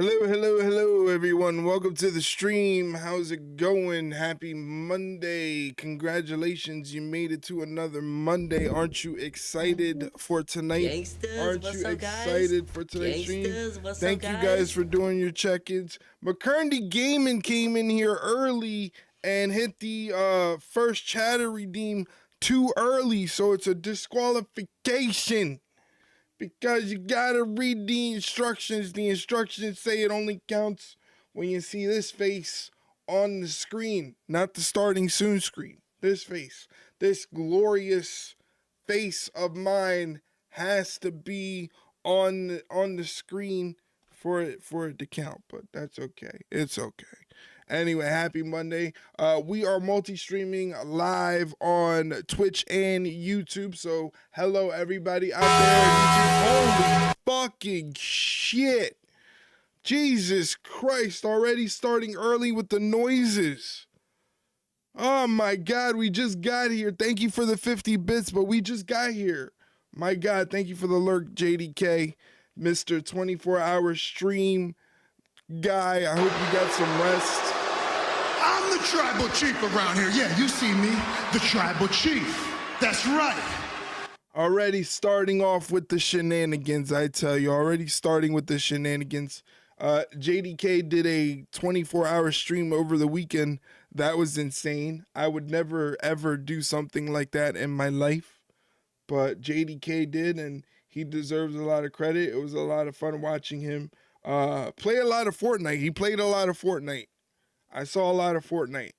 Hello, everyone. Welcome to the stream. How's it going? Happy Monday. Congratulations, you made it to another Monday. Aren't you excited for tonight? Gangsters, Aren't what's you up, guys? excited for tonight's stream? Gangsters, what's Thank up, you guys? guys for doing your check-ins. McCurdy Gaming came in here early and hit the first chatter redeem too early, so it's a disqualification. Because you gotta read the instructions. The instructions say it only counts when you see this face on the screen, not the starting soon screen. This face, this glorious face of mine has to be on the screen for it to count, but that's okay. It's okay. Anyway, happy Monday. We are multi-streaming live on Twitch and YouTube. So hello everybody out there on YouTube. Holy fucking shit. Jesus Christ, already starting early with the noises. Oh my God, we just got here. Thank you for the 50 bits, but we just got here. My God, thank you for the lurk, JDK, Mr. 24-hour stream guy. I hope you got some rest. I'm the tribal chief around here. Yeah, you see me, the tribal chief. That's right. Already starting off with the shenanigans, I tell you. Already starting with the shenanigans. JDK did a 24-hour stream over the weekend. That was insane. I would never, ever do something like that in my life. But JDK did, and he deserves a lot of credit. It was a lot of fun watching him play a lot of Fortnite. He played a lot of Fortnite. I saw a lot of Fortnite.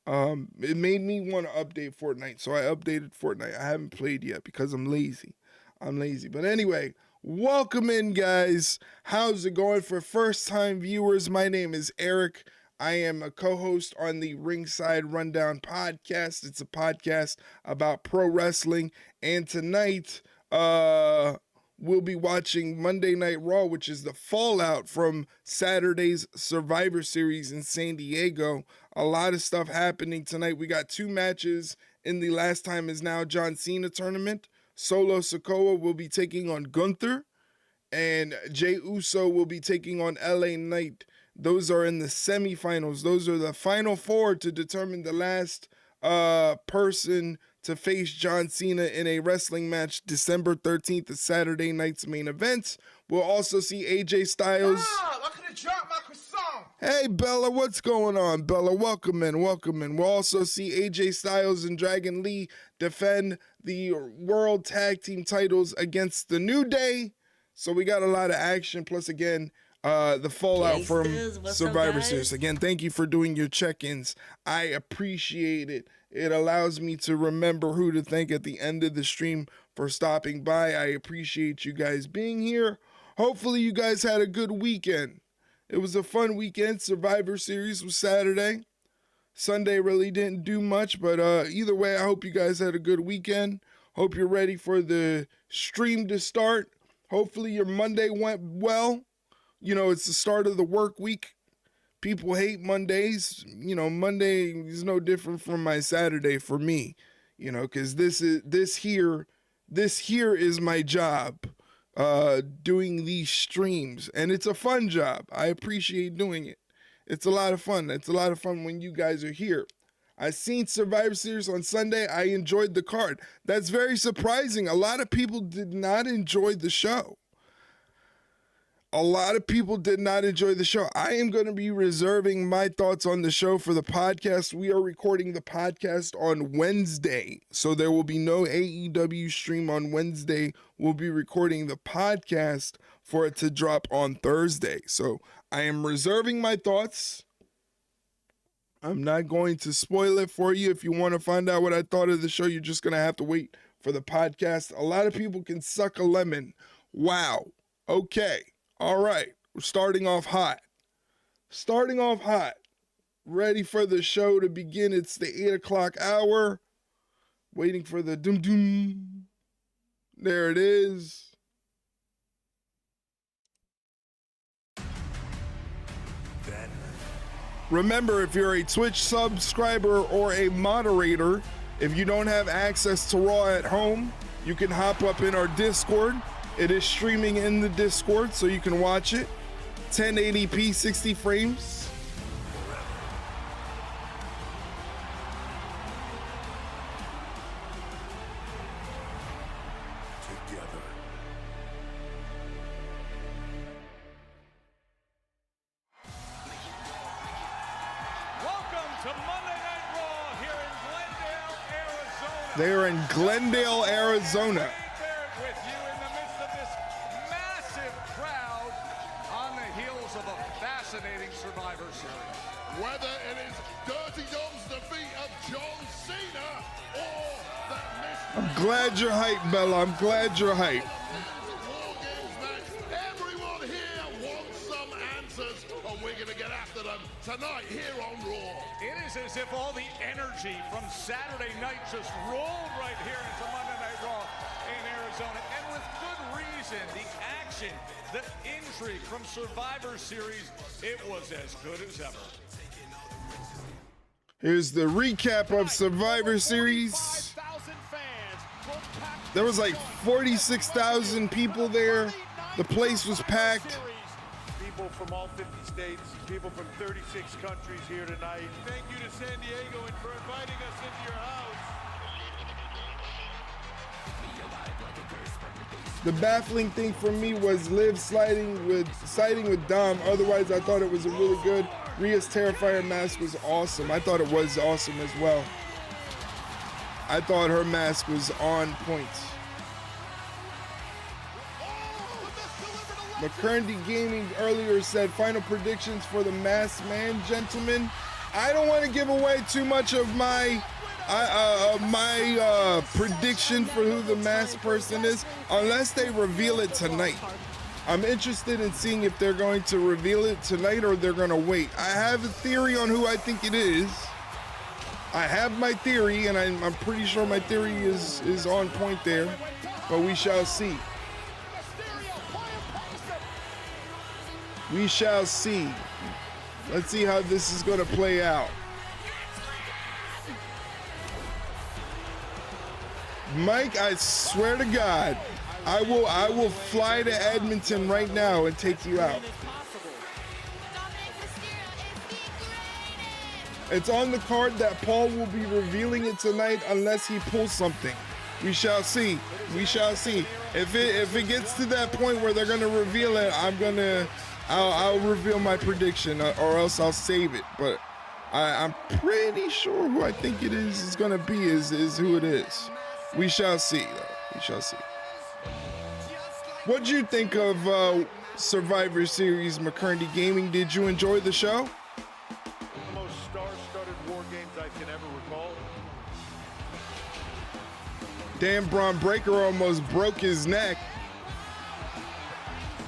It made me want to update Fortnite, so I updated Fortnite. I haven't played yet because I'm lazy. But anyway, welcome in, guys. How's it going? For first-time viewers, my name is Eric. I am a co-host on the Ringside Rundown podcast. It's a podcast about pro wrestling, and tonight, we'll be watching Monday Night Raw, which is the fallout from Saturday's Survivor Series in San Diego. A lot of stuff happening tonight. We got two matches in the Last Time Is Now John Cena tournament. Solo Sikoa will be taking on Gunther, and Jey Uso will be taking on LA Knight. Those are in the semifinals. Those are the final four to determine the last person to face John Cena in a wrestling match December 13th, the Saturday night's main event. We'll also see AJ Styles. I could have dropped my croissant. Hey, Bella, what's going on, Bella? Welcome in. We'll also see AJ Styles and Dragon Lee defend the World Tag Team titles against the New Day. So we got a lot of action. Plus, again, the fallout from Survivor Series. Again, thank you for doing your check-ins. I appreciate it. It allows me to remember who to thank at the end of the stream for stopping by. I appreciate you guys being here. Hopefully you guys had a good weekend. It was a fun weekend. Survivor Series was Saturday. Sunday really didn't do much, but either way, I hope you guys had a good weekend. Hope you're ready for the stream to start. Hopefully your Monday went well. You know, it's the start of the work week. People hate Mondays. You know, Monday is no different from my Saturday for me. You know, because this here is my job, doing these streams, and it's a fun job. I appreciate doing it. It's a lot of fun. It's a lot of fun when you guys are here. I seen Survivor Series on Sunday. I enjoyed the card. That's very surprising. A lot of people did not enjoy the show. A lot of people did not enjoy the show. I am going to be reserving my thoughts on the show for the podcast. We are recording the podcast on Wednesday, so there will be no AEW stream on Wednesday. We'll be recording the podcast for it to drop on Thursday. So I am reserving my thoughts. I'm not going to spoil it for you. If you want to find out what I thought of the show, you're just going to have to wait for the podcast. A lot of people can suck a lemon. Wow. Okay. All right, we're starting off hot. Ready for the show to begin. It's the 8 o'clock hour. Waiting for the doom. There it is. Remember, if you're a Twitch subscriber or a moderator, if you don't have access to Raw at home, you can hop up in our Discord. It is streaming in the Discord, so you can watch it. 1080p, 60 frames. They're in Glendale, Arizona. With you in the midst of this massive crowd on the heels of a fascinating Survivor Series. Whether it is Dirty Dom's defeat of John Cena or the I'm glad you're hyped, Bella. I'm glad you're hyped. War Games match, everyone here wants some answers, and we're going to get after them tonight here on Raw. It is as if all the energy from Saturday night just rolled right here into Monday Night Raw in Arizona. And with good reason, the action, the intrigue from Survivor Series, it was as good as ever. Here's the recap of Survivor Series. There was like 46,000 people there. The place was packed. People from all 50 states, people from 36 countries here tonight. Thank you to San Diego and for inviting us into your house. The baffling thing for me was Liv siding with Dom. Otherwise, I thought it was a really good. Rhea's Terrifier mask was awesome. I thought it was awesome as well. I thought her mask was on point. McCurdy Gaming earlier said final predictions for the Masked Man, gentlemen. I don't want to give away too much of my prediction for who the masked person is unless they reveal it tonight. I'm interested in seeing if they're going to reveal it tonight or they're going to wait. I have a theory on who I think it is. I have my theory, and I'm pretty sure my theory is on point there, but we shall see. We shall see. Let's see how this is going to play out. Mike, I swear to God, I will fly to Edmonton right now and take you out. It's on the card that Paul will be revealing it tonight unless he pulls something. We shall see. We shall see. If it gets to that point where they're gonna reveal it, I'll reveal my prediction, or else I'll save it. But I'm pretty sure who I think it is gonna be is who it is. We shall see, though. We shall see. What'd you think of Survivor Series, McCurdy Gaming? Did you enjoy the show? The most star-studded war games I can ever recall. Damn, Braun Breaker almost broke his neck.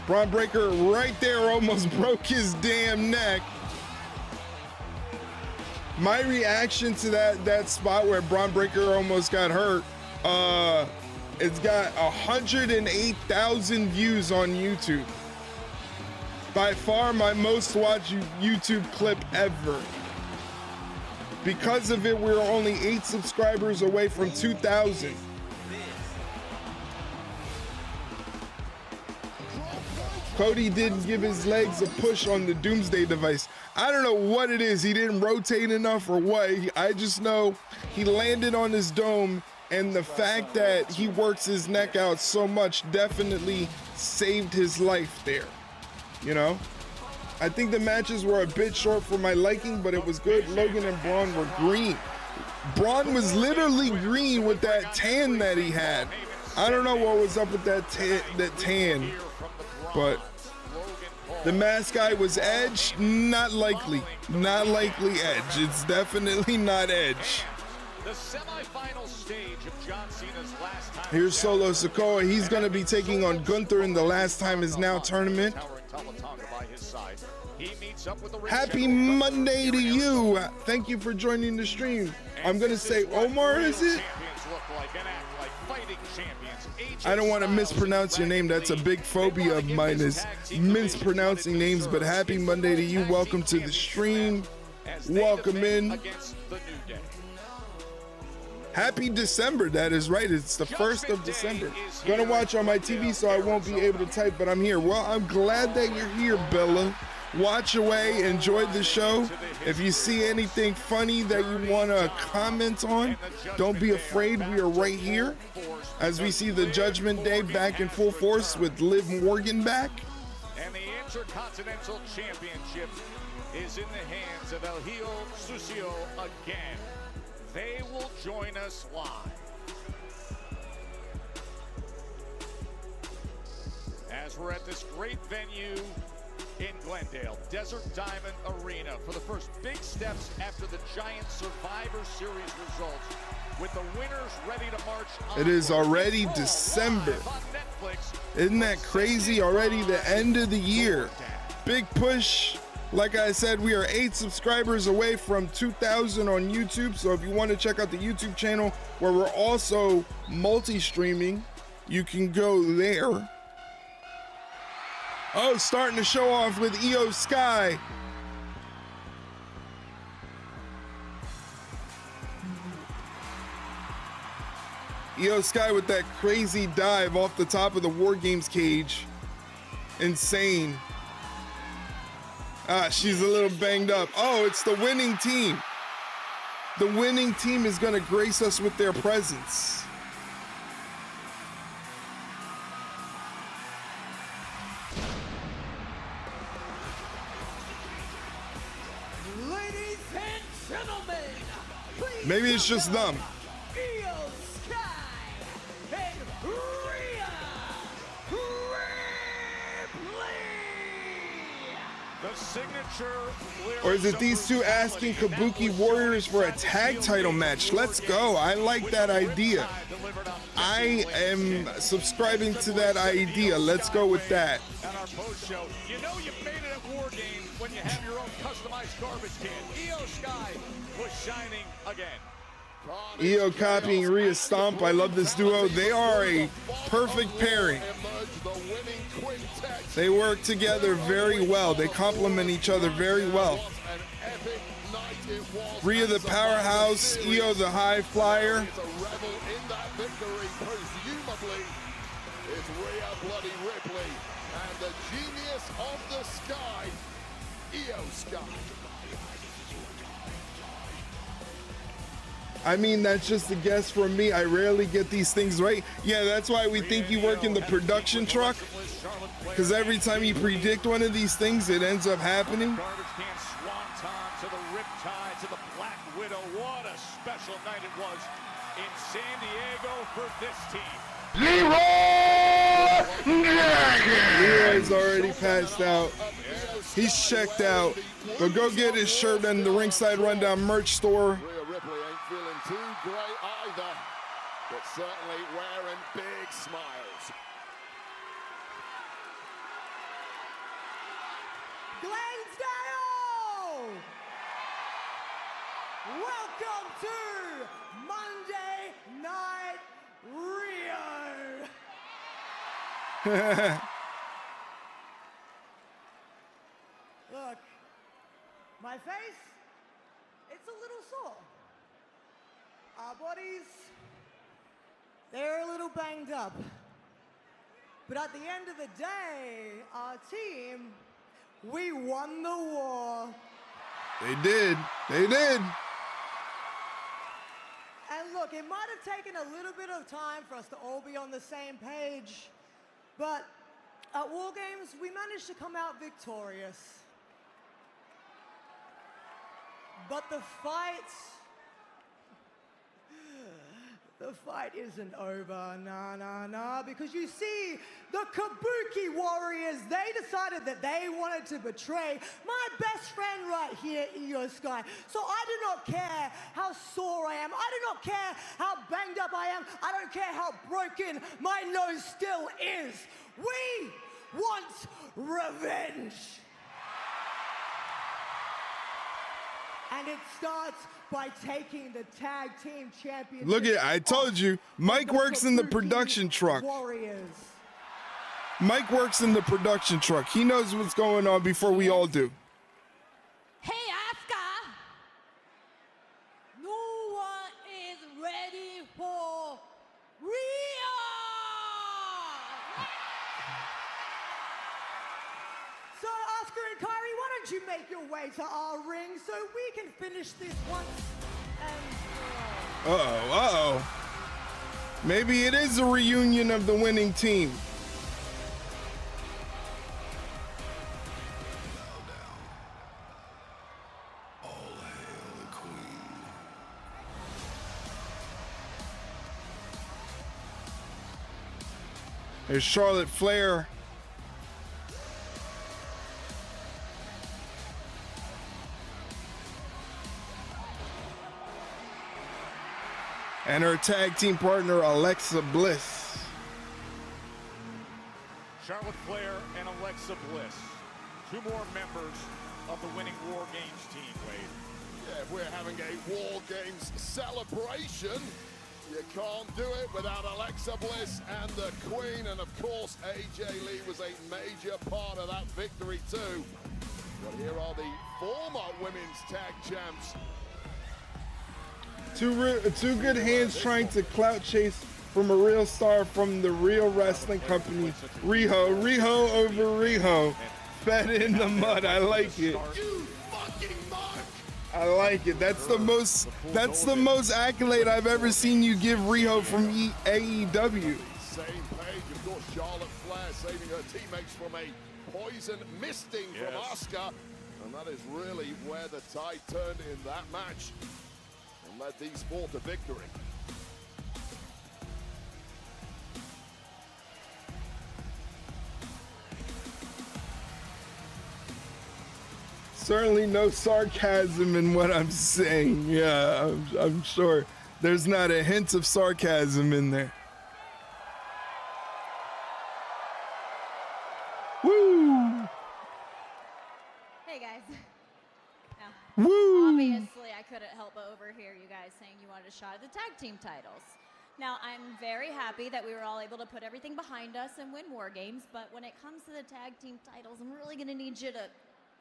Braun Breaker right there almost broke his damn neck. My reaction to that spot where Braun Breaker almost got hurt, it's got 108,000 views on YouTube. By far my most watched YouTube clip ever. Because of it, we're only 8 subscribers away from 2,000. Cody didn't give his legs a push on the Doomsday device. I don't know what it is. He didn't rotate enough or what. I just know he landed on his dome, and the fact that he works his neck out so much definitely saved his life there. You know? I think the matches were a bit short for my liking, but it was good. Logan and Braun were green. Braun was literally green with that tan that he had. I don't know what was up with that tan, but the mask guy was Edge. Not likely. Not likely Edge. It's definitely not Edge. The semifinal stage of John Cena's Last Time. Here's Solo Sikoa. He's going to be taking on Gunther in the Last Time Is Now tournament. Happy Monday to you. Thank you for joining the stream. I'm going to say Omar, is it? I don't want to mispronounce your name. That's a big phobia of mine, is mispronouncing names, but happy Monday to you. Welcome to the stream. Welcome in. Happy December. That is right. It's the 1st of December. Gonna watch on my TV, so I won't be able to type, but I'm here. Well, I'm glad that you're here, Bella. Watch away. Enjoyed the show. If you see anything funny that you want to comment on, don't be afraid. We are right here as we see the Judgment Day back in full force with Liv Morgan back. And the Intercontinental Championship is in the hands of El Hijo Sucio again. They will join us live. As we're at this great venue in Glendale, Desert Diamond Arena, for the first big steps after the Giant Survivor Series results, with the winners ready to march on. It is already December. Isn't that crazy? Already the end of the year. Big push. Like I said, we are 8 subscribers away from 2,000 on YouTube. So if you want to check out the YouTube channel where we're also multi-streaming, you can go there. Oh, starting to show off with Io Sky. Io Sky with that crazy dive off the top of the War Games cage. Insane. Ah, she's a little banged up. Oh, it's the winning team. The winning team is going to grace us with their presence. Ladies and gentlemen, Maybe it's just them. Io Sky and Rhea Ripley. The signature. Or is it these two asking Kabuki Warriors for a tag title match? Let's go. I like that idea. I am subscribing to that idea. Let's go with that. At our post show, you know you made it at War Games when you have your own customized garbage can. Io Sky was shining again. Io copying Rhea Stomp. I love this duo. They are a perfect pairing. They work together very well. They complement each other very well. Rhea the powerhouse, Io the high flyer. It's Rhea bloody Ripley and the genius of the sky, Io Sky. I mean, that's just a guess from me. I rarely get these things right. Yeah, that's why we think you work in the production truck. Because every time you predict one of these things, it ends up happening. Garbage can swanton to the riptide to the Black Widow. What a special night it was in San Diego for this team. Leroy's already passed out. He's checked out. But go get his shirt in the Ringside Rundown merch store. Rhea Ripley ain't feeling too great either, but certainly wearing big smiles. Glendale! Welcome to Monday Night Rio! Look, my face, it's a little sore. Our bodies, they're a little banged up. But at the end of the day, our team, we won the war. They did. They did. And look, it might have taken a little bit of time for us to all be on the same page, but at War Games, we managed to come out victorious. But the fight isn't over, nah, because you see, the Kabuki Warriors, they decided that they wanted to betray my best friend right here, Io Sky. So I do not care how sore I am, I do not care how banged up I am, I don't care how broken my nose still is. We want revenge. And it starts by taking the tag team championship. Look at, I told you, Mike works in the production truck. Warriors. Mike works in the production truck. He knows what's going on before we all do. Hey, Asuka! No one is ready So, Oscar and Kyrie, why don't you make your way to our ring so we can finish this once and for all? Uh-oh. Maybe it is a reunion of the winning team. There's Charlotte Flair. And her tag team partner, Alexa Bliss. Charlotte Flair and Alexa Bliss. Two more members of the winning War Games team, Wade. Yeah, if we're having a War Games celebration, you can't do it without Alexa Bliss and the Queen. And of course, AJ Lee was a major part of that victory too. But here are the former women's tag champs. Two good hands trying to clout chase from a real star from the real wrestling company, Riho. Riho over Riho. Fed in the mud. I like it. You fucking mark! I like it. That's the most accolade I've ever seen you give Riho from AEW. Same page, of course, Charlotte Flair saving her teammates from a poison misting from Asuka. And that is really where the tide turned in that match and led these four to victory. Certainly no sarcasm in what I'm saying. Yeah, I'm sure there's not a hint of sarcasm in there. Woo! Hey guys. Woo! Obviously, I couldn't help but overhear you guys saying you wanted a shot at the tag team titles. Now, I'm very happy that we were all able to put everything behind us and win War Games, but when it comes to the tag team titles, I'm really going to need you to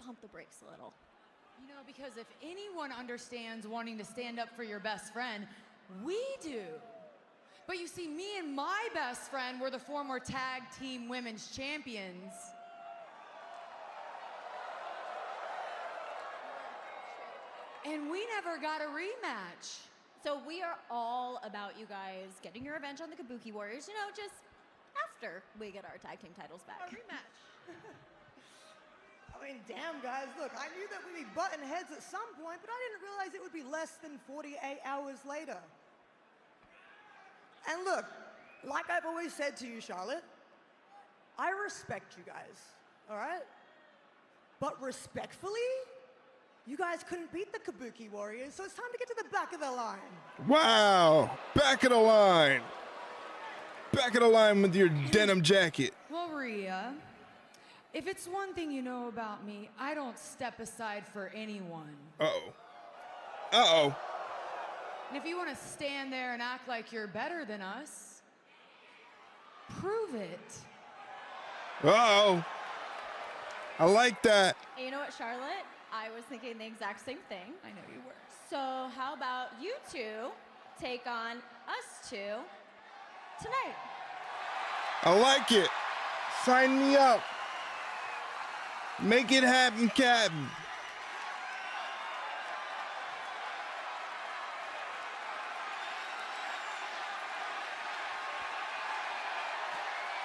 pump the brakes a little. You know, because if anyone understands wanting to stand up for your best friend, we do. But you see, me and my best friend were the former tag team women's champions. And we never got a rematch. So we are all about you guys getting your revenge on the Kabuki Warriors, you know, just after we get our tag team titles back. A rematch. I mean, damn, guys, look, I knew that we'd be butting heads at some point, but I didn't realize it would be less than 48 hours later. And look, like I've always said to you, Charlotte, I respect you guys, all right? But respectfully, you guys couldn't beat the Kabuki Warriors, so it's time to get to the back of the line. Wow! Back of the line. Back of the line with your denim jacket. Well, Rhea, if it's one thing you know about me, I don't step aside for anyone. Uh-oh. Uh-oh. And if you want to stand there and act like you're better than us, prove it. Uh-oh. I like that. And you know what, Charlotte? I was thinking the exact same thing. I know you were. So how about you two take on us two tonight? I like it. Sign me up. Make it happen, Captain.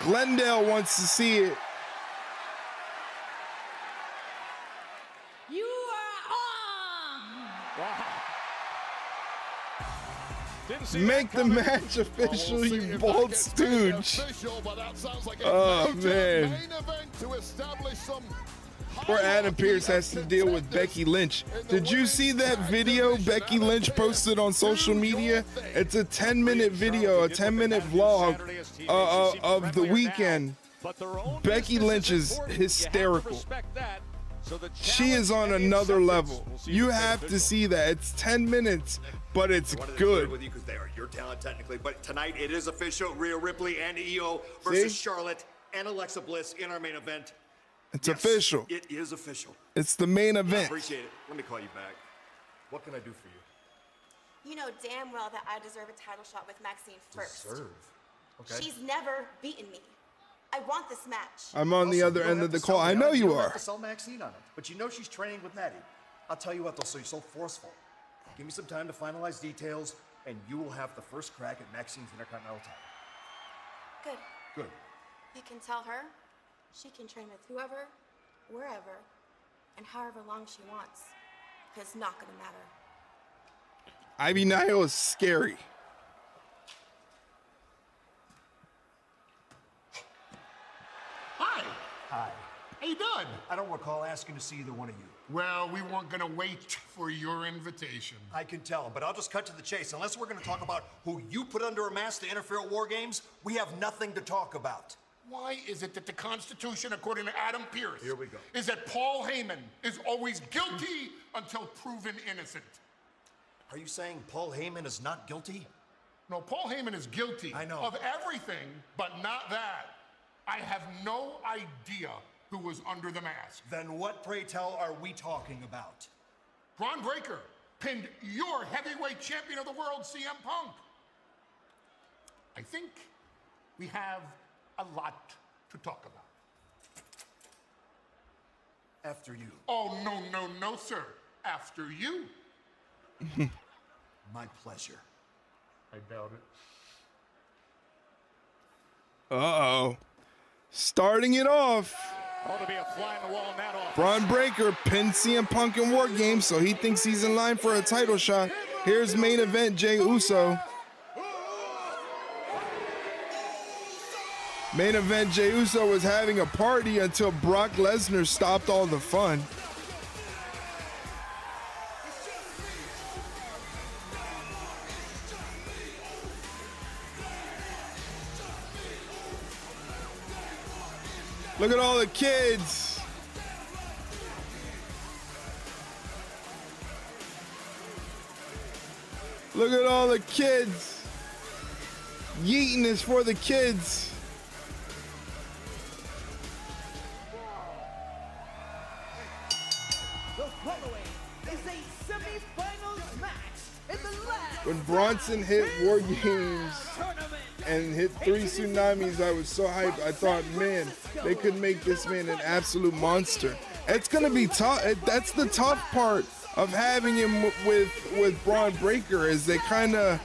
Glendale wants to see it. You are on! Make the match official, you bald stooge. Oh, man. Poor Adam Pearce has to deal with Becky Lynch. Did you see that video Becky Lynch posted on social media? It's a 10-minute video, a 10-minute vlog of the weekend. Becky Lynch is hysterical. She is on another level. You have to see that. It's 10 minutes, but it's good. With you because they are your talent technically, but tonight it is official. Rhea Ripley and EO versus Charlotte and Alexa Bliss in our main event. It's official. It is official. It's the main I event. appreciate it. Let me call you back. What can I do for you? You know damn well that I deserve a title shot with Maxine first. Deserve? Okay. She's never beaten me. I want this match. I'm on the other end of the call. I know you are. Have to sell Maxine on it, but you know she's training with Maddie. I'll tell you what, though, so you're so forceful. Give me some time to finalize details, and you will have the first crack at Maxine's Intercontinental title. Good. Good. You can tell her she can train with whoever, wherever, and however long she wants. Because it's not going to matter. Ivy Nile is scary. Hi. Hi. How you doing? I don't recall asking to see either one of you. Well, we weren't gonna wait for your invitation. I can tell, but I'll just cut to the chase. Unless we're going to talk about who you put under a mask to interfere at War Games, we have nothing to talk about. Why is it that the Constitution, according to Adam Pearce, Here we go. is that Paul Heyman is always guilty until proven innocent? Are you saying Paul Heyman is not guilty? No, Paul Heyman is guilty I know. of everything, but not that. I have no idea who was under the mask. Then what, pray tell, are we talking about? Braun Breaker pinned your heavyweight champion of the world, CM Punk. I think we have a lot to talk about. After you. Oh, no, sir. After you. My pleasure. I doubt it. Uh-oh. Starting it off. Oh, to be a fly on the wall in that offense. Braun Breaker pinned CM Punk in War Games, so he thinks he's in line for a title shot. Here's main event Jey Uso. Main event Jey Uso was having a party until Brock Lesnar stopped all the fun. Look at all the kids. Look at all the kids. Yeeting is for the kids. The following is a semi-finals match in the last When Bronson hit War Games and hit 3 tsunamis, I was so hyped. I thought, man, they could make this man an absolute monster. It's gonna be tough. That's the tough part of having him with Braun Breaker, is they kind of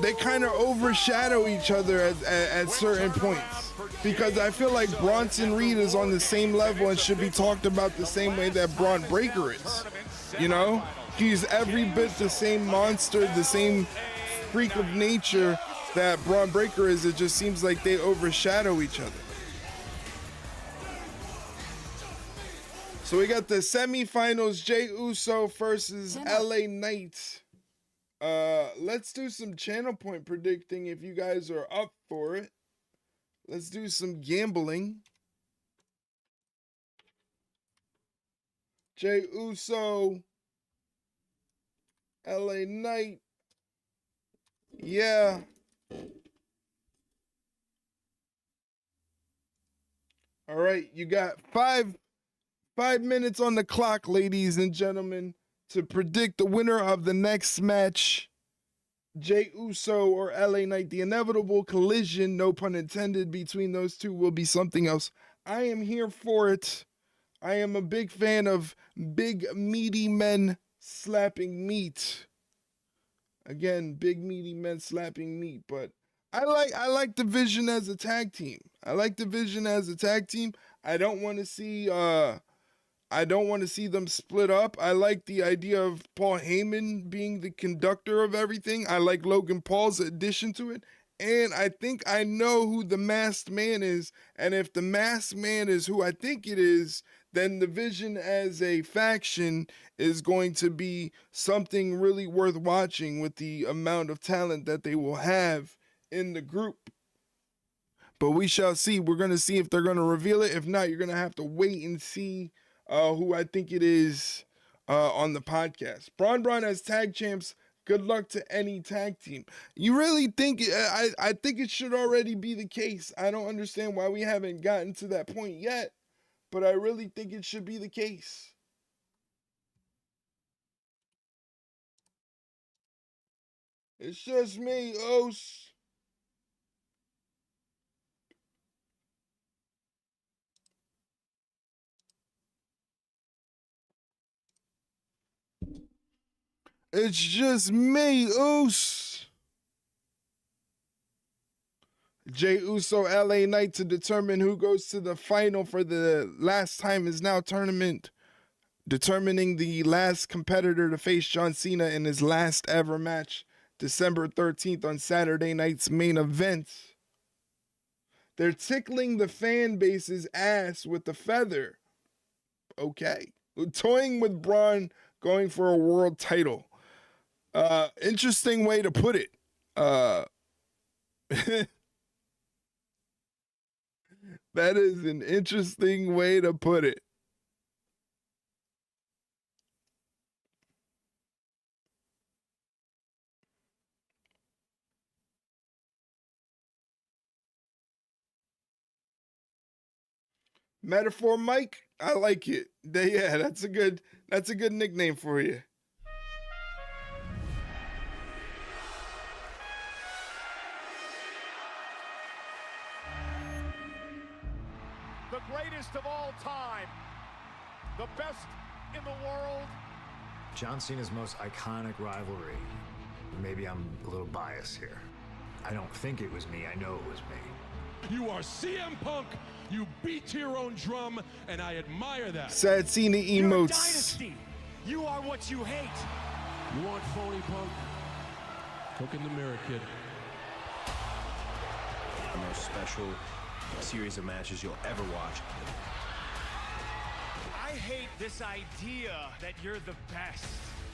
overshadow each other at certain points. Because I feel like Bronson Reed is on the same level and should be talked about the same way that Braun Breaker is. You know, he's every bit the same monster, the same freak of nature that Braun Breaker is. It just seems like they overshadow each other. So we got the semifinals, Jey Uso versus LA Knight. Let's do some channel point predicting if you guys are up for it. Let's do some gambling. Jey Uso, LA Knight. Yeah. All right, you got five minutes on the clock, ladies and gentlemen, to predict the winner of the next match. Jey Uso or LA Knight. The inevitable collision, no pun intended, between those two will be something else. I am here for it. I am a big fan of big meaty men slapping meat. Again, big meaty men slapping meat, but I like the Vision as a tag team. I like the Vision as a tag team. I don't want to see them split up. I like the idea of Paul Heyman being the conductor of everything. I like Logan Paul's addition to it. And I think I know who the masked man is. And if the masked man is who I think it is, then the Vision as a faction is going to be something really worth watching with the amount of talent that they will have in the group. But we shall see. We're going to see if they're going to reveal it. If not, you're going to have to wait and see who I think it is on the podcast. Braun as tag champs. Good luck to any tag team. You really think, I think it should already be the case. I don't understand why we haven't gotten to that point yet, but I really think it should be the case. It's just me, Os. It's just me, Uso. Jey Uso, LA Knight to determine who goes to the final for the Last Time Is Now tournament, determining the last competitor to face John Cena in his last ever match, December 13th on Saturday night's main event. They're tickling the fan base's ass with the feather. Okay. Toying with Braun, going for a world title. Interesting way to put it. That is an interesting way to put it. Metaphor Mike, I like it. Yeah, that's a good nickname for you. The greatest of all time, the best in the world. John Cena's most iconic rivalry. Maybe I'm a little biased here. I don't think it was me, I know it was me. You are CM Punk. You beat to your own drum, and I admire that. Sad Cena emotes. You're a dynasty. You are what you hate. You want phony, Punk? Look in the mirror, kid. The most special series of matches you'll ever watch. I hate this idea that you're the best.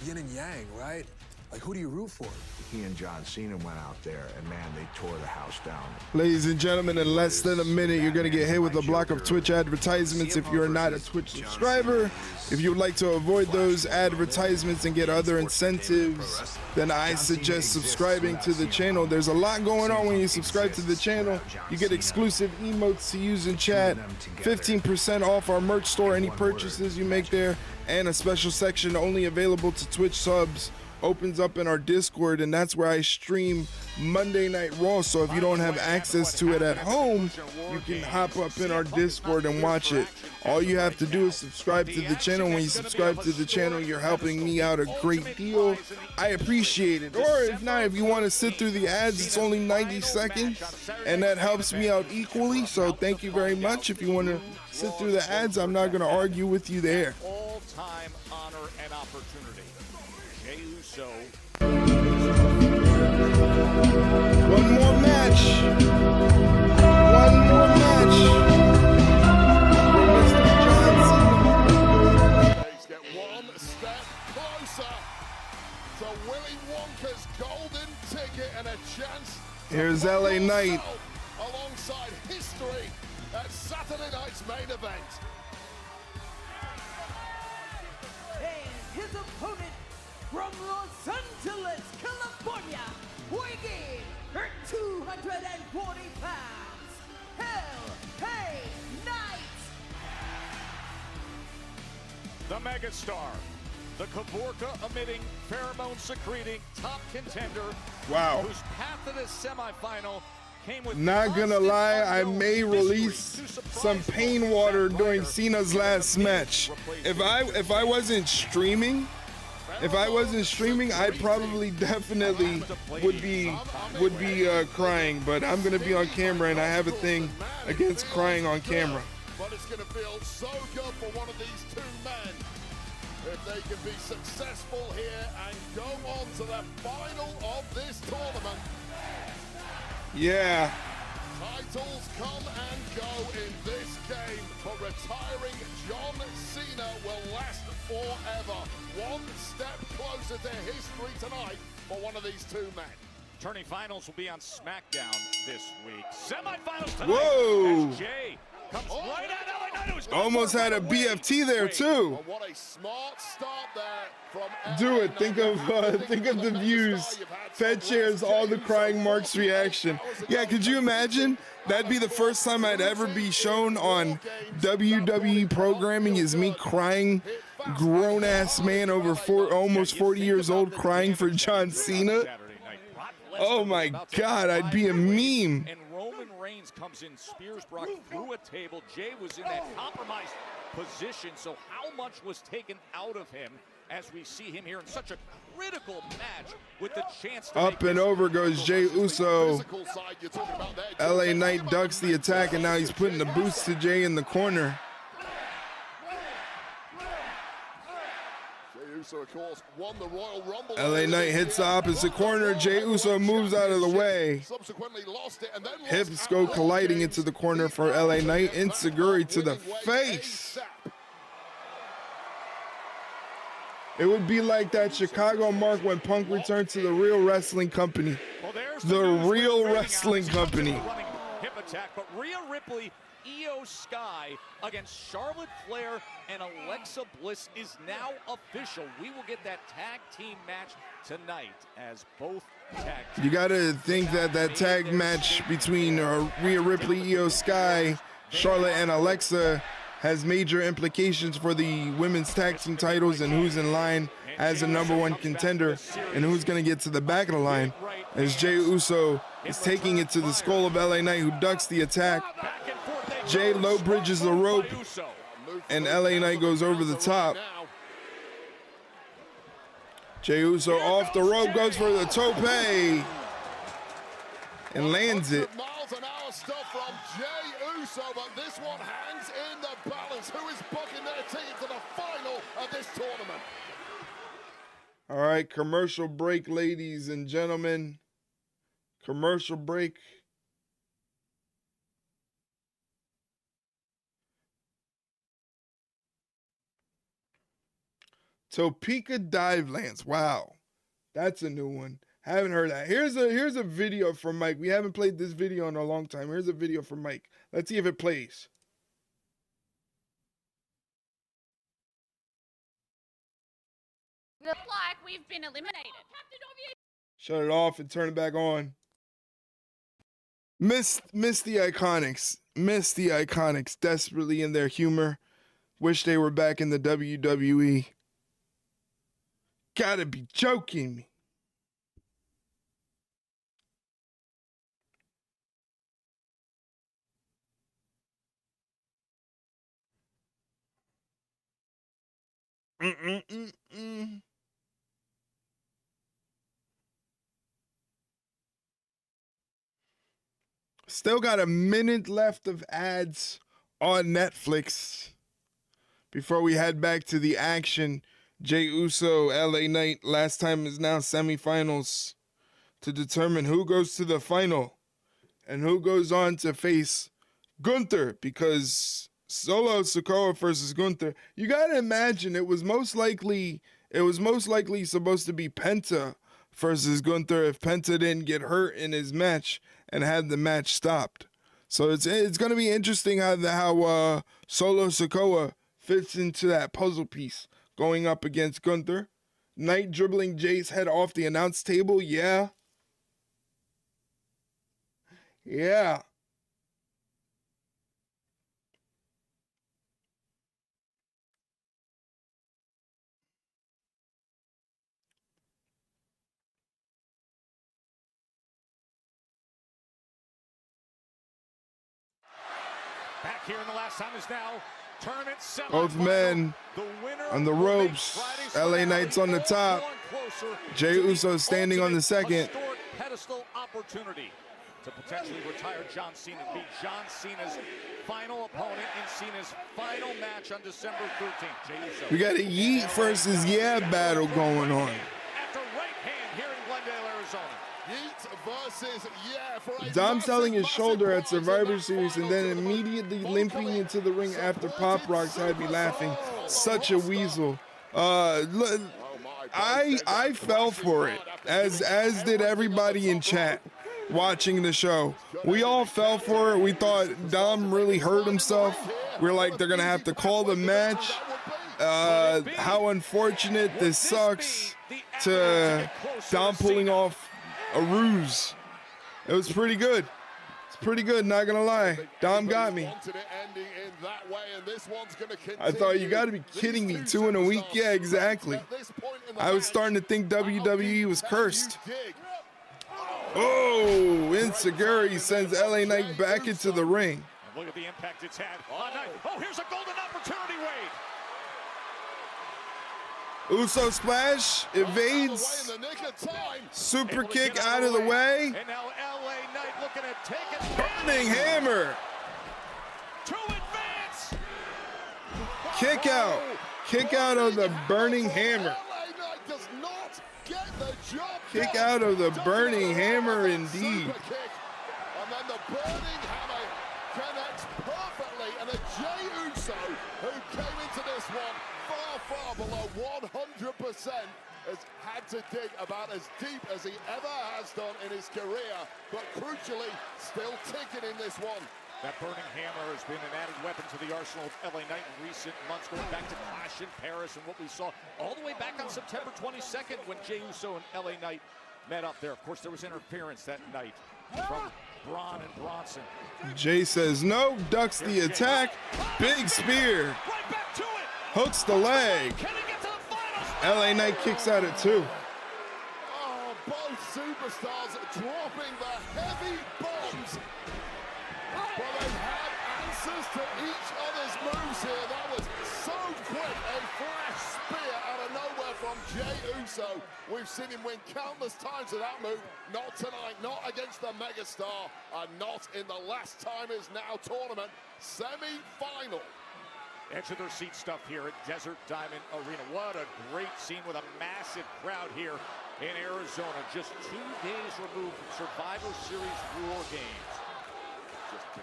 Yin and yang, right? Like, who do you root for? He and John Cena went out there, and man, they tore the house down. Ladies and gentlemen, in less than a minute, you're going to get hit with a block of Twitch advertisements if you're not a Twitch subscriber. If you would like to avoid those advertisements and get other incentives, then I suggest subscribing to the channel. There's a lot going on when you subscribe to the channel. You get exclusive emotes to use in chat, 15% off our merch store, any purchases you make there, and a special section only available to Twitch subs opens up in our Discord, and that's where I stream Monday Night Raw. So if you don't have access to it at home, you can hop up in our Discord and watch it. All you have to do is subscribe to the channel. When you subscribe to the channel, you're helping me out a great deal. I appreciate it. Or if not, if you want to sit through the ads, it's only 90 seconds, and that helps me out equally. So thank you very much. If you want to sit through the ads, I'm not going to argue with you there. All-time honor and opportunity. Jey Uso. One more match. One more match. For Mr. John Cena. Let's get one step closer to Willy Wonka's golden ticket and a chance. Here's LA Knight. Alongside history at Saturday night's main event. And his opponent from Los Angeles, California, weighing her 240 pounds, L.A. Knight. The megastar, the Kavorka-emitting, pheromone-secreting top contender. Wow. Whose path to this semifinal came with Not gonna lie, I may release some pain water during Cena's last match. If I wasn't streaming, I probably definitely would be crying. But I'm gonna be on camera, and I have a thing against crying on camera. But it's gonna feel so good for one of these two men if they can be successful here and go on to the final of this tournament. Yeah. Titles come and go in this game, but retiring John Cena will last forever. One step closer to history tonight for one of these two men. Turning finals will be on SmackDown this week. Semifinals tonight. Whoa. As Jey comes right at LA Knight. Almost had a BFT there too. What a smart start there from Do it. Think of the views. Fed shares all the crying Mark's reaction. Yeah, could you imagine? That'd be the first time I'd ever be shown on WWE programming is me crying, grown-ass man over almost 40 years old crying for John Cena. Oh my God, I'd be a meme. And Roman Reigns comes in, spears Brock through a table. Jey was in that compromised position, so how much was taken out of him as we see him here in such a critical match with the chance to Up and over goes Jey Uso. LA Knight ducks the attack, and now he's putting the boots to Jey in the corner. Of course, won the Royal Rumble. LA Knight hits the opposite corner. Jey Uso moves out of the way. Hips go colliding into the corner for LA Knight. Enziguri to the face. It would be like that Chicago mark when Punk returned to the Real Wrestling Company. The Real Wrestling Company. Hip attack, but Rhea Ripley, Io Sky against Charlotte Flair and Alexa Bliss is now official. We will get that tag team match tonight as both tag teams. You got to think that that tag match between Rhea Ripley, Io Sky, Charlotte, and Alexa has major implications for the women's tag team titles and who's in line as a #1 contender and who's going to get to the back of the line, as Jey Uso is taking it to the skull of LA Knight, who ducks the attack. Jey low bridges the rope, and LA Knight goes over the top. Jey Uso off the rope, goes for the tope, and lands it. Stuff from Jey Uso, but this one hangs in the balance. Who is booking their ticket to the final of this tournament? All right, commercial break, ladies and gentlemen. Commercial break. Topeka Dive Lance. Wow, that's a new one. Haven't heard that. Here's a video from Mike. We haven't played this video in a long time. Here's a video from Mike. Let's see if it plays. Looks like we've been eliminated. Shut it off and turn it back on. Miss the Iconics. Miss the Iconics desperately in their humor. Wish they were back in the WWE. Gotta be joking me. Still got a minute left of ads on Netflix before we head back to the action. Jey Uso, LA Knight, last time is now semifinals to determine who goes to the final and who goes on to face Gunther, because Solo Sikoa versus Gunther, you gotta imagine it was most likely supposed to be Penta versus Gunther if Penta didn't get hurt in his match and had the match stopped. So it's gonna be interesting how Solo Sikoa fits into that puzzle piece going up against Gunther. Knight dribbling Jey's head off the announce table, yeah. Back here in the last time is now tournament semifinal. Both men on the ropes. LA Knight's on the top. Jey Uso standing on the second. Historic pedestal opportunity to potentially retire John Cena and be John Cena's final opponent in Cena's final match on December 13th. Jey Uso. We got a Yeet versus Yeah battle going on. After right hand here in Glendale, Arizona. Yeet versus Yeah for a Dom selling his shoulder at Survivor Series and then immediately limping into the ring after Pop Rocks had me laughing. Such a weasel. I fell for it, as did everybody in chat watching the show. We all fell for it. We thought Dom really hurt himself. We're like, they're gonna have to call the match. How unfortunate. This sucks. To Dom pulling off a ruse. It was pretty good. It's pretty good, not gonna lie. Dom got me. I thought, you gotta be kidding me. 2 in a week? Yeah, exactly. I was starting to think WWE was cursed. Oh, Enziguri sends LA Knight back into the ring. Look at the impact it's had on Knight. Oh, here's a golden opportunity, Wade. Uso splash, evades. Super kick out of the way. And now LA Knight looking at taking Burning hammer. to advance. Kick out. Kick out of the burning hammer. Does not get the job Kick done. out of the burning hammer indeed. Super kick. And then the burning hammer connects perfectly. And a Jey Uso, who came into this one far below 100%, has had to dig about as deep as he ever has done in his career, but crucially, still ticking in this one. That burning hammer has been an added weapon to the arsenal of LA Knight in recent months, going back to Clash in Paris and what we saw all the way back on September 22nd when Jey Uso and LA Knight met up there. Of course, there was interference that night from Braun and Bronson. Jay says no, ducks the attack. Big spear. Right back to it. Hooks the leg. Can he get to the finals? LA Knight kicks out at 2. Oh, both superstars dropping the heavy bombs. But they've had answers to each other's moves here. That was so quick. A flash spear out of nowhere from Jey Uso. We've seen him win countless times with that move. Not tonight, not against the megastar, and not in the last time is now tournament semi-final. Edge of their seat stuff here at Desert Diamond Arena. What a great scene with a massive crowd here in Arizona. Just 2 days removed from Survivor Series War Games. Just a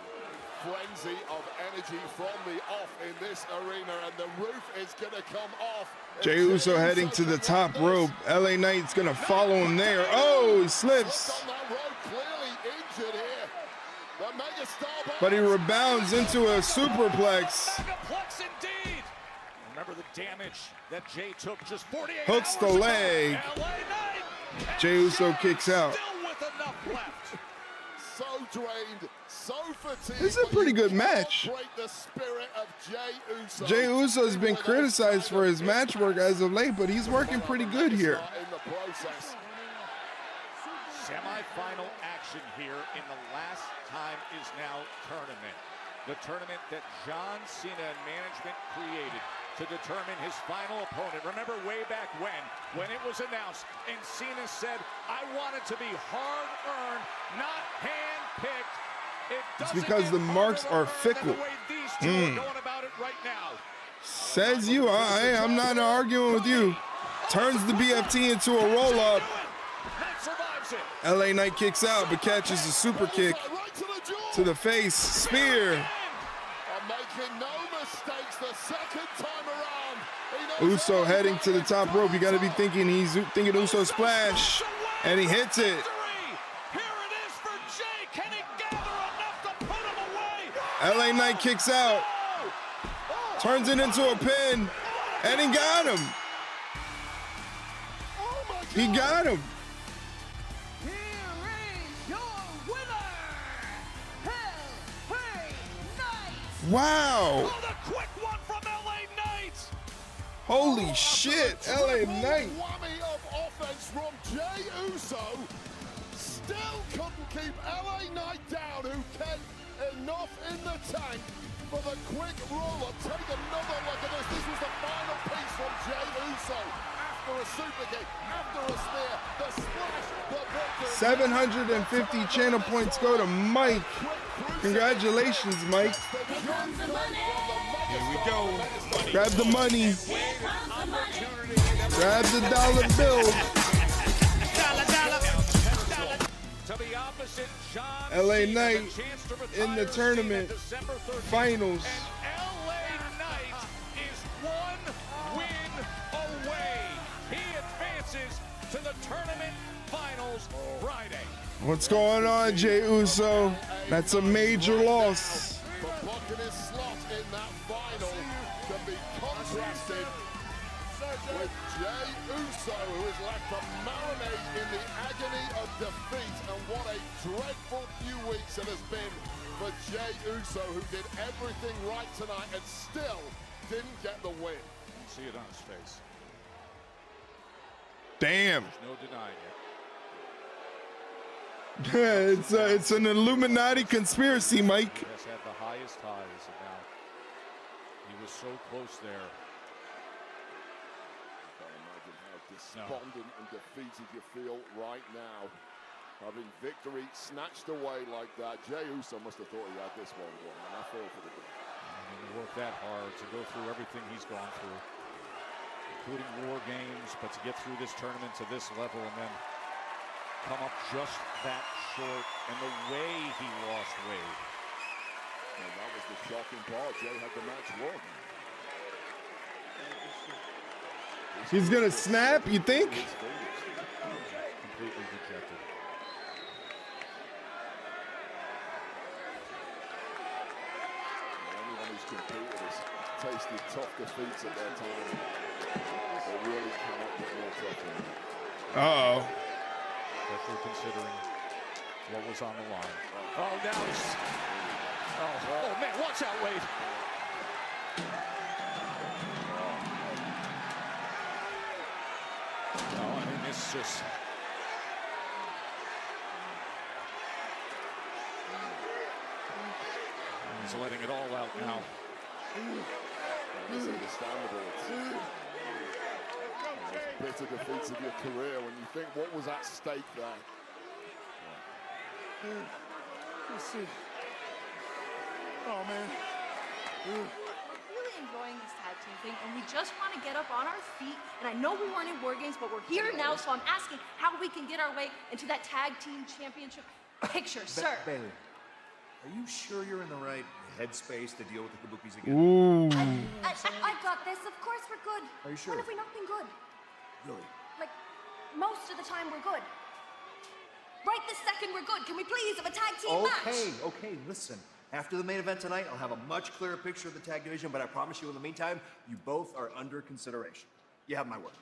frenzy of energy from the off in this arena, and the roof is going to come off. Jey Uso heading to the top rope. LA Knight's gonna follow him there. Oh, he slips. On that rope, clearly injured here. The megastar, But he rebounds into a superplex. Megaplex indeed. Remember the damage that Jey took just 48 Hooks the hours ago. leg. LA Knight. Jey Uso kicks out. Still with enough left. so drained, so fatigued. This is a pretty good match. Break the spirit of Jey Uso. Jey Uso's been criticized for his match work as of late, but he's working pretty good here. In the process. Semi-final action here in the Last Time Is Now tournament. The tournament that John Cena and management created to determine his final opponent. Remember way back when it was announced and Cena said, I want it to be hard-earned, not hand-picked. It's because the marks are fickle. These two are going about it right now. Says you. I'm not arguing with you. Turns the BFT into a roll-up. LA Knight kicks out, but catches a super kick to the face. Spear. Making no mistakes the second time around. Uso heading to the top rope. You got to be thinking he's thinking Uso splash, and he hits it. Here it is for Jey. Can he gather enough to put him away? LA Knight kicks out, turns it into a pin, and he got him. He got him. Wow. Oh, the quick one from LA Knight. Holy shit, LA Knight. Whammy of offense from Jey Uso. Still couldn't keep LA Knight down, who kept enough in the tank for the quick roll-up. Take another look at this. This was the final piece from Jey Uso. After a super kick, after a spear, the splash, the victory. 750 channel points go to Mike. Congratulations, Mike. Here we go. Grab the money. Grab the dollar bill. To the opposite, John LA Cena, Knight the chance to retire in the tournament Cena December 13th. finals. And LA Knight is 1 win away. He advances to the tournament finals Friday. What's going on, Jey Uso? That's a major loss. But blocking his slot in that final can be contrasted with Jey Uso, who is left to marinate in the agony of defeat. And what a dreadful few weeks it has been for Jey Uso, who did everything right tonight and still didn't get the win. See it on his face. Damn. There's no denying it. It's an Illuminati conspiracy, Mike. Has had the highest highs, and now he was so close there. despondent and defeated you feel right now. Having victory snatched away like that. Jey Uso must have thought he had this one won, and I feel for the guy. He worked that hard to go through everything he's gone through, including War Games, but to get through this tournament to this level and then come up just that short, and the way he lost weight. And that was the shocking part. Jey had the match won. He's gonna snap, you think? Completely dejected. Anyone who's competed has tasted tough defeats at their time. They really cannot get more tough than that. Uh-oh. Especially considering what was on the line. Oh, now he's... Oh, man, watch out, Wade. Oh, I mean, it's just... He's letting it all out now. It's understandable. It's bitter defeats of your career when you think what was at stake there. Let's see. Oh, man. Really enjoying this tag team thing, and we just want to get up on our feet. And I know we weren't in War Games, but we're here now, so I'm asking how we can get our way into that tag team championship picture, sir. Bailey, are you sure you're in the right headspace to deal with the Kabukis again? Ooh. I got this. Of course we're good. Are you sure? When have we not been good? Really? Like, most of the time we're good. Right this second we're good. Can we please have a tag team match? Okay, listen. After the main event tonight, I'll have a much clearer picture of the tag division, but I promise you in the meantime, you both are under consideration. You have my word.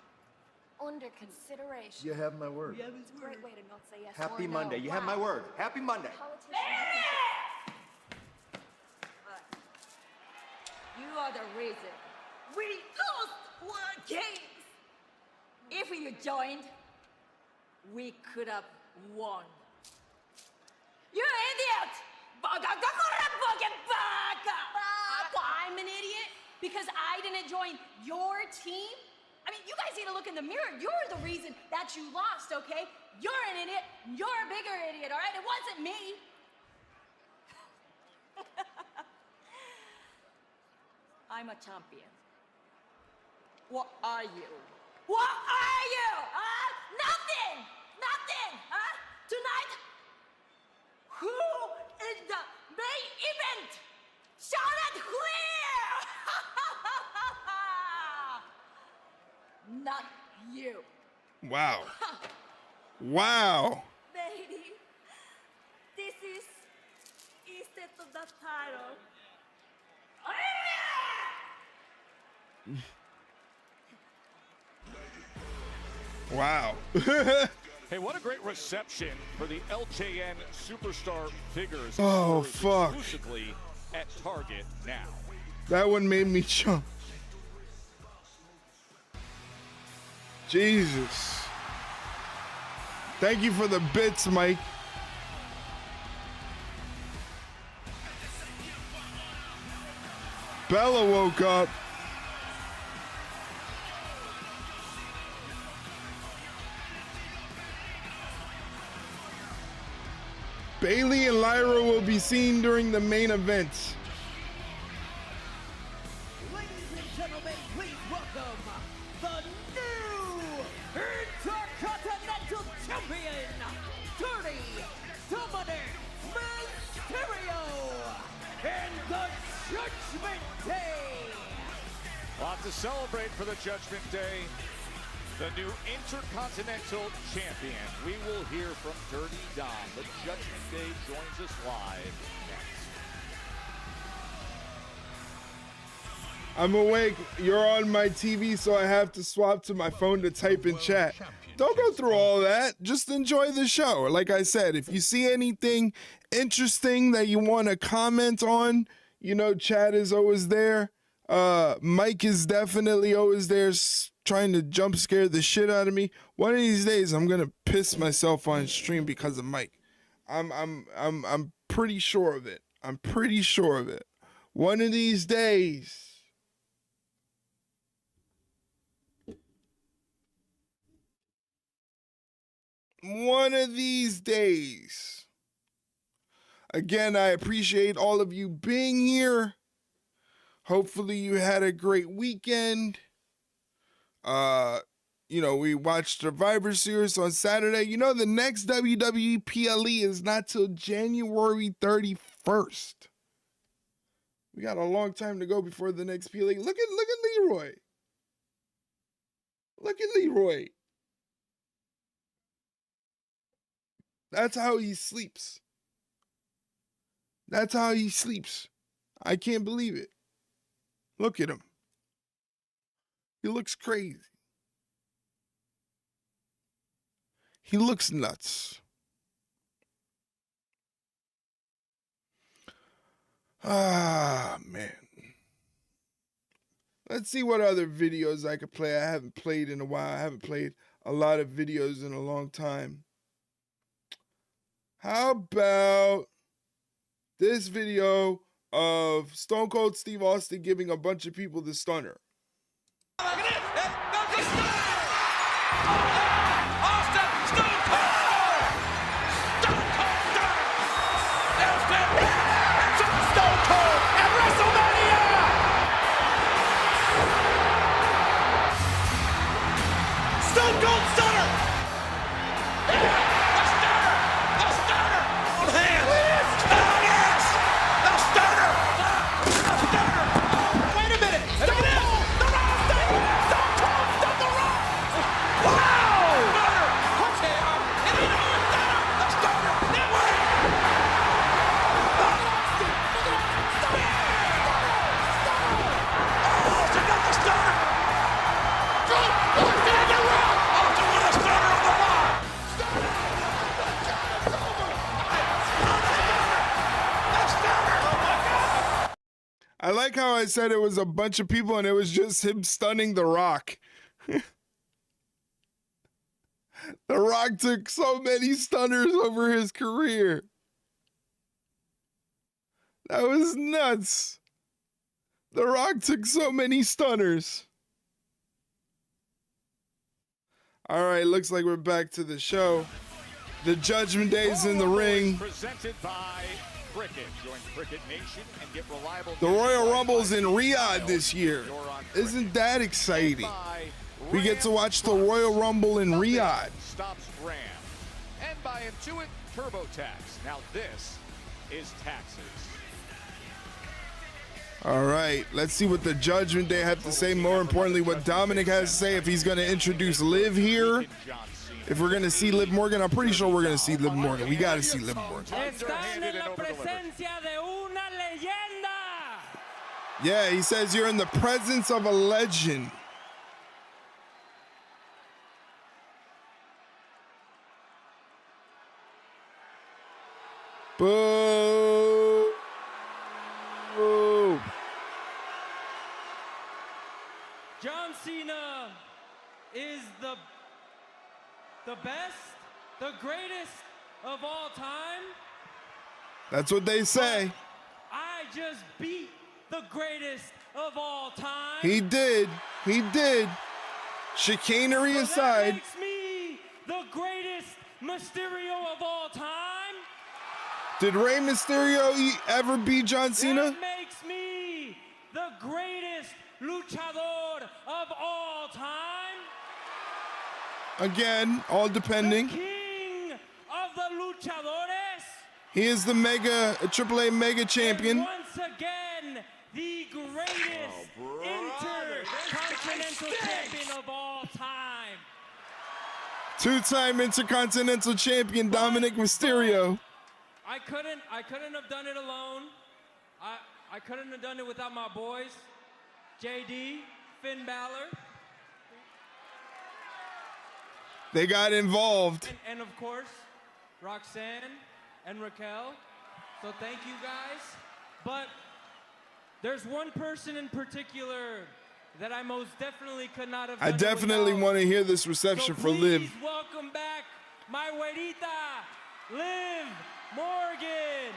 Under consideration. You have my word. It's a great way to not say yes Happy or no. Monday. You have my word. Happy Monday. You are the reason we lost War Games. If we had joined, we could have won. You idiot! I'm an idiot because I didn't join your team? I mean, you guys need to look in the mirror. You're the reason that you lost, okay? You're an idiot. You're a bigger idiot, all right? It wasn't me. I'm a champion. What are you? What are you? Huh? Nothing! Nothing! Huh? Tonight, who is the main event? Shout it clear! Not you. Wow. Wow. Baby, this is instead of the title. Wow. Hey, what a great reception for the LJN Superstar figures. Oh, fuck. Exclusively at Target now. That one made me jump. Jesus. Thank you for the bits, Mike. Bella woke up. Bailey and Lyra will be seen during the main event. Ladies and gentlemen, please welcome the new Intercontinental Champion, Dirty Dominic Mysterio, and the Judgment Day. A lot to celebrate for the Judgment Day. The new Intercontinental Champion. We will hear from Dirty Dom. The Judgment Day joins us live next. I'm awake. You're on my TV, so I have to swap to my phone to type in chat. Don't go through all that. Just enjoy the show. Like I said, if you see anything interesting that you want to comment on, you know, chat is always there. Mike is definitely always there, trying to jump scare the shit out of me. One of these days, I'm gonna piss myself on stream because of Mike. I'm pretty sure of it. I'm pretty sure of it. One of these days. One of these days. Again, I appreciate all of you being here. Hopefully you had a great weekend. We watched Survivor Series on Saturday. The next WWE PLE is not till January 31st. We got a long time to go before the next PLE. Look at Leroy. Look at Leroy. That's how he sleeps. That's how he sleeps. I can't believe it. Look at him. He looks crazy. He looks nuts. Ah, man. Let's see what other videos I could play. I haven't played in a while. I haven't played a lot of videos in a long time. How about this video of Stone Cold Steve Austin giving a bunch of people the stunner? I like how I said it was a bunch of people and it was just him stunning The Rock. The Rock took so many stunners over his career. That was nuts. The Rock took so many stunners. All right, looks like we're back to the show. The Judgment Day's in the ring. Presented by Cricket. Join Cricket Nation and get reliable. The Royal Rumble's in Riyadh this year. Isn't that exciting? We get to watch the Royal Rumble in Riyadh. Stops Ram. And by Intuit TurboTax. Now this is taxes. All right, let's see what the Judgment Day have to say. More importantly, what Dominic has to say, if he's going to introduce Liv here. If we're going to see Liv Morgan, I'm pretty sure we're going to see Liv Morgan. We got to see Liv Morgan. Yeah, he says you're in the presence of a legend. Boo. Boo. John Cena is the best, the greatest of all time. That's what they say. I just beat the greatest of all time. He did. He did. Chicanery aside. That makes me the greatest Mysterio of all time. Did Rey Mysterio ever beat John Cena? That makes me the greatest luchador of all time. Again, all depending. The king of the luchadores. He is the AAA mega champion. And once again, the greatest intercontinental champion of all time. Two-time intercontinental champion Dominic Mysterio. I couldn't have done it alone. I couldn't have done it without my boys, JD, Finn Balor. They got involved. And of course, Roxanne and Raquel. So thank you guys. But there's one person in particular that I most definitely could not have done. I definitely want to hear this reception for Liv. Please welcome back my güerita, Liv Morgan.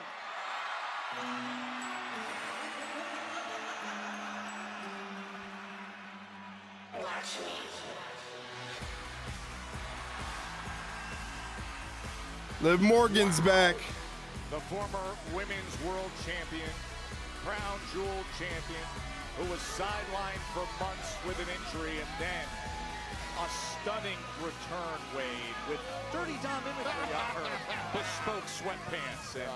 Watch me. Liv Morgan's back. The former women's world champion, crown jewel champion, who was sidelined for months with an injury, and then a stunning return, Wade, with Dirty Dom imagery on her bespoke sweatpants, and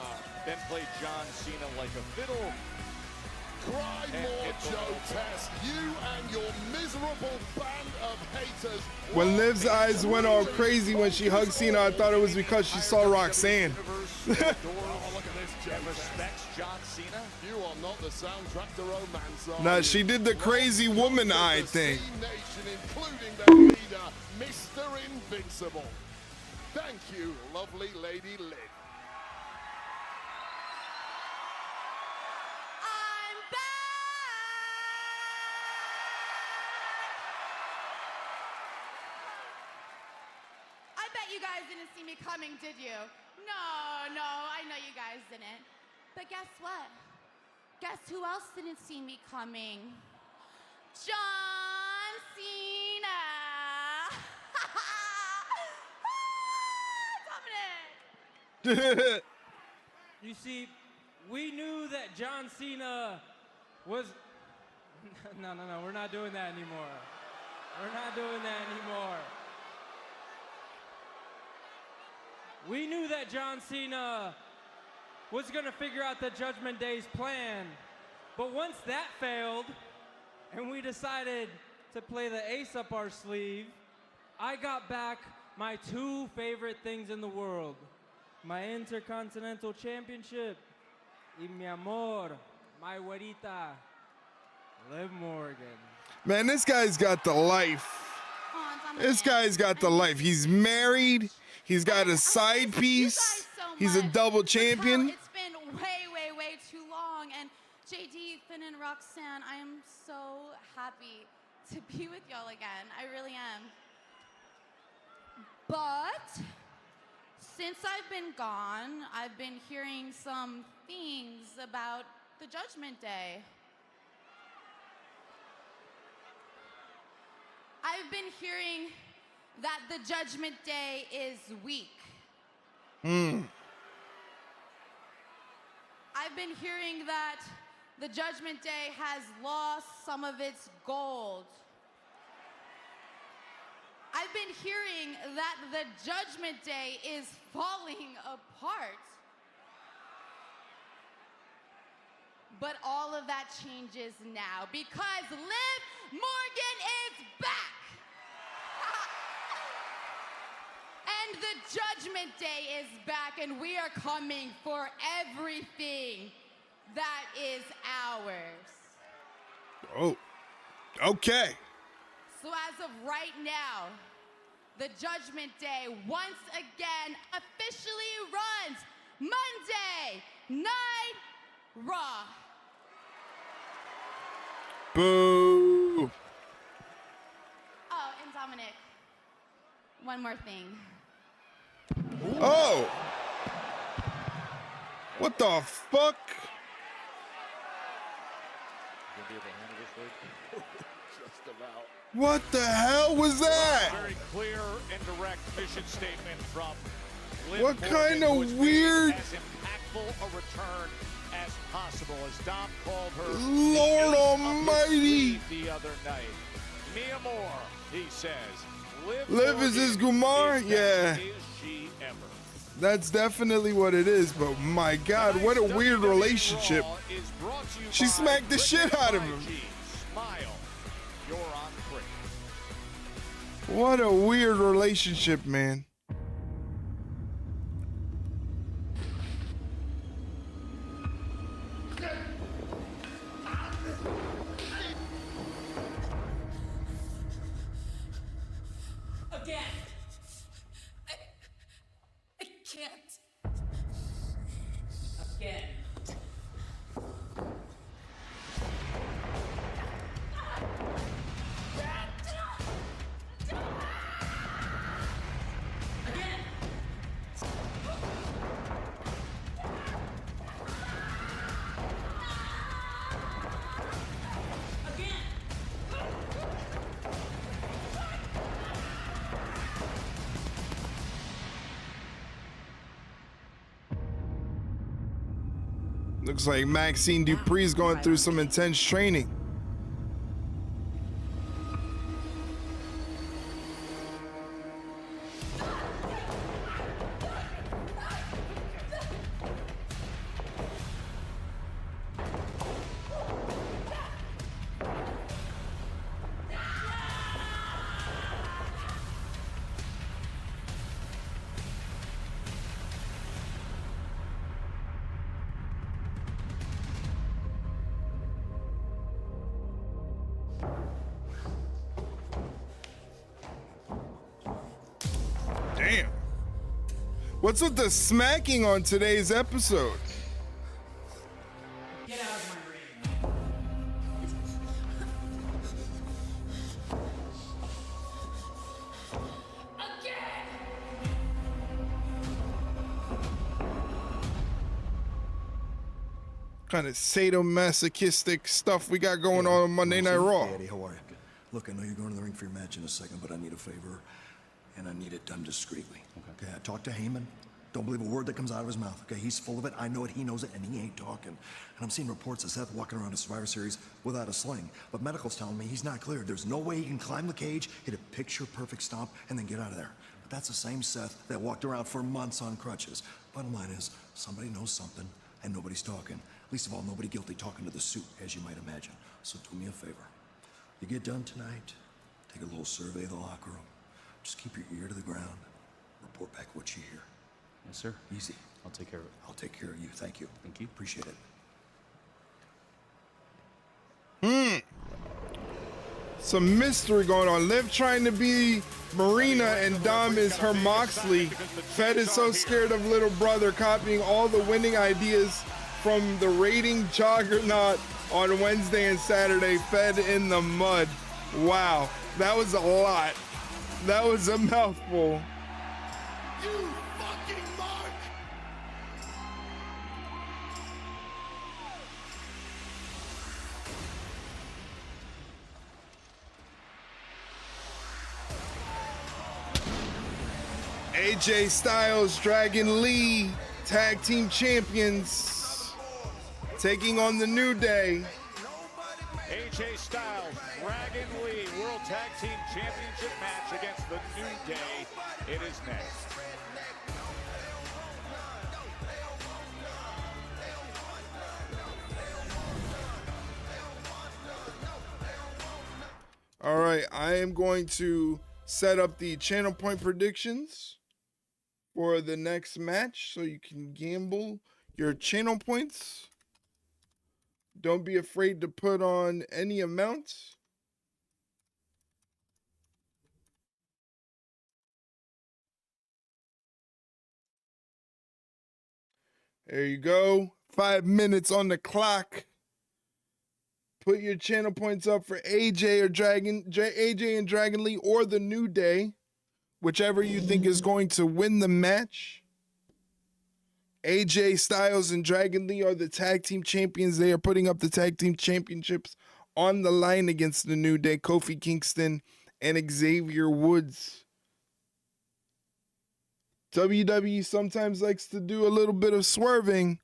then played John Cena like a fiddle. Cry more, Joe Test. You and your miserable band of haters. When Liv's eyes went all crazy when she hugged Cena, I thought it was because she saw Roxanne. Look at this, Joe respects John Cena. You are not the soundtrack to romance, are Nah, you? she did the crazy woman eye thing. Nation, including their leader, Mr. Invincible. Thank you, lovely Lady Liv. I bet you guys didn't see me coming, did you? No, I know you guys didn't. But guess what? Guess who else didn't see me coming? John Cena! Dominic! You see, we knew that John Cena was... No, we're not doing that anymore. We're not doing that anymore. We knew that John Cena was gonna figure out the Judgment Day's plan, but once that failed, and we decided to play the ace up our sleeve, I got back my two favorite things in the world. My Intercontinental Championship, y mi amor, my güerita, Liv Morgan. Man, this guy's got the life. This guy's got the life. He's married. He's got a side piece. He's a double champion. It's been way too long. And JD, Finn, and Roxanne, I am so happy to be with y'all again. I really am. But since I've been gone, I've been hearing some things about the Judgment Day. I've been hearing that the Judgment Day is weak. I've been hearing that the Judgment Day has lost some of its gold. I've been hearing that the Judgment Day is falling apart. But all of that changes now because Liv Morgan is back. And the Judgment Day is back, and we are coming for everything that is ours. Oh, okay. So as of right now, the Judgment Day once again officially runs Monday Night Raw. Boo. Oh, and Dominic, one more thing. Oh. What the fuck? Just about. What the hell was that? Very clear and direct mission statement from Liv What Morgan, kind who of has made weird... as impactful a return as possible, as Dom called her Lord the ace Almighty. up his sleeve the other night. Mia Moore, he says. Liv is his Gumar? Yeah. Is she ever? That's definitely what it is, but my God, what a weird relationship. She smacked the shit out of him. Smile, you're on 3. What a weird relationship, man. Again. I can't. Again. Looks like Maxine Dupree's going through some intense training. Damn. What's with the smacking on today's episode? Get out of my Kind of sadomasochistic stuff we got going on Monday Night Raw. Hey, Eddie, how are you? Look, I know you're going to the ring for your match in a second, but I need a favor, and I need it done discreetly. Okay, I talked to Heyman. Don't believe a word that comes out of his mouth, okay? He's full of it. I know it, he knows it, and he ain't talking. And I'm seeing reports of Seth walking around a Survivor Series without a sling, but medical's telling me he's not cleared. There's no way he can climb the cage, hit a picture-perfect stomp, and then get out of there. But that's the same Seth that walked around for months on crutches. Bottom line is, somebody knows something, and nobody's talking. Least of all, nobody guilty talking to the suit, as you might imagine. So do me a favor. You get done tonight, take a little survey of the locker room. Just keep your ear to the ground. Report back what you hear. Yes, sir. Easy. I'll take care of it. I'll take care of you. Thank you. Thank you. Appreciate it. Some mystery going on. Liv trying to be Marina and Dom is her Moxley. Fed is so scared of little brother copying all the winning ideas from the rating juggernaut on Wednesday and Saturday. Fed in the mud. Wow, that was a lot. That was a mouthful. You fucking mark! AJ Styles, Dragon Lee, tag team champions, taking on the New Day. AJ Styles, Dragon Lee, World Tag Team Championship match against the New Day. It is next. All right, I am going to set up the channel point predictions for the next match so you can gamble your channel points. Don't be afraid to put on any amounts. There you go. 5 minutes on the clock. Put your channel points up for AJ and Dragon Lee or the New Day, whichever you think is going to win the match. AJ Styles and Dragon Lee are the tag team champions. They are putting up the tag team championships on the line against the New Day, Kofi Kingston and Xavier Woods. WWE sometimes likes to do a little bit of swerving,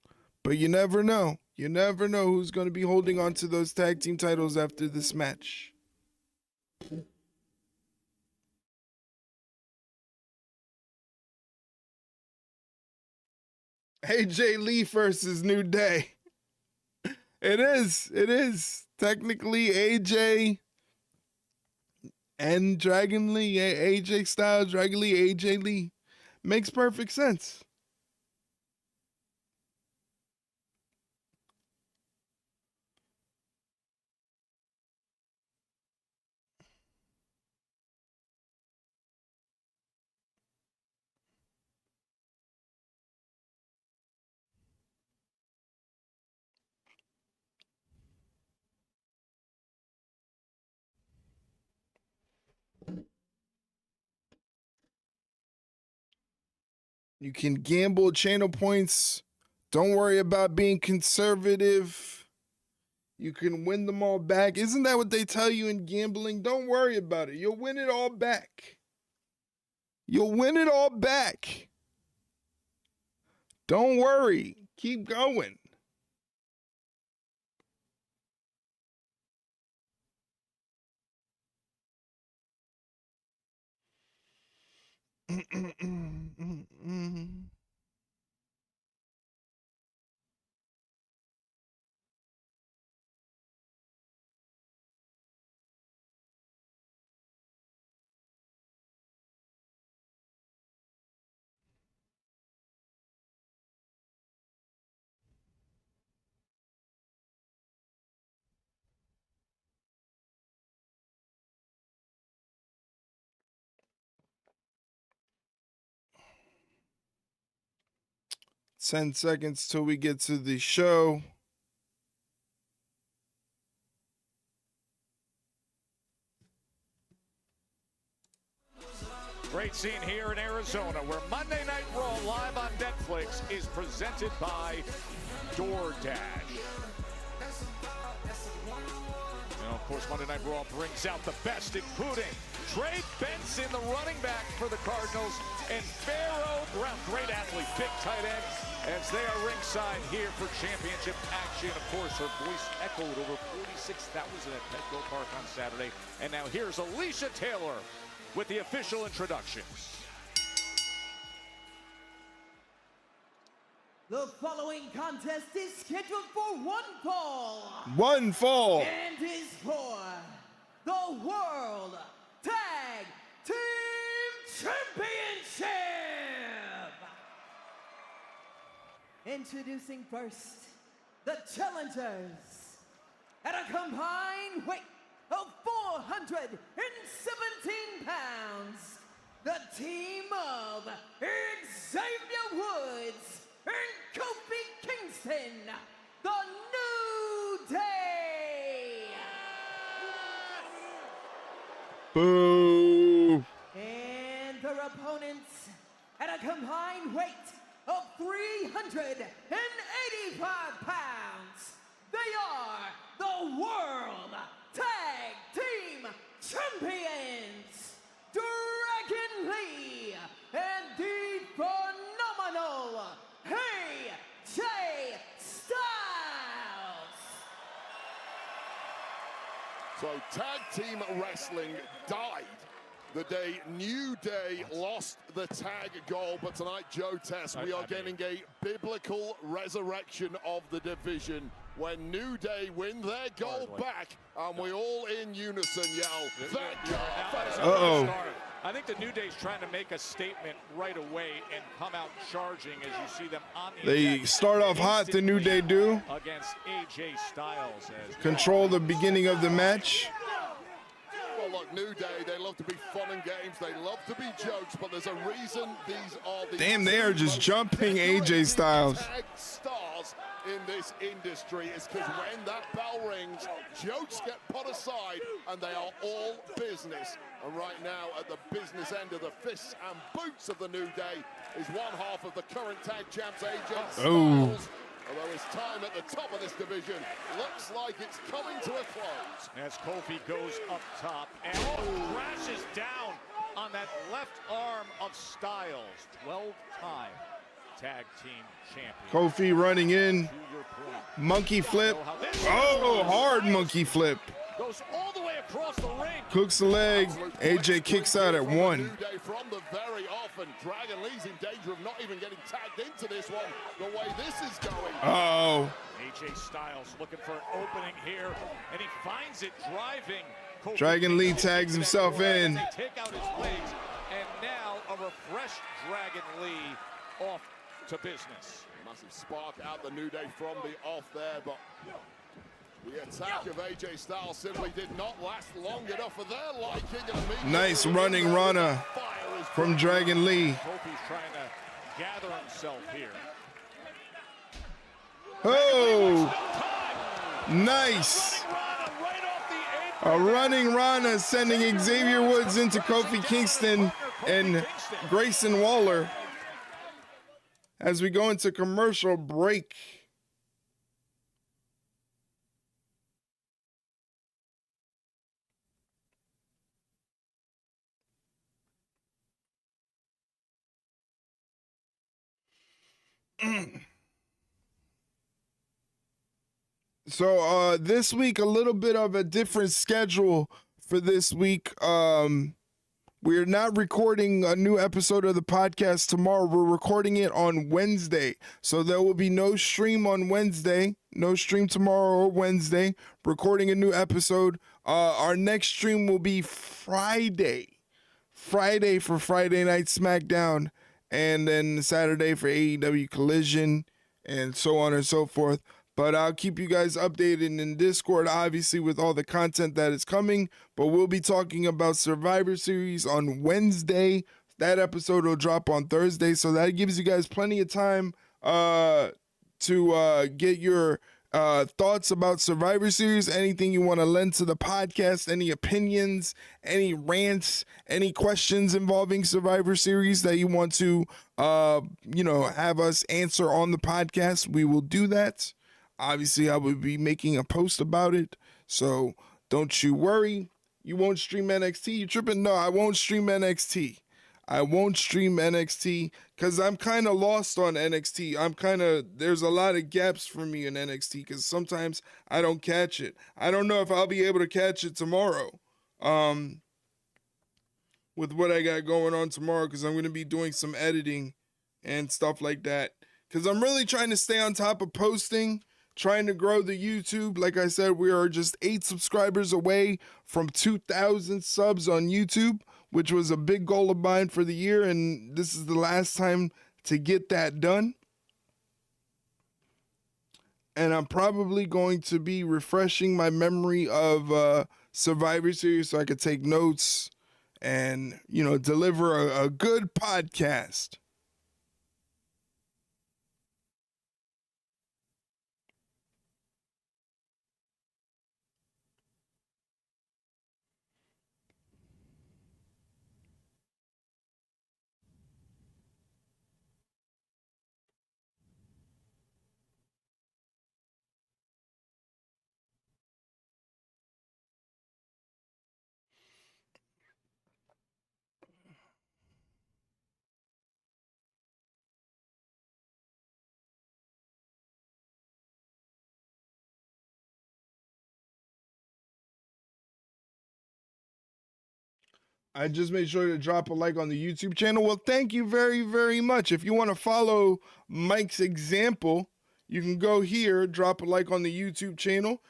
but you never know. You never know who's going to be holding on to those tag team titles after this match. AJ Lee versus New Day. It is. Technically AJ and Dragon Lee. AJ Styles, Dragon Lee, AJ Lee. Makes perfect sense. You can gamble channel points. Don't worry about being conservative. You can win them all back. Isn't that what they tell you in gambling? Don't worry about it. You'll win it all back. You'll win it all back. Don't worry. Keep going. 10 seconds till we get to the show. Great scene here in Arizona where Monday Night Raw live on Netflix is presented by DoorDash. Now, of course, Monday Night Raw brings out the best, including Trey Benson, the running back for the Cardinals, and Pharaoh Brown, great athlete, big tight end, as they are ringside here for championship action. Of course, her voice echoed over 46,000 at Petco Park on Saturday. And now here's Alicia Taylor with the official introductions. The following contest is scheduled for one fall. One fall. And is for the World Tag Team Championship. Introducing first, the challengers at a combined weight of 417 pounds, the team of Xavier Woods and Kofi Kingston, the New Day. Boo. And their opponents at a combined weight of 385 pounds, they are the World Tag Team Champions, Dragon Lee and the phenomenal AJ Styles. So tag team wrestling died the day New Day lost the tag goal, but tonight, Joe Tess, we are getting a biblical resurrection of the division when New Day win their goal back, and we all in unison yell, "Thank God!" Uh-oh. I think the New Day's trying to make a statement right away and come out charging as you see them on the They start off hot, the New Day do. against AJ Styles. As Control the beginning of the match. Well, look, New Day, they love to be fun and games, they love to be jokes, but there's a reason these are the Damn, they are just jumping AJ Styles. tag stars in this industry. Is because when that bell rings, jokes get put aside and they are all business. And right now, at the business end of the fists and boots of the New Day is one half of the current tag champs, AJ Styles. Oh. Although his time at the top of this division looks like it's coming to a close. As Kofi goes up top and crashes down on that left arm of Styles. 12-time tag team champion. Kofi running in. Monkey flip. Oh, hard monkey flip. Goes all the way across the ring. Cooks the leg. AJ kicks out at one. New Day from the very often. Dragon Lee's in danger of not even getting tagged into this one the way this is going. Uh-oh. AJ Styles looking for an opening here, and he finds it driving. Kofi Dragon Lee tags himself in. They take out his legs, and now a refreshed Dragon Lee off to business. Massive spark out the New Day from the off there, but the attack of AJ Styles simply did not last long enough for their liking. Nice running Rana from Dragon Lee. Kofi's trying to gather himself here. Oh, nice. A running Rana sending Xavier Woods into Kofi Kingston and Grayson Waller as we go into commercial break. So this week, a little bit of a different schedule for this week. We're not recording a new episode of the podcast tomorrow. We're recording it on Wednesday. So there will be no stream on Wednesday. No stream tomorrow or Wednesday. Recording a new episode. Our next stream will be Friday. Friday for Friday Night SmackDown. And then Saturday for AEW Collision. And so on and so forth. But I'll keep you guys updated in Discord, obviously, with all the content that is coming. But we'll be talking about Survivor Series on Wednesday. That episode will drop on Thursday. So that gives you guys plenty of time to get your thoughts about Survivor Series, anything you want to lend to the podcast, any opinions, any rants, any questions involving Survivor Series that you want to, have us answer on the podcast. We will do that. Obviously, I will be making a post about it, so don't you worry. You won't stream NXT? You tripping? No, I won't stream NXT. I won't stream NXT because I'm kind of lost on NXT. There's a lot of gaps for me in NXT because sometimes I don't catch it. I don't know if I'll be able to catch it tomorrow with what I got going on tomorrow because I'm going to be doing some editing and stuff like that because I'm really trying to stay on top of posting. Trying to grow the YouTube. Like I said, we are just 8 subscribers away from 2,000 subs on YouTube, which was a big goal of mine for the year, and this is the last time to get that done. And I'm probably going to be refreshing my memory of Survivor Series so I could take notes and, deliver a good podcast. I just made sure to drop a like on the YouTube channel. Well, thank you very, very much. If you want to follow Mike's example, you can go here, drop a like on the YouTube channel.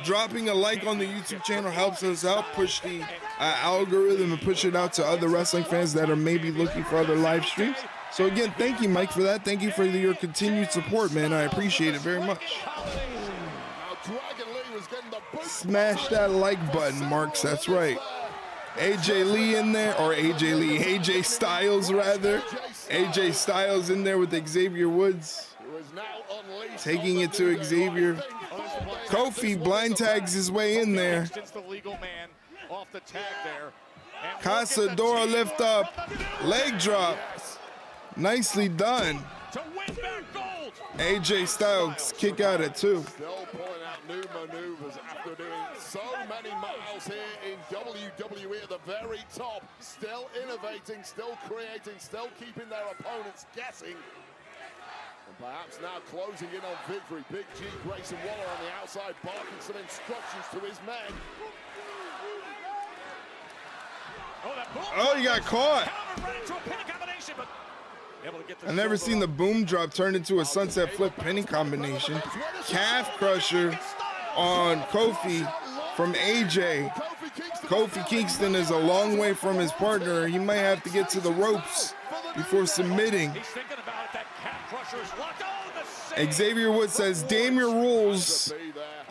Dropping a like on the YouTube channel helps us out, push the algorithm and push it out to other wrestling fans that are maybe looking for other live streams. So again, thank you, Mike, for that. Thank you for your continued support, man. I appreciate it very much. Smash that like button, Marks. That's right. AJ Lee in there, or AJ Styles rather. AJ Styles in there with Xavier Woods. Taking it to Xavier. Kofi blind tags his way in there. Casador lift up. Leg drop. Nicely done. AJ Styles kick out at 2. Still pulling out new maneuvers after doing so many miles here in WWE at the very top. Still innovating, still creating, still keeping their opponents guessing. And perhaps now closing in on victory. Big G, Grayson Waller on the outside, barking some instructions to his men. Oh, he got caught. I've never seen the boom drop turn into a sunset flip penny combination. Calf crusher on Kofi from AJ. Kofi Kingston is a long way from his partner. He might have to get to the ropes before submitting. Xavier Woods says, damn your rules.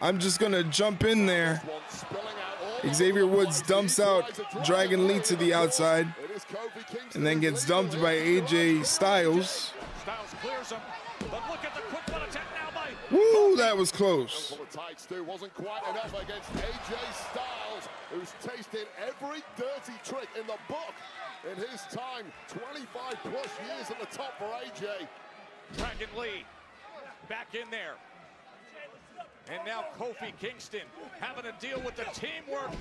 I'm just going to jump in there. Xavier Woods dumps out Dragon Lee to the outside and then gets dumped by AJ Styles. Woo, that was close. Wasn't quite enough against AJ Styles, who's tasted every dirty trick in the book in his time. 25 plus years at the top for AJ. Dragon Lee back in there. And now Kofi Kingston having to deal with the teamwork.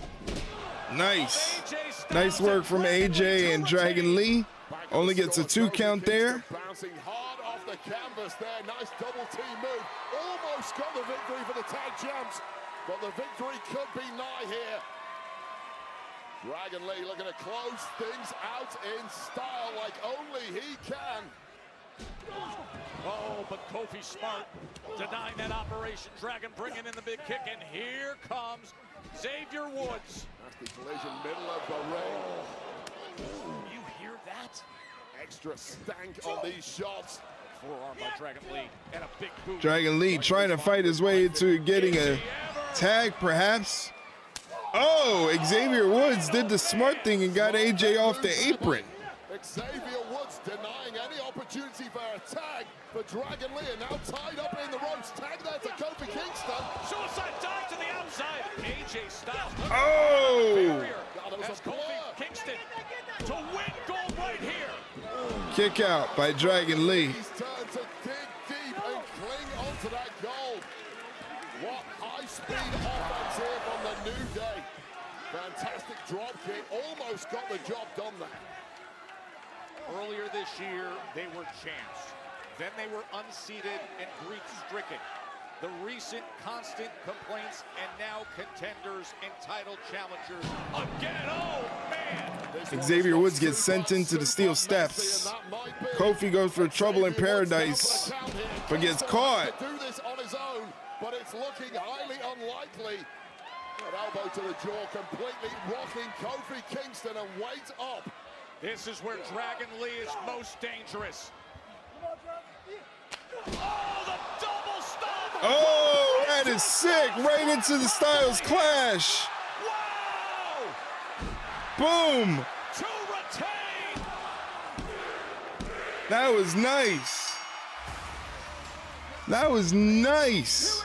Nice. Nice work from AJ and Dragon Lee. Only gets a 2 count there. Bouncing hard off the canvas there. Nice double team move. Almost got the victory for the tag champs, but the victory could be nigh here. Dragon Lee looking to close things out in style like only he can. Oh, but Kofi smart, denying that operation. Dragon bringing in the big kick, and here comes Xavier Woods. Nasty collision, middle of the ring. You hear that? Extra stank on these shots. Forearm by Dragon Lee, and a big boot. Dragon Lee trying to fight his way into getting a tag, perhaps. Oh, Xavier Woods did the smart thing and got AJ off the apron. Xavier Woods denying any opportunity for a tag for Dragon Lee, and now tied up in the ropes. Tag there to Kofi Kingston. Suicide dive to the outside. AJ Styles. Oh! As Kofi Kingston to win gold right here. Kick out by Dragon Lee. He's turned to dig deep and cling onto that gold. What high-speed offense here from the New Day. Fantastic drop kick, almost got the job done there. Earlier this year, they were champs. Then they were unseated and grief-stricken. The recent constant complaints, and now contenders and title challengers again. Oh, man! Xavier Woods gets sent into the steel steps. Kofi goes for trouble in paradise, but gets caught. Do this on his own, but it's looking highly unlikely. An elbow to the jaw, completely rocking Kofi Kingston, and weight up. This is where Dragon Lee is most dangerous. Oh, the double stomp! Oh, that is sick. Right into the Styles Clash. Wow! Boom. To retain. That was nice. That was nice.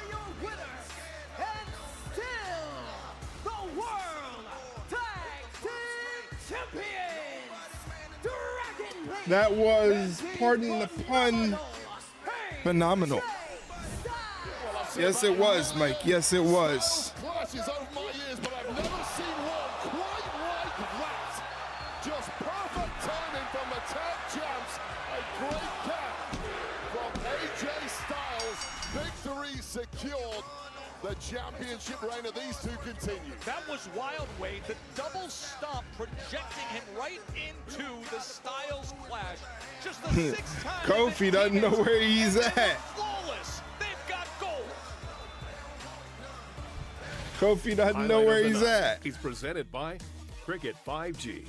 That was, pardon the pun, phenomenal. Yes, it was, Mike. Yes, it was. Clashes over my years, but I've never seen one quite like that. Just perfect timing from the tag champs. A great cap from AJ Styles. Victory secured. The championship reign of these two continues. That was wild, Wade. The double stomp projecting him right into the Styles Clash. Just the sixth time. Kofi doesn't know where he's at. Flawless. They've got gold. Kofi doesn't know where he's at. He's presented by Cricket 5G.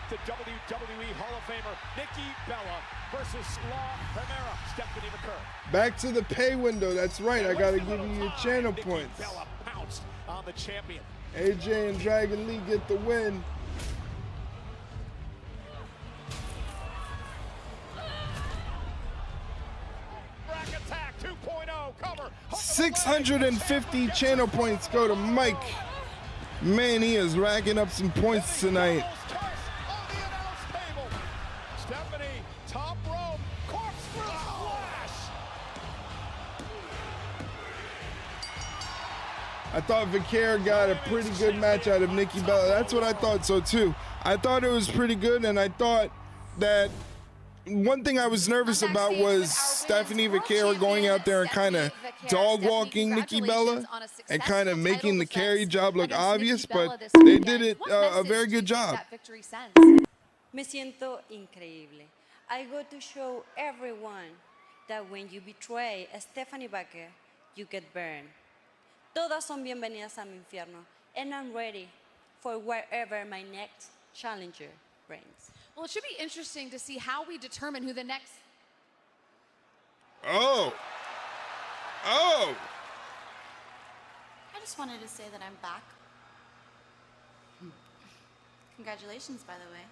The WWE Hall of Famer Nikki Bella versus La Primera Stephanie McCurry. Back to the pay window. That's right. I got to give you your channel points. Bella pounced on the champion. AJ and Dragon Lee get the win. Rack attack 2.0 cover. 650 channel points go to Mike. Man, he is racking up some points tonight. Stephanie, top rope, corkscrew splash. I thought Vicaire got a pretty good match out of Nikki Bella. That's what I thought so too. I thought it was pretty good, and I thought that one thing I was nervous about was Stephanie Vicaire going out there and kind of dog walking Nikki Bella and kind of making the carry job look obvious, but they did it a very good job. Me siento increíble. I go to show everyone that when you betray Stephanie Baker, you get burned. Todas son bienvenidas a mi infierno, and I'm ready for wherever my next challenger reigns. Well, it should be interesting to see how we determine who the next... Oh! Oh! I just wanted to say that I'm back. Congratulations, by the way.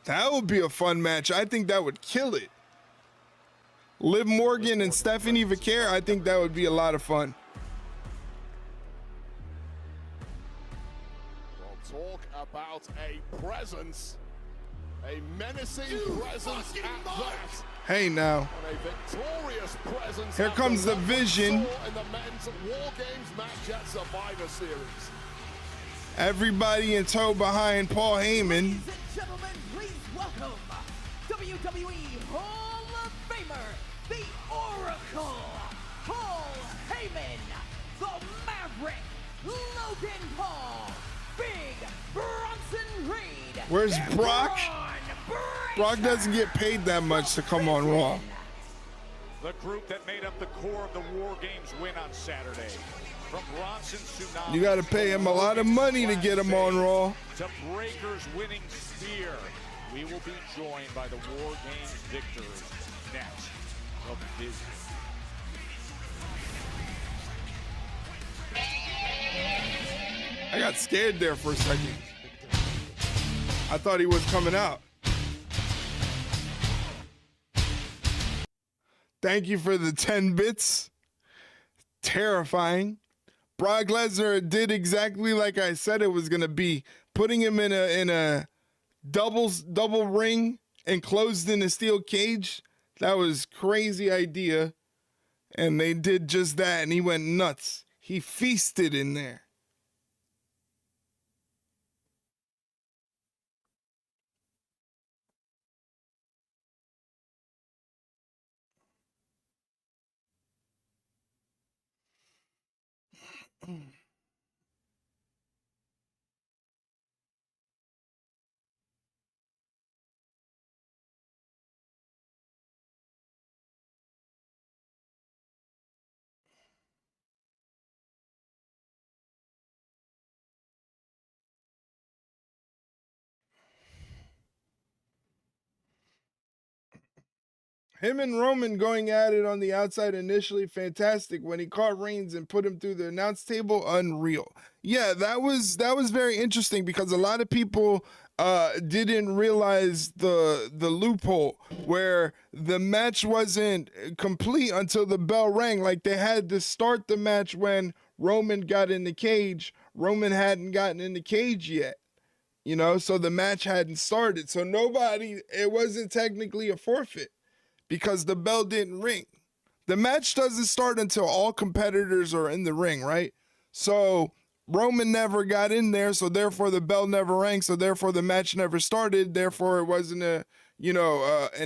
That would be a fun match. I think that would kill it. Liv Morgan and Stephanie Vicaire, I think that would be a lot of fun. We'll talk about a presence. A menacing presence at that. Hey now. And a victorious presence. Here comes the Vision. In the men's War Games match at Survivor Series. Everybody in tow behind Paul Heyman. Ladies and gentlemen, please welcome WWE Hall of Famer, the Oracle. Where's Brock? Brock doesn't get paid that much to come on Raw. The group that made up the core of the War Games win on Saturday. From Bronson Tsunami. You got to pay him a lot of money to get him on Raw. To Breaker's winning spear. We will be joined by the War Games victors next. Of Disney. I got scared there for a second. I thought he was coming out. Thank you for the 10 bits. Terrifying. Brock Lesnar did exactly like I said it was going to be. Putting him in a double ring enclosed in a steel cage. That was crazy idea. And they did just that and he went nuts. He feasted in there. Him and Roman going at it on the outside initially, fantastic. When he caught Reigns and put him through the announce table, unreal. Yeah, that was very interesting because a lot of people didn't realize the loophole where the match wasn't complete until the bell rang. Like they had to start the match when Roman got in the cage. Roman hadn't gotten in the cage yet. You know, so the match hadn't started. So it wasn't technically a forfeit. Because the bell didn't ring. The match doesn't start until all competitors are in the ring, right? So Roman never got in there, so therefore the bell never rang, so therefore the match never started, therefore it wasn't an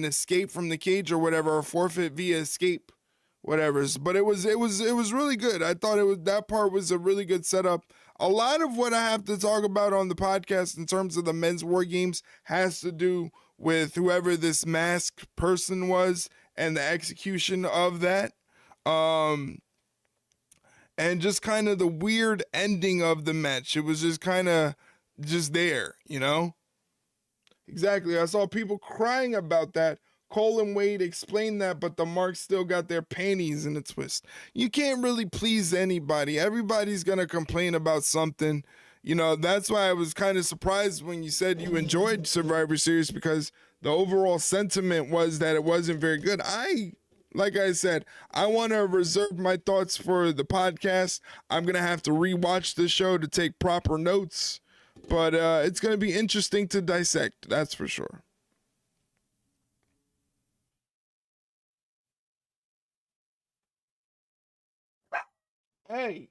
escape from the cage or whatever, a forfeit via escape, whatever. But it was really good. I thought that part was a really good setup. A lot of what I have to talk about on the podcast in terms of the men's War Games has to do with whoever this masked person was and the execution of that. And just kind of the weird ending of the match. It was just kind of just there, you know? Exactly. I saw people crying about that. Cole and Wade explained that, but the Marks still got their panties in a twist. You can't really please anybody. Everybody's going to complain about something. You know, that's why I was kind of surprised when you said you enjoyed Survivor Series because the overall sentiment was that it wasn't very good. Like I said, I want to reserve my thoughts for the podcast. I'm going to have to rewatch the show to take proper notes, but it's going to be interesting to dissect. That's for sure. Hey.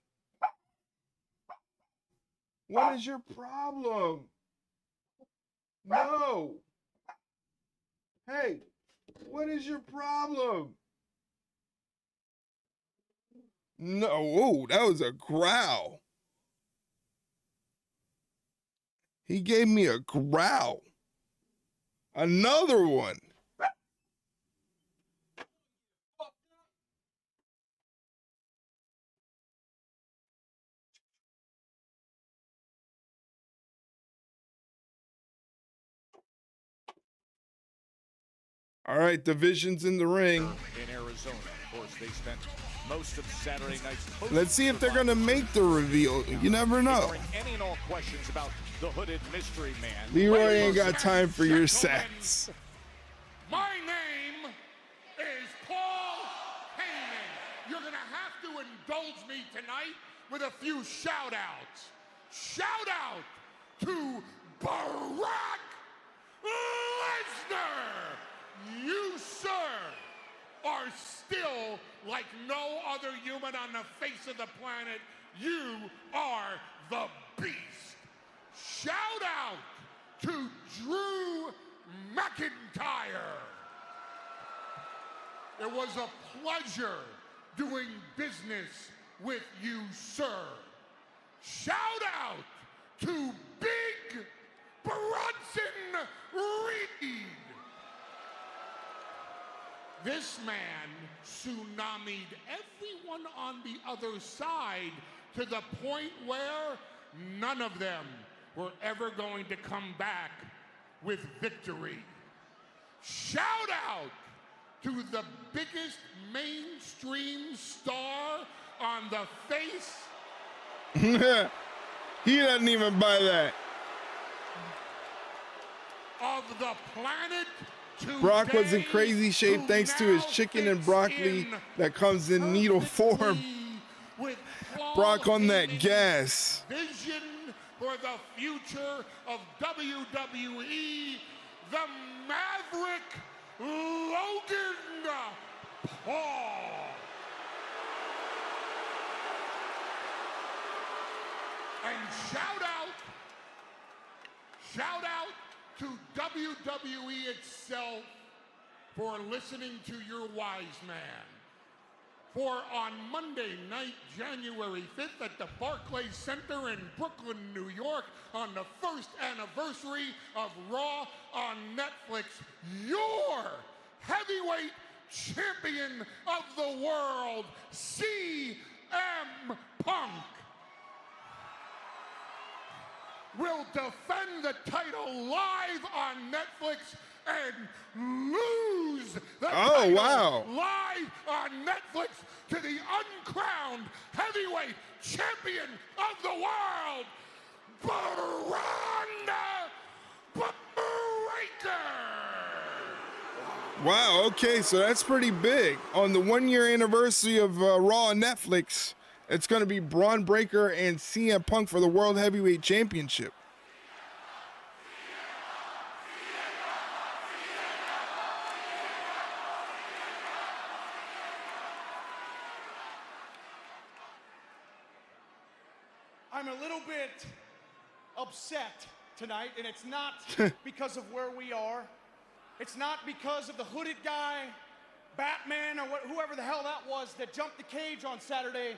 What is your problem? No. Hey, what is your problem? No, oh, that was a growl. He gave me a growl. Another one. All right, division's in the ring. In Arizona, of course, they spent most of Saturday night's. Let's see if they're gonna make the reveal. You never know. Any and all questions about the hooded mystery man. Leroy ain't got time for your sets. My name is Paul Heyman. You're gonna have to indulge me tonight with a few shout-outs. Shout out to Brock Lesnar. You, sir, are still like no other human on the face of the planet. You are the beast. Shout out to Drew McIntyre. It was a pleasure doing business with you, sir. Shout out to Big Bronson Reed. This man tsunamied everyone on the other side to the point where none of them were ever going to come back with victory. Shout out to the biggest mainstream star on the face. He doesn't even buy that. Of the planet. Brock was in crazy shape thanks to his chicken and broccoli that comes in needle form. Brock on that gas. Vision for the future of WWE, the Maverick Logan Paul. And shout out to WWE itself for listening to your wise man. For on Monday night, January 5th at the Barclays Center in Brooklyn, New York, on the first anniversary of Raw on Netflix, your heavyweight champion of the world, CM Punk, will defend the title live on Netflix and lose the title live on Netflix to the uncrowned heavyweight champion of the world, Braun Breaker. Wow, okay, so that's pretty big. On the 1-year anniversary of Raw on Netflix, it's going to be Braun Breaker and CM Punk for the World Heavyweight Championship. I'm a little bit upset tonight, and it's not because of where we are. It's not because of the hooded guy, Batman, or whoever the hell that was that jumped the cage on Saturday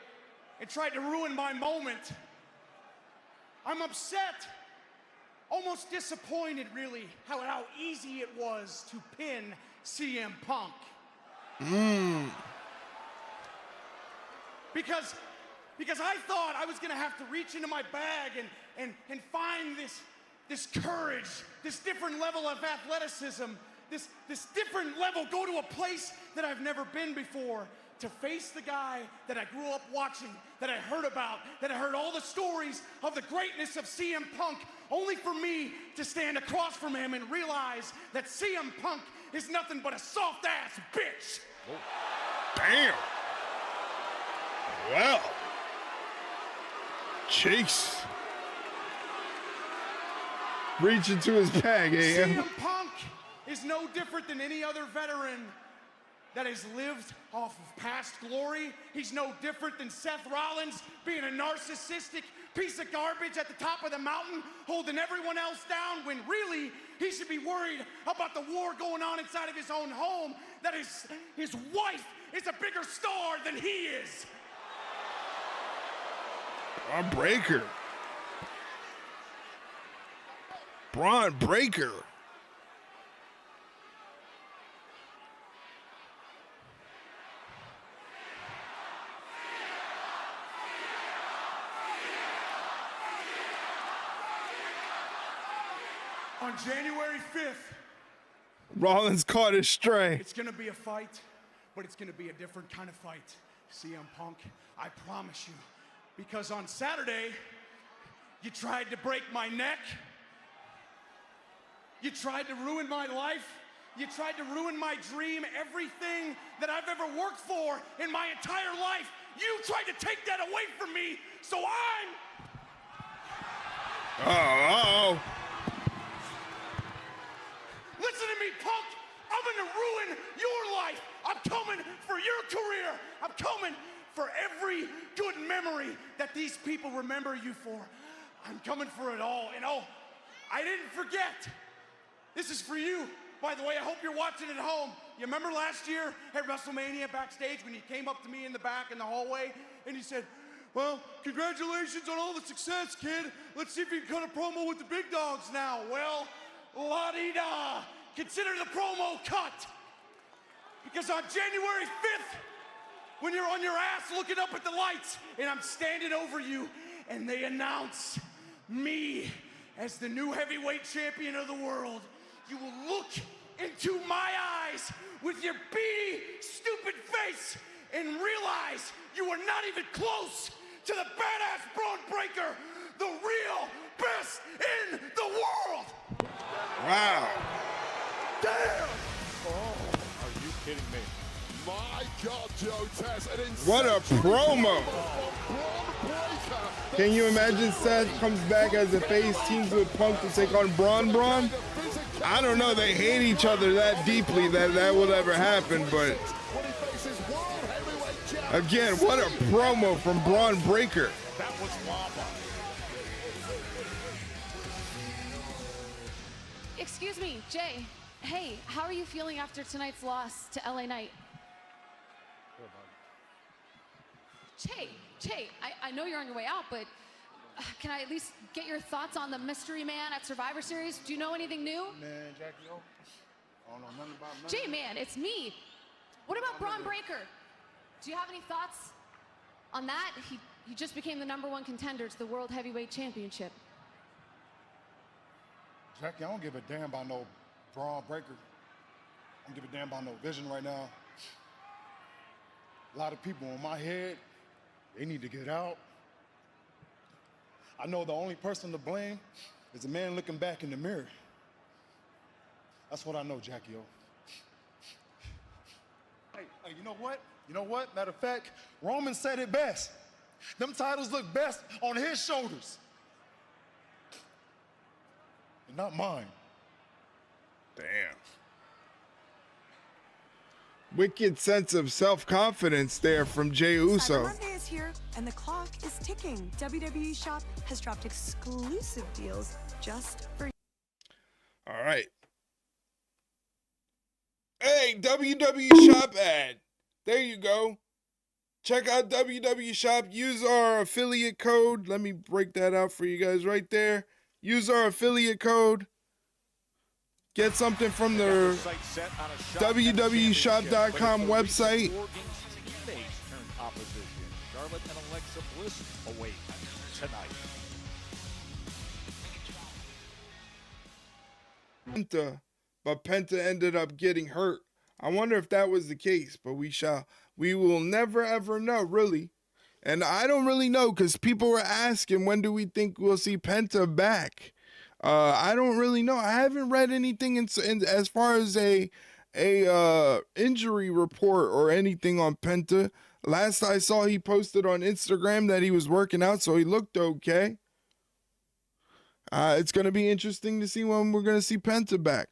and tried to ruin my moment. I'm upset, almost disappointed, really, how easy it was to pin CM Punk. Because I thought I was gonna have to reach into my bag and find this courage, this different level of athleticism, this different level, go to a place that I've never been before, to face the guy that I grew up watching, that I heard about, that I heard all the stories of the greatness of CM Punk, only for me to stand across from him and realize that CM Punk is nothing but a soft-ass bitch. Damn. Well. Chase. Reach into his bag, eh? CM Punk is no different than any other veteran that has lived off of past glory. He's no different than Seth Rollins being a narcissistic piece of garbage at the top of the mountain, holding everyone else down, when really he should be worried about the war going on inside of his own home, that his wife is a bigger star than he is. Braun Breaker. Braun Breaker. On January 5th, Rollins caught his stray. it's gonna be a fight, but it's gonna be a different kind of fight, CM Punk, I promise you. Because on Saturday, you tried to break my neck, you tried to ruin my life, you tried to ruin my dream, everything that I've ever worked for in my entire life. You tried to take that away from me, so Uh-oh. Listen to me, Punk. I'm gonna ruin your life. I'm coming for your career. I'm coming for every good memory that these people remember you for. I'm coming for it all. And oh, I didn't forget. This is for you. By the way, I hope you're watching at home. You remember last year at WrestleMania backstage when you came up to me in the back in the hallway and you said, Well, congratulations on all the success, kid. Let's see if you can cut a promo with the big dogs now. Well, la-di-da. Consider the promo cut. Because on January 5th, when you're on your ass looking up at the lights, and I'm standing over you, and they announce me as the new heavyweight champion of the world, you will look into my eyes with your beady, stupid face and realize you are not even close to the badass Braun Breaker, the real best in the world. Wow. Damn. Oh, are you kidding me? My God, Joe Tess, what a promo. Can you imagine Seth comes back as a face, teams with Punk to take on Braun? I don't know, they hate each other that deeply that will ever happen, but again, what a promo from Braun Breaker. That was lava. Excuse me, Jay. Hey, how are you feeling after tonight's loss to LA Knight? Jay, I know you're on your way out, but can I at least get your thoughts on the mystery man at Survivor Series? Do you know anything new? Man, Jackie, I don't know nothing about nothing. Jay, man, it's me. What about Braun Breaker? Do you have any thoughts on that? He just became the #1 contender to the World Heavyweight Championship. Jackie, I don't give a damn about no Braun Breaker. I don't give a damn about no vision right now. A lot of people in my head, they need to get out. I know the only person to blame is the man looking back in the mirror. That's what I know, Jackie O. Hey, you know what? You know what? Matter of fact, Roman said it best. Them titles look best on his shoulders. And not mine. Damn. Wicked sense of self-confidence there from Jey Uso. Cyber Monday is here, and the clock is ticking. WWE Shop has dropped exclusive deals just for you. All right. Hey, WWE Shop ad. There you go. Check out WWE Shop. Use our affiliate code. Let me break that out for you guys right there. Use our affiliate code. Get something from the WWEshop.com website. Charlotte and Alexa Bliss await tonight. But Penta ended up getting hurt. I wonder if that was the case, but we will never ever know, really. And I don't really know, because people were asking, when do we think we'll see Penta back? I don't really know. I haven't read anything in as far as a injury report or anything on Penta. Last I saw, he posted on Instagram that he was working out, so he looked okay. It's going to be interesting to see when we're going to see Penta back.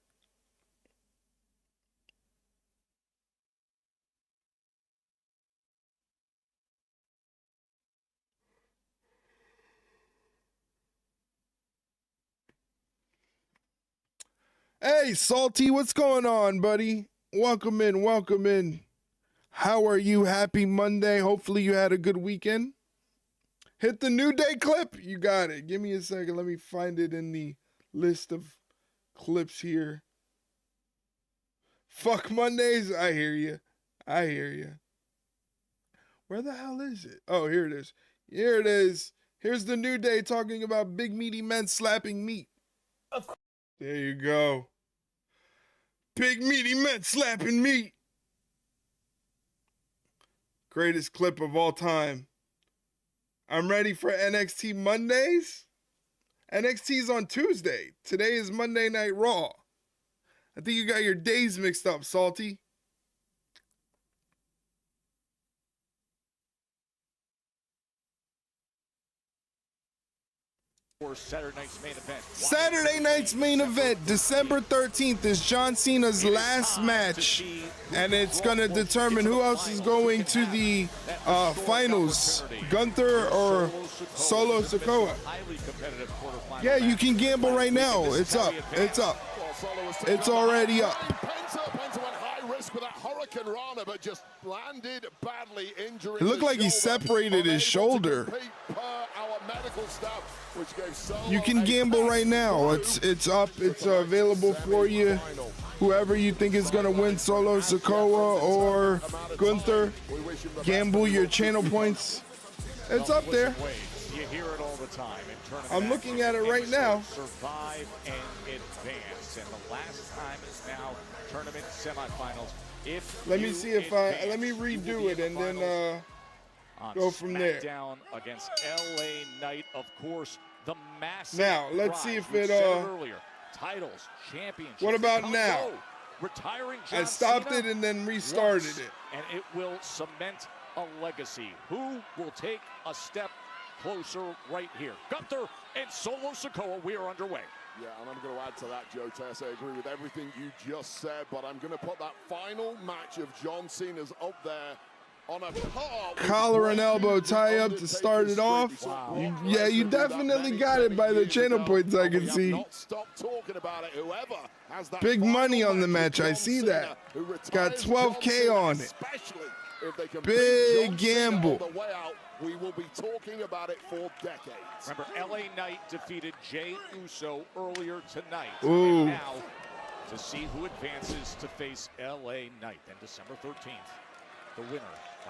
Hey, Salty, what's going on, buddy? Welcome in, welcome in. How are you? Happy Monday. Hopefully you had a good weekend. Hit the New Day clip. You got it. Give me a second. Let me find it in the list of clips here. Fuck Mondays. I hear you. I hear you. Where the hell is it? Oh, here it is. Here it is. Here's the New Day talking about big meaty men slapping meat. There you go. Big meaty men slapping meat. Greatest clip of all time. I'm ready for NXT Mondays. NXT's on Tuesday. Today is Monday Night Raw. I think you got your days mixed up, Salty. Saturday night's main event, December 13th, is John Cena's last match, and it's going to determine who else is going to the finals, Gunther or Solo Sikoa. Yeah, you can gamble right now. It's up. It's up. It's already up. Penta went high risk with that Hurricane Rana, but just landed badly, injuring It looked the like he shoulder. separated his shoulder. Per our medical staff, which gave Solo You can gamble right now. It's up. It's available for you. Whoever you think is going to win, Solo Sikoa or Gunther, gamble your channel points. It's up there. You hear it all the time. I'm looking at it right now. Survive and advance. And the last time is now tournament semifinals. Let me see if let me redo it and then go from there. Down against LA Knight, of course, the massive. Now let's see if it earlier. Titles, championships. What about now? Retiring John I stopped Cena it and then restarted once, it. and it will cement a legacy. Who will take a step closer right here? Gunther and Solo Sikoa. We are underway. Yeah, and I'm going to add to that, Joe Tess. I agree with everything you just said, but I'm going to put that final match of John Cena's up there on a par. Collar and elbow tie up to start it off. Wow. Yeah, you definitely got it by the channel points I can see. Big money on the match. I see that. Got 12K on it. Big gamble. We will be talking about it for decades. Remember, LA Knight defeated Jey Uso earlier tonight. Ooh. And now, to see who advances to face LA Knight. Then December 13th, the winner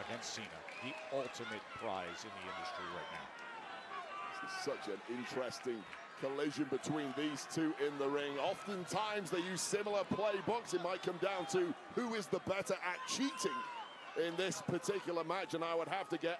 against Cena, the ultimate prize in the industry right now. This is such an interesting collision between these two in the ring. Oftentimes they use similar playbooks. It might come down to who is the better at cheating in this particular match, and I would have to give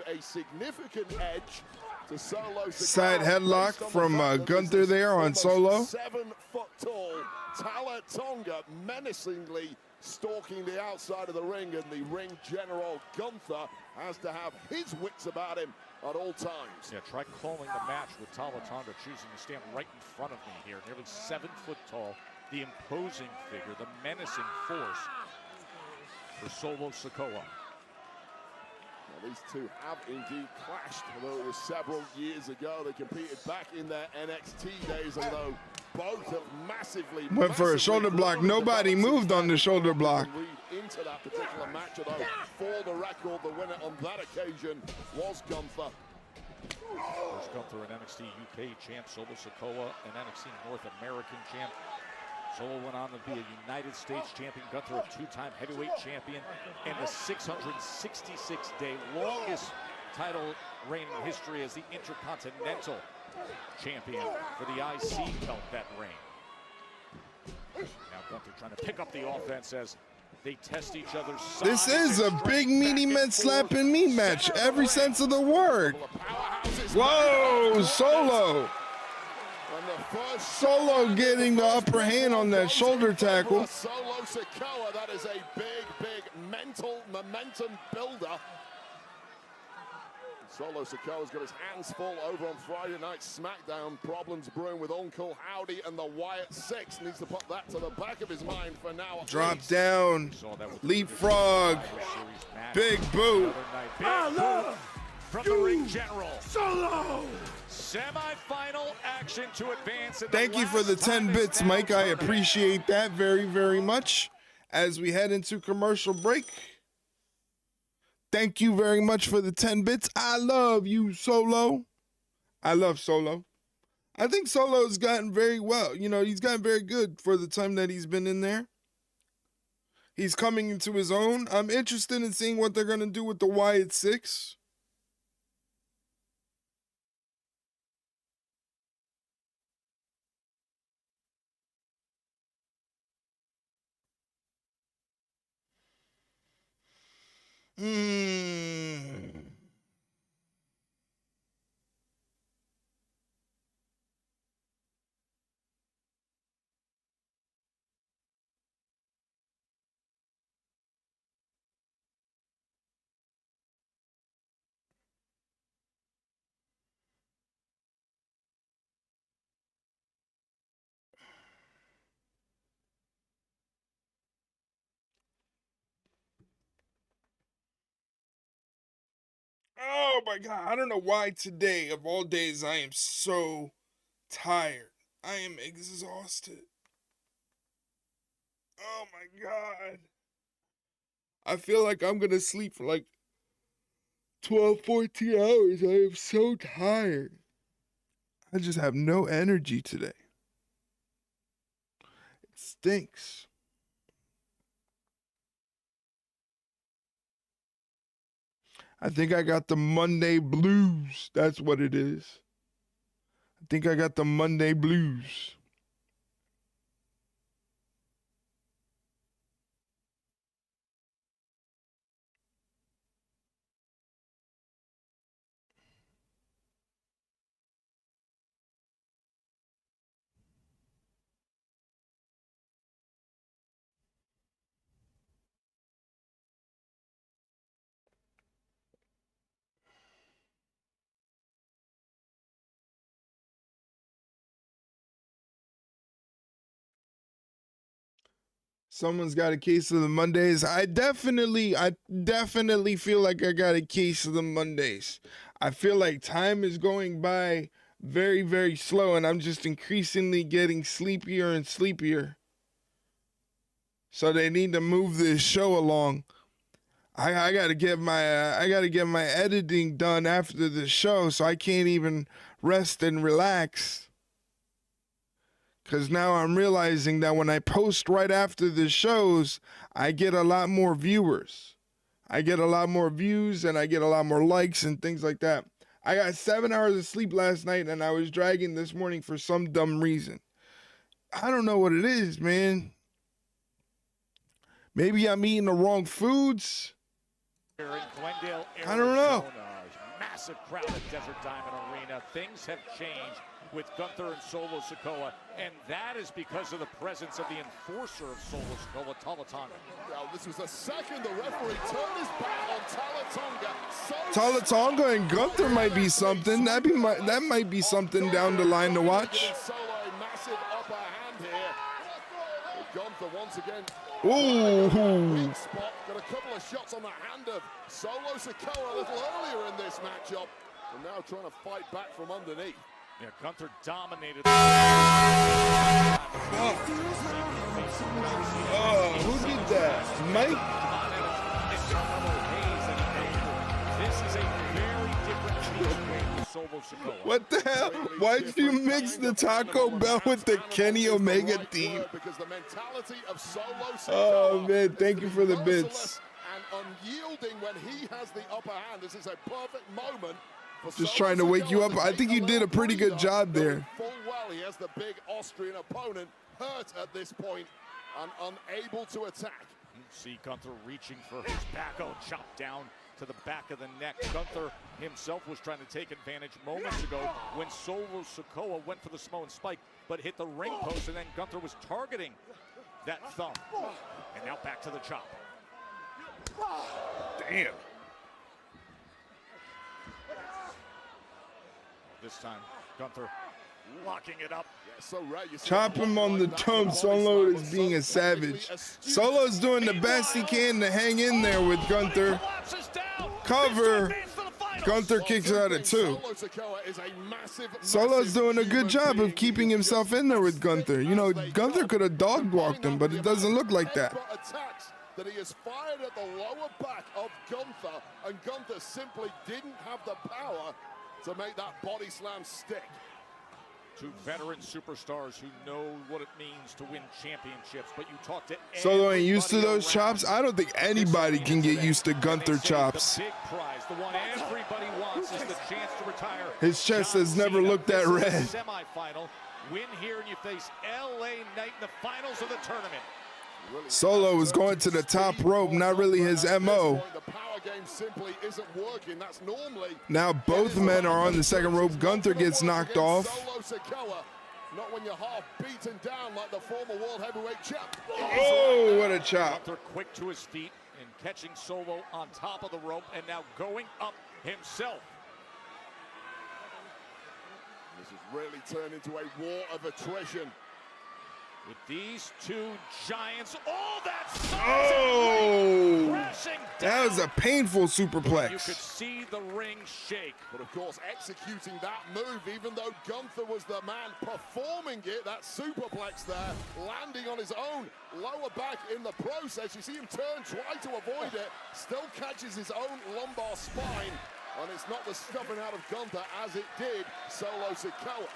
a significant edge to Solo Sikoa. Side headlock from Gunther there on Solo. 7 foot tall Tala Tonga menacingly stalking the outside of the ring, and the ring general Gunther has to have his wits about him at all times. Yeah, try calling the match with Tala Tonga choosing to stand right in front of me here. Nearly 7 foot tall, the imposing figure, the menacing force for Solo Sikoa. Now, these two have indeed clashed, although it was several years ago. They competed back in their NXT days, although both have massively went for a shoulder block. Nobody moved on the shoulder block. Into that particular match, although for the record, the winner on that occasion was Gunther. There's Gunther, an NXT UK champ. Solo Sikoa, an NXT North American champ. Solo went on to be a United States champion. Gunther, a 2-time heavyweight champion, and the 666-day longest title reign in history as the Intercontinental champion for the IC belt that reign. Now Gunther trying to pick up the offense as they test each other's size. This is a big meaty men slapping me match. Every sense of the word. Whoa, Solo. Solo getting the upper hand on that shoulder tackle. Solo Sikoa, that is a big mental momentum builder. Solo Sikoa's got his hands full over on Friday Night SmackDown. Problems brewing with Uncle Howdy and the Wyatt Six. Needs to put that to the back of his mind for now. Drop down, leapfrog, big boot. From the ring general. Solo! Semi-final action to advance. Thank you for the 10 bits, Mike. I appreciate that very, very much. As we head into commercial break. Thank you very much for the 10 bits. I love you, Solo. I love Solo. I think Solo's gotten very well. You know, he's gotten very good for the time that he's been in there. He's coming into his own. I'm interested in seeing what they're going to do with the Wyatt Six. Oh my God, I don't know why today, of all days, I am so tired. I am exhausted. Oh my God. I feel like I'm going to sleep for like 12, 14 hours. I am so tired. I just have no energy today. It stinks. I think I got the Monday blues. That's what it is. I think I got the Monday blues. Someone's got a case of the Mondays. I definitely feel like I got a case of the Mondays. I feel like time is going by very, very slow, and I'm just increasingly getting sleepier and sleepier. So they need to move this show along. I gotta get my editing done after the show, so I can't even rest and relax. Because now I'm realizing that when I post right after the shows, I get a lot more viewers. I get a lot more views and I get a lot more likes and things like that. I got 7 hours of sleep last night and I was dragging this morning for some dumb reason. I don't know what it is, man. Maybe I'm eating the wrong foods. Here in Glendale, I don't know. Massive crowd at Desert Diamond Arena. Things have changed with Gunther and Solo Sikoa, and that is because of the presence of the enforcer of Solo Sikoa, Talatonga. Well, this was the second the referee turned his back on Talatonga. Talatonga and Gunther might be something. That might be something down the line to watch. Solo a massive upper hand here. Gunther once again. Ooh. Spot. Got a couple of shots on the hand of Solo Sikoa a little earlier in this matchup. And now trying to fight back from underneath. Yeah, Gunther dominated. Who did that? Mike? This is a very different Solo Sikoa. What the hell? Why'd you mix the Taco Bell with the Kenny Omega theme? Because the mentality of Solo Sikoa. Oh man, thank you for the bits. And unyielding when he has the upper hand. This is a perfect moment. Just trying to wake you up. I think you did a pretty good job there. Full well, he has the big Austrian opponent hurt at this point and unable to attack. See Gunther reaching for his back, chop down to the back of the neck. Gunther himself was trying to take advantage moments ago when Solo Sikoa went for the Samoan spike, but hit the ring post, and then Gunther was targeting that thumb. And now back to the chop. Damn. This time, Gunther locking it up. Yeah, so right. Chop him on the tongue. Solo is being a savage. Solo's doing the best he can to hang in there with Gunther. Cover. Gunther kicks out at 2. Solo's doing a good job of keeping himself in there with Gunther. You know, Gunther could have dog walked him, but it doesn't look like that. That he has fired at the lower back of Gunther, and Gunther simply didn't have the power to make that body slam stick. Two veteran superstars who know what it means to win championships, but you talk to Solo ain't used to those chops. I don't think anybody can get used to Gunther chops. The big prize, the one everybody wants, is the chance to retire. His chest has never looked that red. Semi-final, win here and you face LA Knight in the finals of the tournament. Solo is going to the top rope, not really his MO. The power game simply isn't working. That's normally. Now both men are on the second rope. Gunther gets knocked off. Solo Sikoa, not when you're half beaten down like the former world heavyweight champ. Oh, what a chop. Gunther quick to his feet and catching Solo on top of the rope and now going up himself. This has really turned into a war of attrition. With these two giants, all that size crashing That was a painful superplex. You could see the ring shake. But of course, executing that move, even though Gunther was the man performing it, that superplex there, landing on his own lower back in the process. You see him turn, try to avoid it, still catches his own lumbar spine, and it's not the snuffing out of Gunther as it did Solo Sikoa.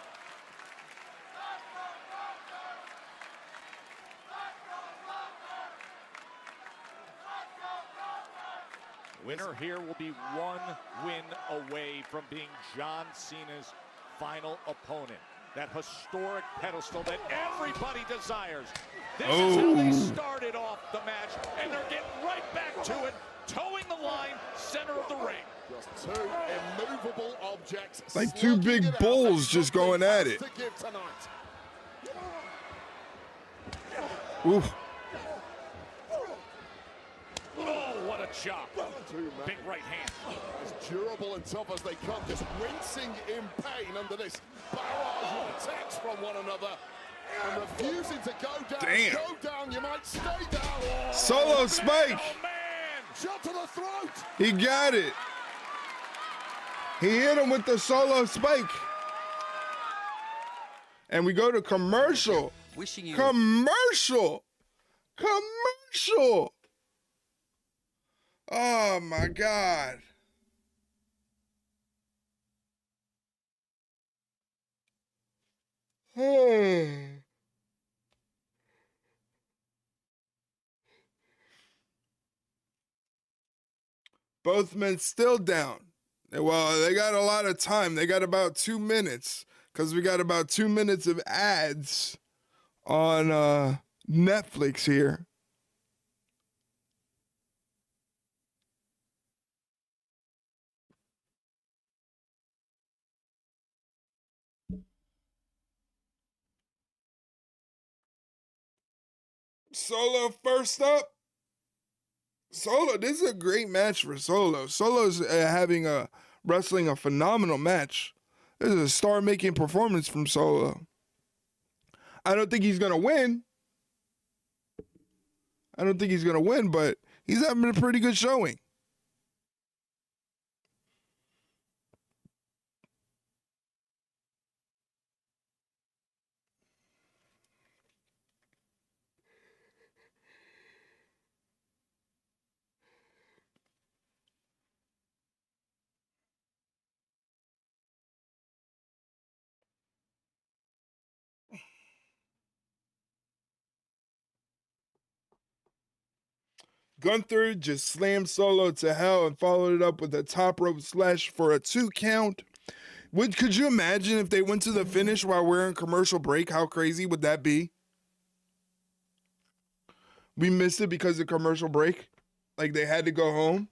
Winner here will be one win away from being John Cena's final opponent. That historic pedestal that everybody desires. This is how they started off the match, and they're getting right back to it, towing the line, center of the ring. Just two immovable objects. Like two big bulls just going at it. Oof. Oh, what a chop. Big right hand. As durable and tough as they come, just wincing in pain under this barrage of attacks from one another. And refusing to go down. Damn. Go down, you might stay down. Oh, Solo spike. Oh, man. Shot to the throat. He got it. He hit him with the solo spike. And we go to commercial. Wishing you Commercial. Oh my God. Both men still down. Well, they got a lot of time. They got about 2 minutes because we got about 2 minutes of ads on Netflix here. Solo first up. Solo, this is a great match for Solo. Solo's wrestling a phenomenal match. This is a star-making performance from Solo. I don't think he's gonna win. But he's having a pretty good showing. Gunther just slammed Solo to hell and followed it up with a top rope slash for a 2 count. Could you imagine if they went to the finish while we're in commercial break? How crazy would that be? We missed it because of commercial break. Like they had to go home.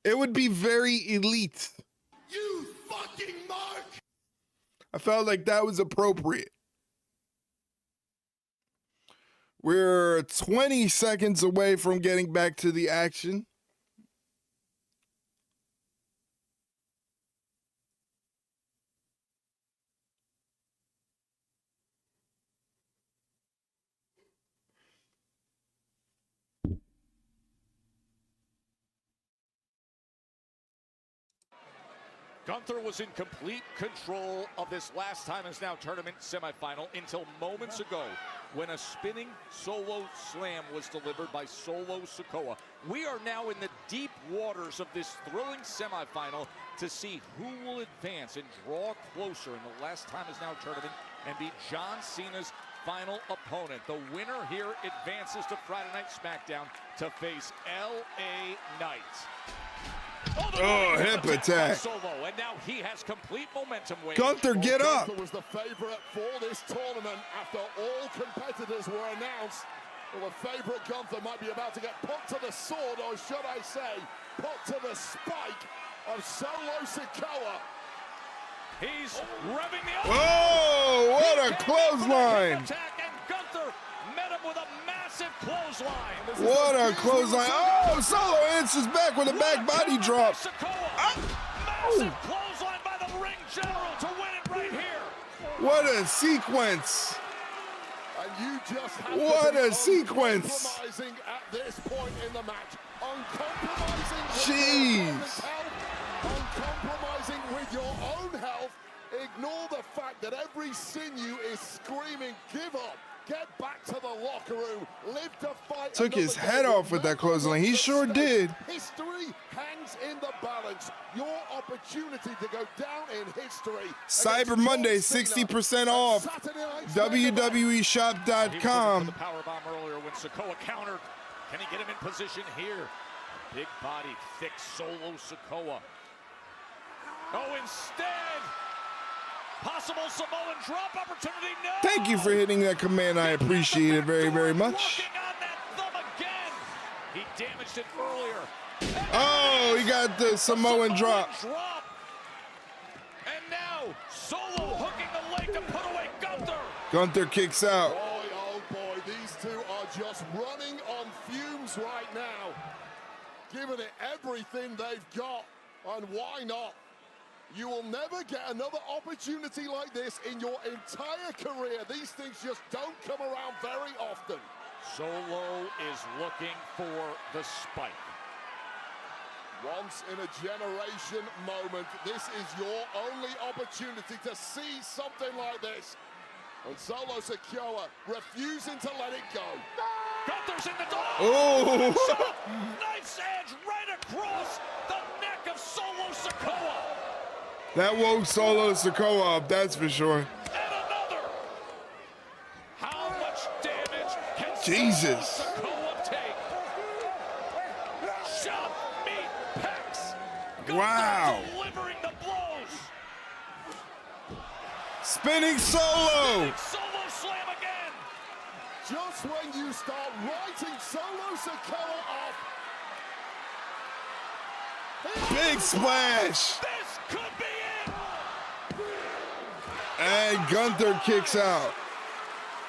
It would be very elite. You fucking mark! I felt like that was appropriate. We're 20 seconds away from getting back to the action. Gunther was in complete control of this Last Time Is Now tournament semifinal until moments ago when a spinning solo slam was delivered by Solo Sikoa. We are now in the deep waters of this thrilling semifinal to see who will advance and draw closer in the Last Time Is Now tournament and be John Cena's final opponent. The winner here advances to Friday Night SmackDown to face L.A. Knight. Oh, hip attack. Solo, and now he has complete momentum. Gunther, get up. Gunther was the favorite for this tournament after all competitors were announced. Well, the favorite Gunther might be about to get put to the sword, or should I say, put to the spike of Solo Sikoa. He's revving the Whoa, what a clothesline. And Gunther met him with a massive clothesline. What a clothesline. Oh, Solo answers back with a back body drop. Massive clothesline by the ring general to win it right here. What a sequence. And you just have What to be a sequence. uncompromising at this point in the match. Uncompromising with Jeez. your opponent's health. Uncompromising with your own health. Ignore the fact that every sinew is screaming, give up. Get back to the locker room. Live to fight. Took his head off with that clothesline. He sure did. History hangs in the balance. Your opportunity to go down in history. Cyber Monday, 60% off. WWEshop.com. The powerbomb earlier when Sikoa countered. Can he get him in position here? Big body, thick solo Sikoa. Oh, instead, possible Samoan drop opportunity. No. Thank you for hitting that command. I appreciate it very, very much. Working on that thumb again. He damaged it earlier. Oh, he got the Samoan drop. And now Solo hooking the leg to put away Gunther. Gunther kicks out. Boy, oh boy, these two are just running on fumes right now. Giving it everything they've got, and why not? You will never get another opportunity like this in your entire career. These things just don't come around very often. Solo is looking for the spike. Once in a generation moment. This is your only opportunity to see something like this. And Solo Sikoa refusing to let it go. Gunther's in the door. Oh! Knife's edge right across the neck of Solo Sikoa. That woke Solo Sikoa up, that's for sure. And another. How much damage can Jesus. Solo Sikoa take? Shove meat pecs. Wow. Delivering the blows. Spinning Solo. Solo slam again. Just when you start writing Solo Sikoa off. Big splash. This could be it. And Gunther kicks out.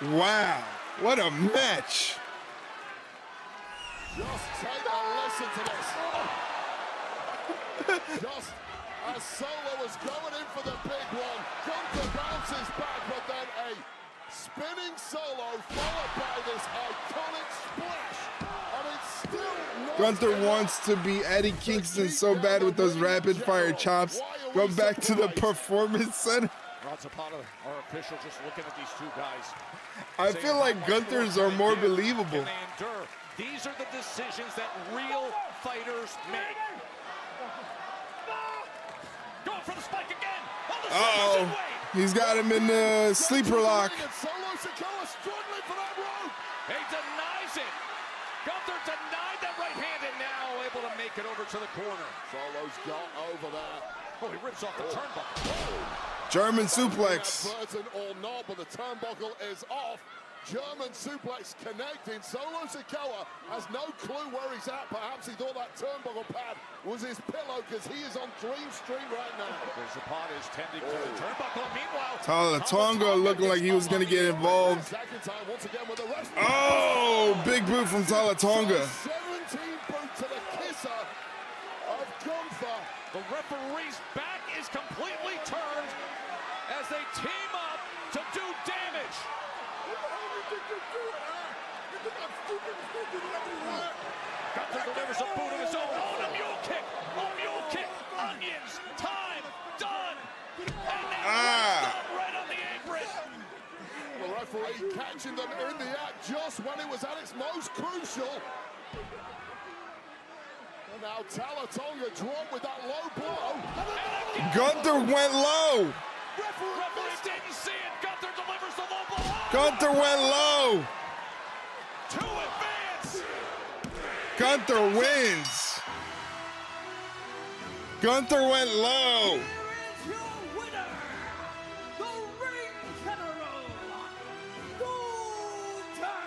Wow. What a match. Just take a listen to this. Just as Solo was going in for the big one, Gunther bounces back, but then a spinning Solo followed by this iconic splash. And it's still not Gunther wants to be Eddie Kingston so bad with those rapid fire chops. Go back to the Performance Center. Rod Zapata, our official, just looking at these two guys. I feel like Gunther's are more believable. Can they endure? These are the decisions that real fighters make. Going for the spike again. Uh-oh. He's got him in the sleeper lock. Solo Sikoa struggling for that rope. He denies it. Gunther denied that right hand and now able to make it over to the corner. Solo's got over there. Oh, he rips off the turnbuckle. German suplex. Burton or not, but the turnbuckle is off. German suplex connecting. Solo Sikoa has no clue where he's at. Perhaps he thought that turnbuckle pad was his pillow because he is on Dream Street right now. Zapata is tending to the turnbuckle. Meanwhile, Talatonga looking like he was going to get involved. Second time once again with the rest. Oh, big boot from Talatonga. 17 boot to the kisser of Gunther. The referee's back is completely turned as they team up to do damage. Gunther delivers a boot of his own. Oh, a mule kick. A mule kick. Onions. Time. Done. And now right on the apron. The referee catching them in the act just when it was at its most crucial. And now Talatonga dropped with that low blow. Gunther went low. Referee didn't see it. Gunther delivers the low blow. Gunther went low. To advance. Gunther wins. Gunther went low. Here is your winner, the ring general, Gunther.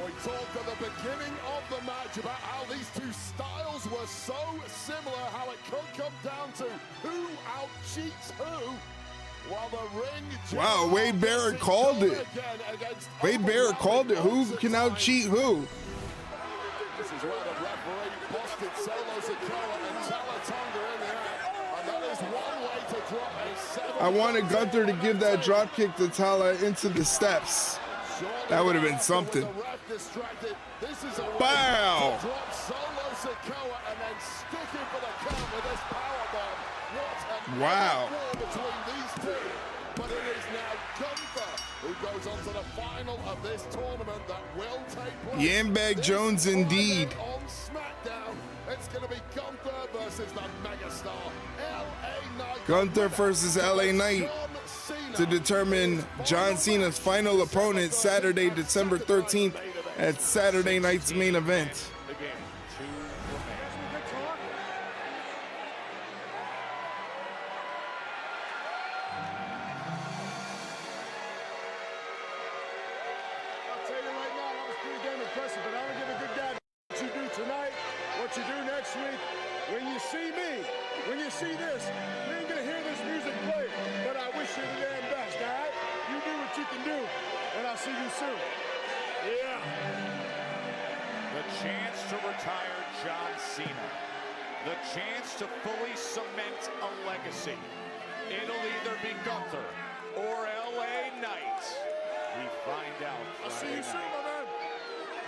We talked at the beginning of the match about how these two styles were so similar, how it could come down to who out-cheats who. While the ring Wow, Wade Barrett called it. Wade Barrett called it. Who can out-cheat who? This is where the referee busted Solo Sikoa and Talatonga in the air. And that is one way to drop a I wanted Gunther to give that drop kick to Tala into the steps. That would have been something. Bow! Drop solo Sikoa and then sticking for the count with this powerbomb. What an Wow. war between these two. But it is now Gunther who goes on to the final of this tournament that will take place. Yambag Jones indeed. On SmackDown, it's going to be Gunther versus the megastar LA Knight. Gunther versus LA Knight to determine John Cena's final opponent Saturday, December 13th at Saturday night's main event. Chance to retire John Cena. The chance to fully cement a legacy. It'll either be Gunther or LA Knight. We find out. I'll see you soon, my man.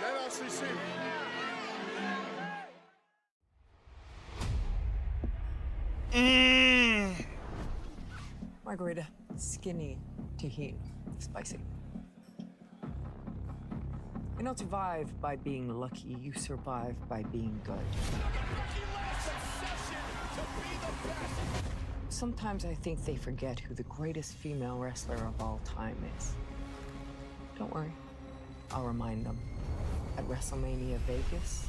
Then I'll see Cena. Margarita, skinny, tahini, spicy. You don't survive by being lucky, you survive by being good. Sometimes I think they forget who the greatest female wrestler of all time is. Don't worry, I'll remind them. At WrestleMania Vegas,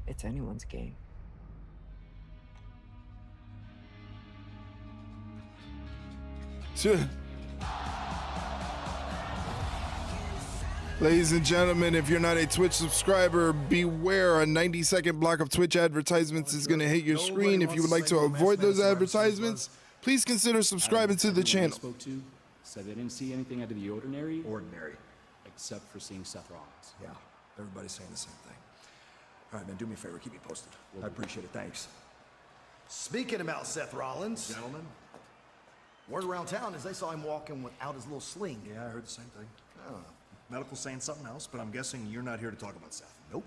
it's anyone's game. Sure. Ladies and gentlemen, if you're not a Twitch subscriber, beware, a 90-second block of Twitch advertisements is going to hit your screen. If you would like to avoid those advertisements, please consider subscribing to the channel. Spoke to said they didn't see anything out of the ordinary. Except for seeing Seth Rollins. Yeah, everybody's saying the same thing. All right, man, do me a favor, keep me posted. I appreciate it, thanks. Speaking about Seth Rollins, gentlemen, word around town is they saw him walking without his little sling. Yeah, I heard the same thing. Medical saying something else, but I'm guessing you're not here to talk about Seth. Nope.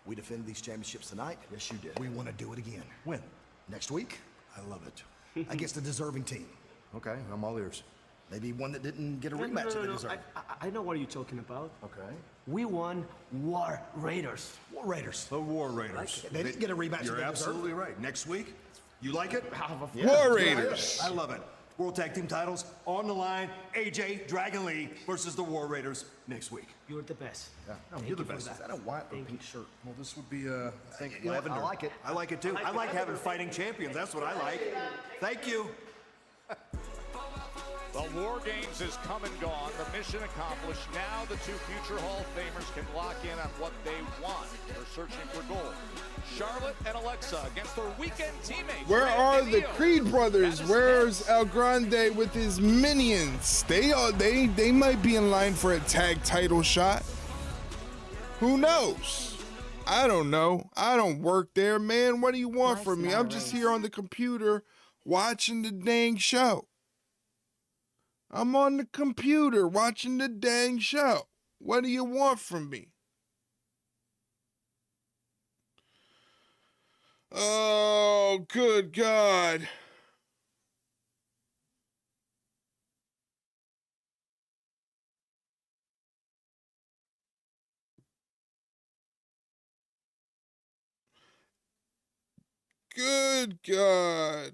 We defended these championships tonight. Yes, you did. We want to do it again. When? Next week. I love it. Against a deserving team. Okay, I'm all ears. Maybe one that didn't get a rematch that they deserve. I know what you're talking about. Okay. We won War Raiders. War Raiders. The War Raiders. They didn't get a rematch. You're that they absolutely deserved. right. Next week, you like it? War Raiders. I love it. World Tag Team titles on the line. AJ Dragon Lee versus the War Raiders next week. You're the best. Yeah, Thank you're the you for best. that. Is that a white or pink shirt? Well, this would be, I think, You know, lavender. I like it. I like it too. I like having fighting champions. That's what I like. Thank you. The War Games is come and gone. The mission accomplished. Now the two future Hall of Famers can lock in on what they want. They're searching for gold. Charlotte and Alexa against their weekend teammates. Where are the Creed brothers? Where's El Grande with his minions? They might be in line for a tag title shot. Who knows? I don't know. I don't work there, man. What do you want from me? I'm just here on the computer watching the dang show. I'm on the computer watching the dang show. What do you want from me? Oh, good God. Good God.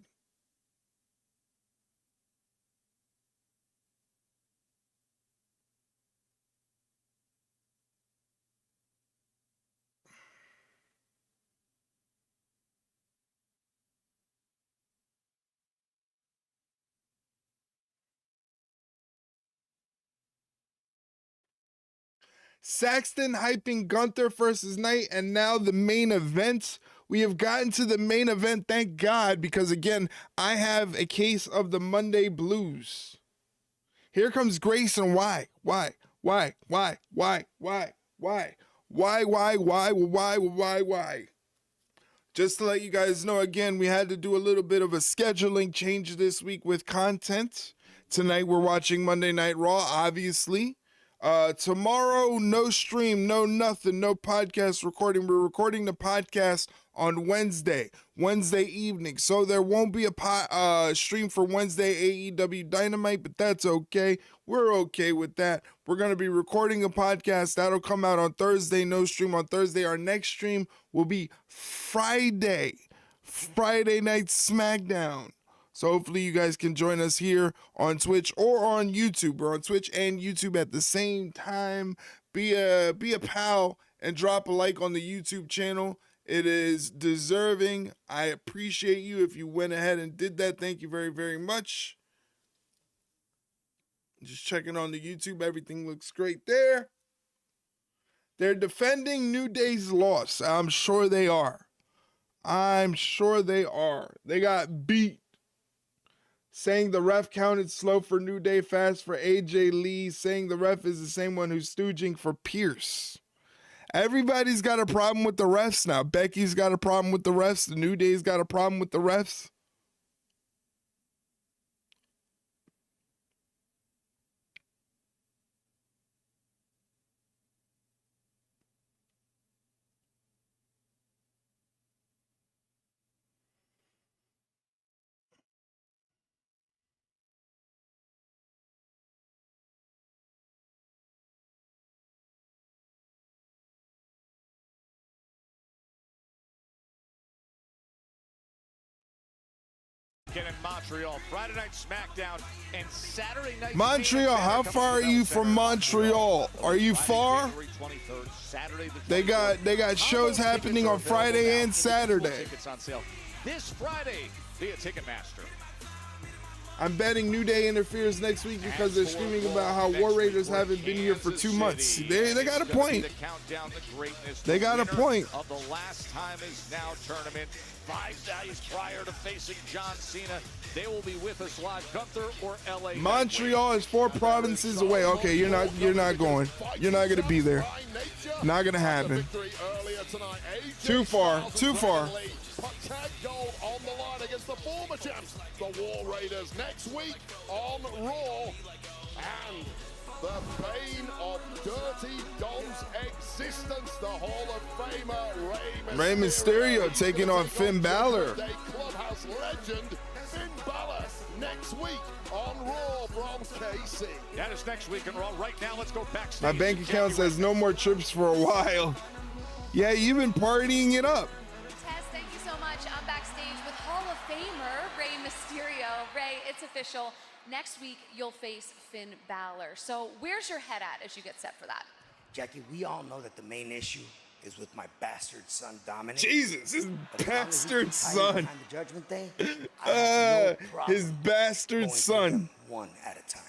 Saxton hyping Gunther versus Knight, and now the main event. We have gotten to the main event, thank God, because again, I have a case of the Monday blues. Here comes Grayson. Why? Just to let you guys know, again, we had to do a little bit of a scheduling change this week with content. Tonight we're watching Monday Night Raw, obviously. Tomorrow, no stream, no nothing, no podcast recording. We're recording the podcast on Wednesday evening. So there won't be a stream for Wednesday AEW Dynamite, but that's okay. We're okay with that. We're going to be recording a podcast. That'll come out on Thursday, no stream on Thursday. Our next stream will be Friday Night SmackDown. So hopefully you guys can join us here on Twitch or on YouTube. We're on Twitch and YouTube at the same time. Be a pal and drop a like on the YouTube channel. It is deserving. I appreciate you if you went ahead and did that. Thank you very, very much. Just checking on the YouTube. Everything looks great there. They're defending New Day's loss. I'm sure they are. They got beat. Saying the ref counted slow for New Day, fast for AJ Lee. Saying the ref is the same one who's stooging for Pierce. Everybody's got a problem with the refs now. Becky's got a problem with the refs. The New Day's got a problem with the refs. In Montreal, Friday Night SmackDown, and Saturday Night. Montreal, how far are you from Montreal? Are you far? They got shows happening on Friday and Saturday. Tickets on sale this Friday via Ticketmaster. I'm betting New Day interferes next week because they're screaming about how War Raiders haven't been here for 2 months. They got a point. They got a point. Of the Last Time Is Now tournament. 5 days prior to facing John Cena. They will be with us live. Gunther or LA. Montreal is 4 provinces away. Okay, you're not going. You're not gonna be there. Not gonna happen. Too far. Tag gold on the line against the former champs, the War Raiders, next week on Raw. And the bane of Dirty Dom's existence, the Hall of Famer Rey Mysterio taking on Finn Balor. Clubhouse legend Finn Balor next week on Raw from KC. That is next week on Raw. Right now, let's go backstage. My bank account says no more trips for a while. Yeah, you've been partying it up. Tess, thank you so much. I'm backstage with Hall of Famer Rey Mysterio. Rey, it's official. Next week, you'll face Finn Balor. So where's your head at as you get set for that? Jackie, we all know that the main issue is with my bastard son, Dominic. Jesus, his bastard son. The Judgment Day, I have no problem his bastard son. One at a time.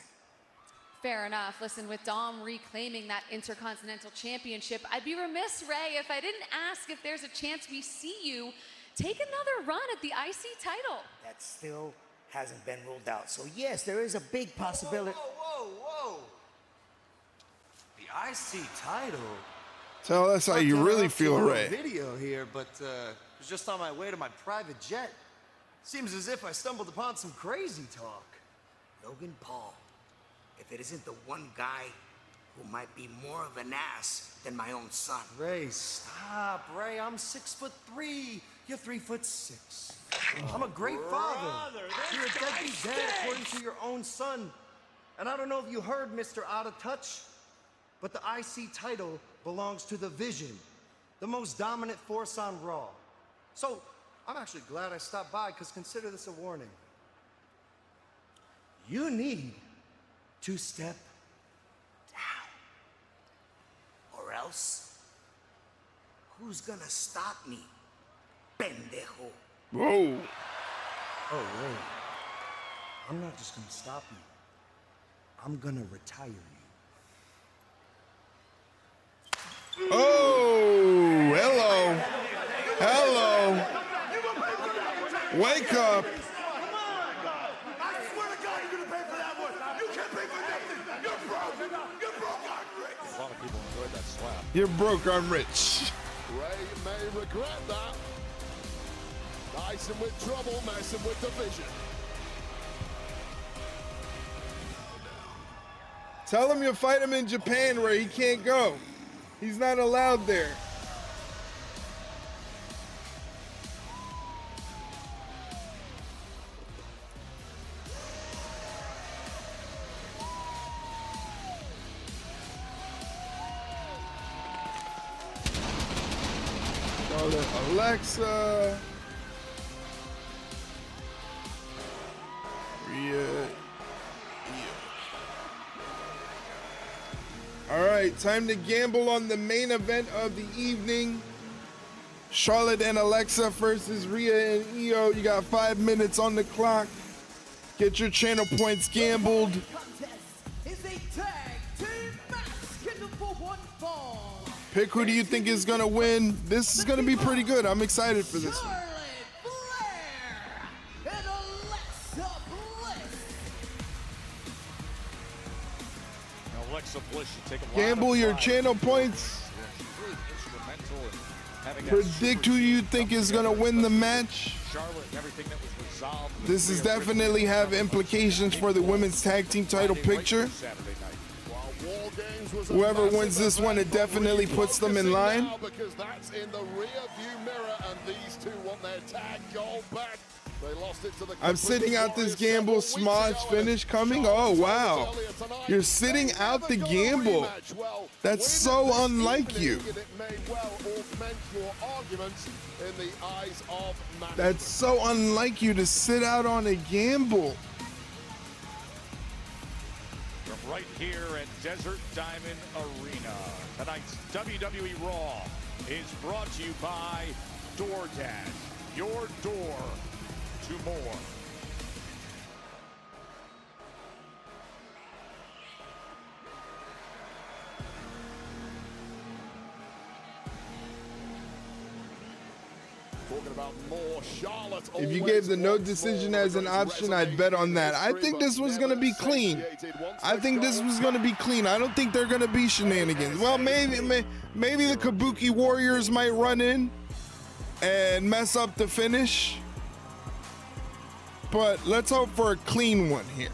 Fair enough. Listen, with Dom reclaiming that Intercontinental Championship, I'd be remiss, Rey, if I didn't ask if there's a chance we see you take another run at the IC title. That still hasn't been ruled out. So yes, there is a big possibility. Whoa. The IC title? Tell us how you really feel, Rey. Video here, but was just on my way to my private jet. Seems as if I stumbled upon some crazy talk. Logan Paul, if it isn't the one guy who might be more of an ass than my own son. Rey, stop, Rey. I'm 6'3". You're 3'6". I'm a great father. You're a deadbeat dad according to your own son. And I don't know if you heard, Mr. Out of Touch, but the IC title belongs to the Vision, the most dominant force on Raw. So I'm actually glad I stopped by, because consider this a warning. You need to step down. Or else, who's gonna stop me, pendejo? Whoa. Oh, Rey, I'm not just gonna stop you. I'm gonna retire you. Oh, hello. Wake up. I swear to God, you're gonna pay for that one. You can't pay for nothing. You're broke. I'm rich. A lot of people enjoyed that slap. You're broke, I'm rich. Rey may regret that. Tyson with trouble, messing with the vision. Tell him you'll fight him in Japan where he can't go. He's not allowed there. Alexa. All right, time to gamble on the main event of the evening. Charlotte and Alexa versus Rhea and Io. You got 5 minutes on the clock. Get your channel points gambled. Pick who do you think is gonna win. This is gonna be pretty good. I'm excited for this one. Alexa Bliss should take a Gamble your channel points. Predict who you think is gonna win the match. This is definitely have implications for the women's tag team title picture. Whoever wins this one, it definitely puts them in line. Because that's in the rear view mirror, and these two want their tag gold back. They lost it to the I'm sitting out this gamble. Smosh finish coming. Oh wow, you're sitting out the gamble. That's so unlike you. That's so unlike you to sit out on a gamble. From right here at Desert Diamond Arena, tonight's WWE Raw is brought to you by DoorDash, your door to more. If you gave the no decision as an option, I'd bet on that. I think this was going to be clean. I think this was going to be clean. I don't think they're going to be shenanigans. Well, maybe the Kabuki Warriors might run in and mess up the finish. But let's hope for a clean one here.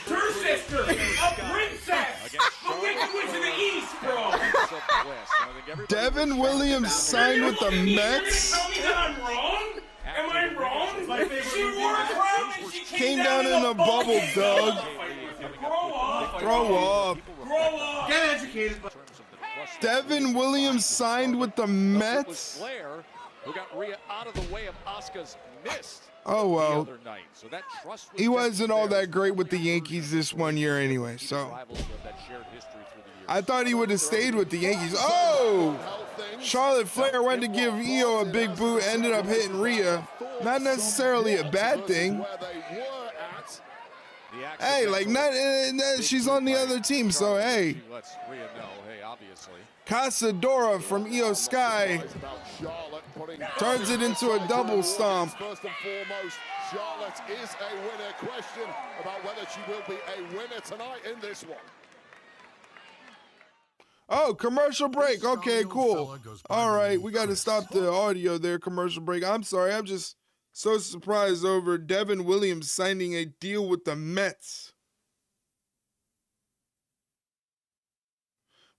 Her sister, a princess, a wicked witch of the east, bro. Devin Williams signed with the Mets. Tell me that I'm wrong? Am I wrong? She wore a crown and she Came down in a bubble, Doug. Grow up. Grow up. Grow up. Get educated. Devin Williams signed with the Mets. Flair, who got Rhea out of the way of Asuka's missed. Oh well, the other night. So that trust he wasn't all that great with the Yankees this one year anyway, so I thought he would have stayed with the Yankees. Oh! Charlotte Flair went to give Io a big boot, ended up hitting Rhea. Not necessarily a bad thing. Hey, like she's on the other team, so hey. Casadora from Io Sky turns it into a double stomp. First and foremost, Charlotte is a winner. Question about whether she will be a winner tonight in this one. Oh, commercial break. Okay, cool. All right, we got to stop the audio there. Commercial break. I'm sorry. I'm just so surprised over Devin Williams signing a deal with the Mets.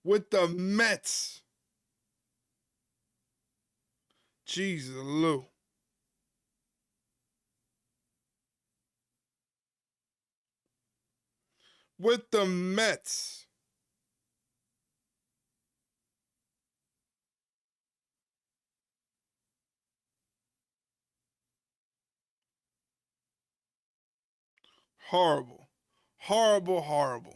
With the Mets. Jesus, Lou. With the Mets. Horrible. Horrible, horrible.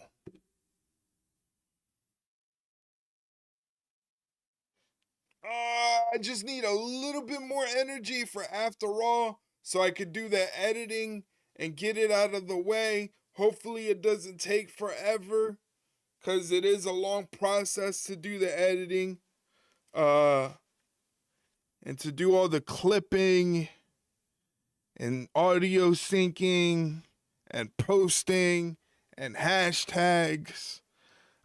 I just need a little bit more energy for After All so I could do the editing and get it out of the way. Hopefully it doesn't take forever because it is a long process to do the editing and to do all the clipping and audio syncing and posting and hashtags.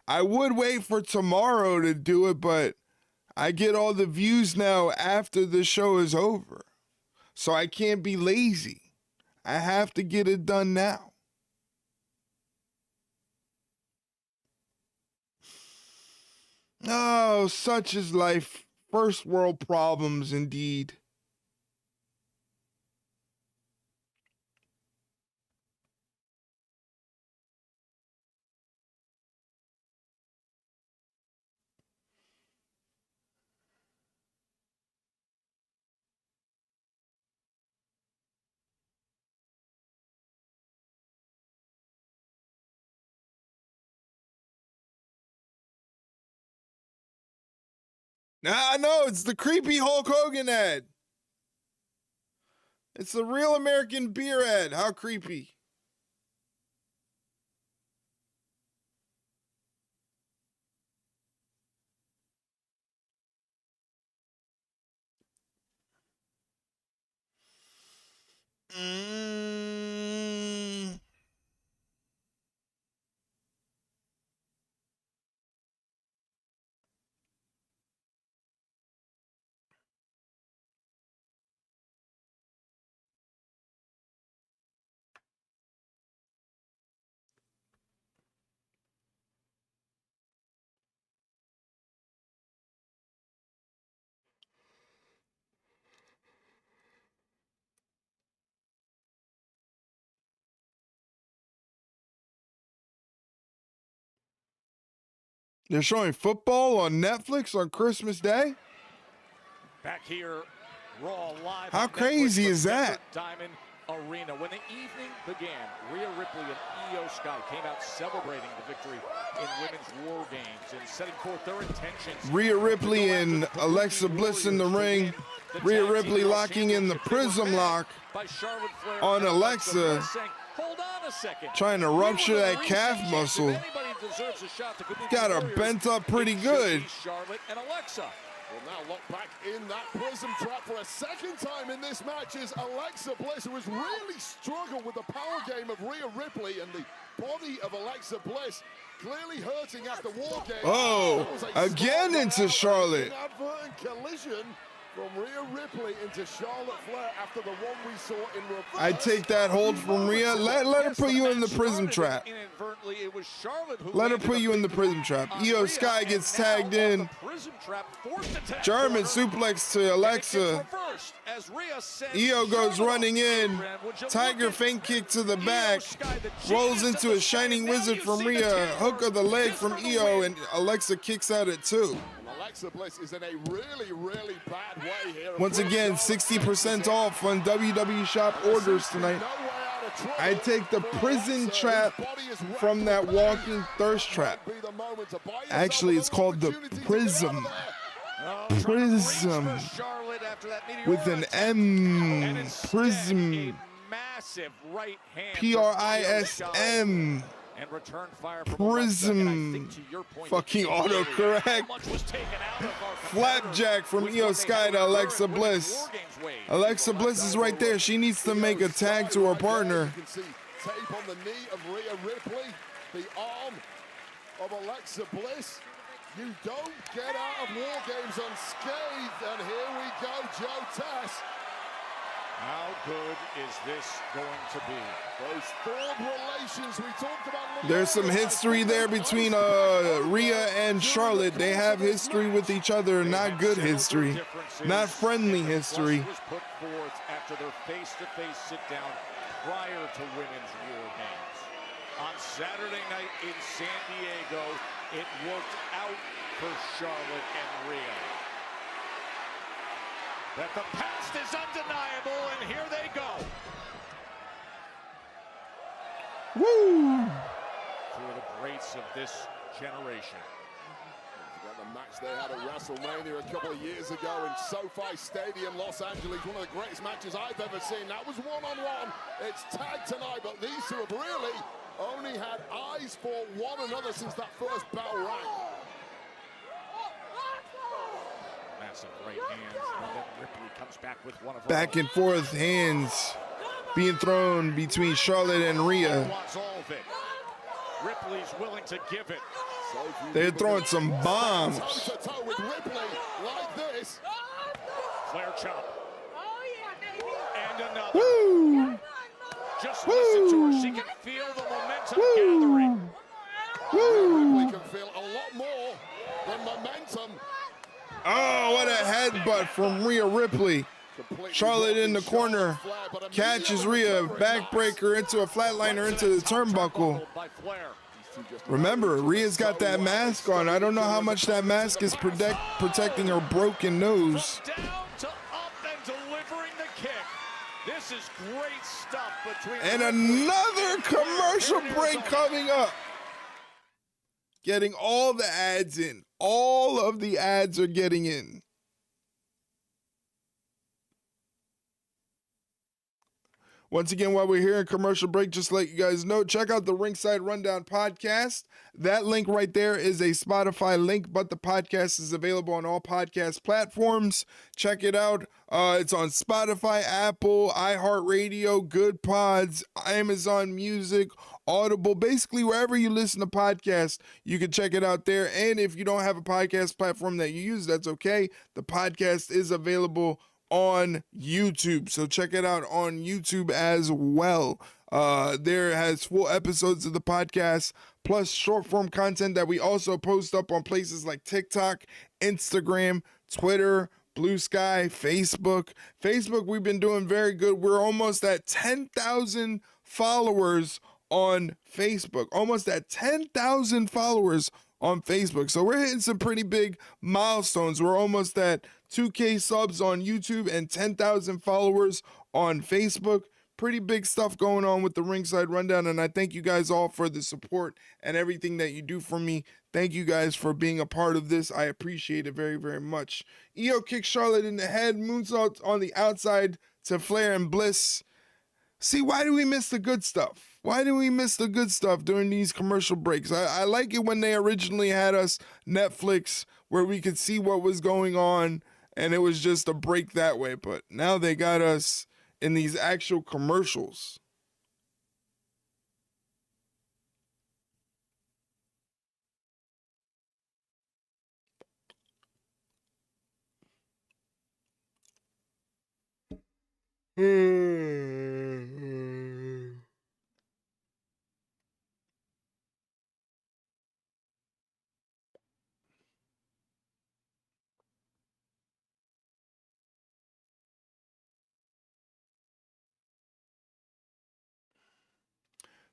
I would wait for tomorrow to do it, but I get all the views now after the show is over. So I can't be lazy. I have to get it done now. Oh, such is life. First world problems indeed. Nah, no, it's the creepy Hulk Hogan ad. It's the Real American Beer ad. How creepy. They're showing football on Netflix on Christmas Day? Back here, Raw live. How crazy is that? Diamond Arena. When the evening began, Rhea Ripley and Io Sky came out celebrating the victory in Women's War Games and setting forth their intentions. Rhea Ripley and Alexa Bliss in the ring. Rhea Ripley locking in the Prism lock on Alexa, Hold on a second. trying to rupture that calf muscle. Got her bent up pretty good. Charlotte and Alexa. Will now lock back in that prism trap for a second time in this match is Alexa Bliss, who has really struggled with the power game of Rhea Ripley, and the body of Alexa Bliss clearly hurting after War Games. Oh, again into Charlotte. Inadvertent collision from Rhea Ripley into Charlotte Flair after the one we saw in reverse. I take that hold from Rhea. Let her put you in the prism trap. It was Charlotte who Let her put you in the prism trap. Io Sky gets tagged in. German suplex to Alexa. Io goes running in. Tiger feint kick to the back. Rolls into a shining wizard from Rhea. Hook of the leg from Io, and Alexa kicks out at 2. Alexa Bliss is in a really, really bad way here. Once again, 60% off on WWE Shop orders tonight. I take the prison trap from that walking thirst trap. Actually, it's called the Prism. Prism. With an M. Prism. Prism. And return fire Prism. Fucking autocorrect. Flapjack from Io Sky to Alexa Bliss. Alexa Bliss is right there. She needs to make a tag to her partner. You can see tape on the knee of Rhea Ripley, the arm of Alexa Bliss. You don't get out of War Games unscathed, and here we go, Joe Tess. How good is this going to be? Those third relations we talked about. There's some history there between Rhea and Charlotte. They have history with each other, not good history, not friendly history. Was put forth after their face-to-face sit-down prior to Women's War Games. On Saturday night in San Diego, it worked out for Charlotte and Rhea. That the past is undeniable, and here they go. Woo! Two of the greats of this generation. The match they had at WrestleMania a couple of years ago in SoFi Stadium, Los Angeles. One of the greatest matches I've ever seen. That was one-on-one. It's tag tonight, but these two have really only had eyes for one another since that first bell rang. Massive right hands, and then Ripley comes back with one of her Back and forth hands being thrown between Charlotte and Rhea. wants all of it. Ripley's willing to give it. They're throwing some bombs. Toe-to-toe with Ripley like this. Flair chop. Oh, yeah, baby. And another. Woo! Just listen to her. She can feel the momentum gathering. Ripley can feel a lot more than momentum. Oh, what a headbutt from Rhea Ripley. Charlotte in the corner. Catches Rhea. Backbreaker into a flatliner into the turnbuckle. Remember, Rhea's got that mask on. I don't know how much that mask is protecting her broken nose. Down to up and delivering the kick. This is great stuff between. And another commercial break coming up. Getting all the ads in. All of the ads are getting in. Once again, while we're here in commercial break, just to let you guys know, check out the Ringside Rundown podcast. That link right there is a Spotify link, but the podcast is available on all podcast platforms. Check it out. It's on Spotify, Apple, iHeartRadio, Good Pods, Amazon Music, Audible, basically wherever you listen to podcasts, you can check it out there. And if you don't have a podcast platform that you use, that's okay. The podcast is available on YouTube, so check it out on YouTube as well. There has full episodes of the podcast plus short form content that we also post up on places like TikTok, Instagram, Twitter, Blue Sky, Facebook. We've been doing very good. We're almost at 10,000 followers on Facebook, almost at 10,000 followers on Facebook. So we're hitting some pretty big milestones. We're almost at 2K subs on YouTube and 10,000 followers on Facebook. Pretty big stuff going on with the Ringside Rundown, and I thank you guys all for the support and everything that you do for me. Thank you guys for being a part of this. I appreciate it very, very much. Io kicks Charlotte in the head, moonsault on the outside to Flair and Bliss. See, why do we miss the good stuff? Why do we miss the good stuff during these commercial breaks? I like it when they originally had us Netflix where we could see what was going on and it was just a break that way. But now they got us in these actual commercials.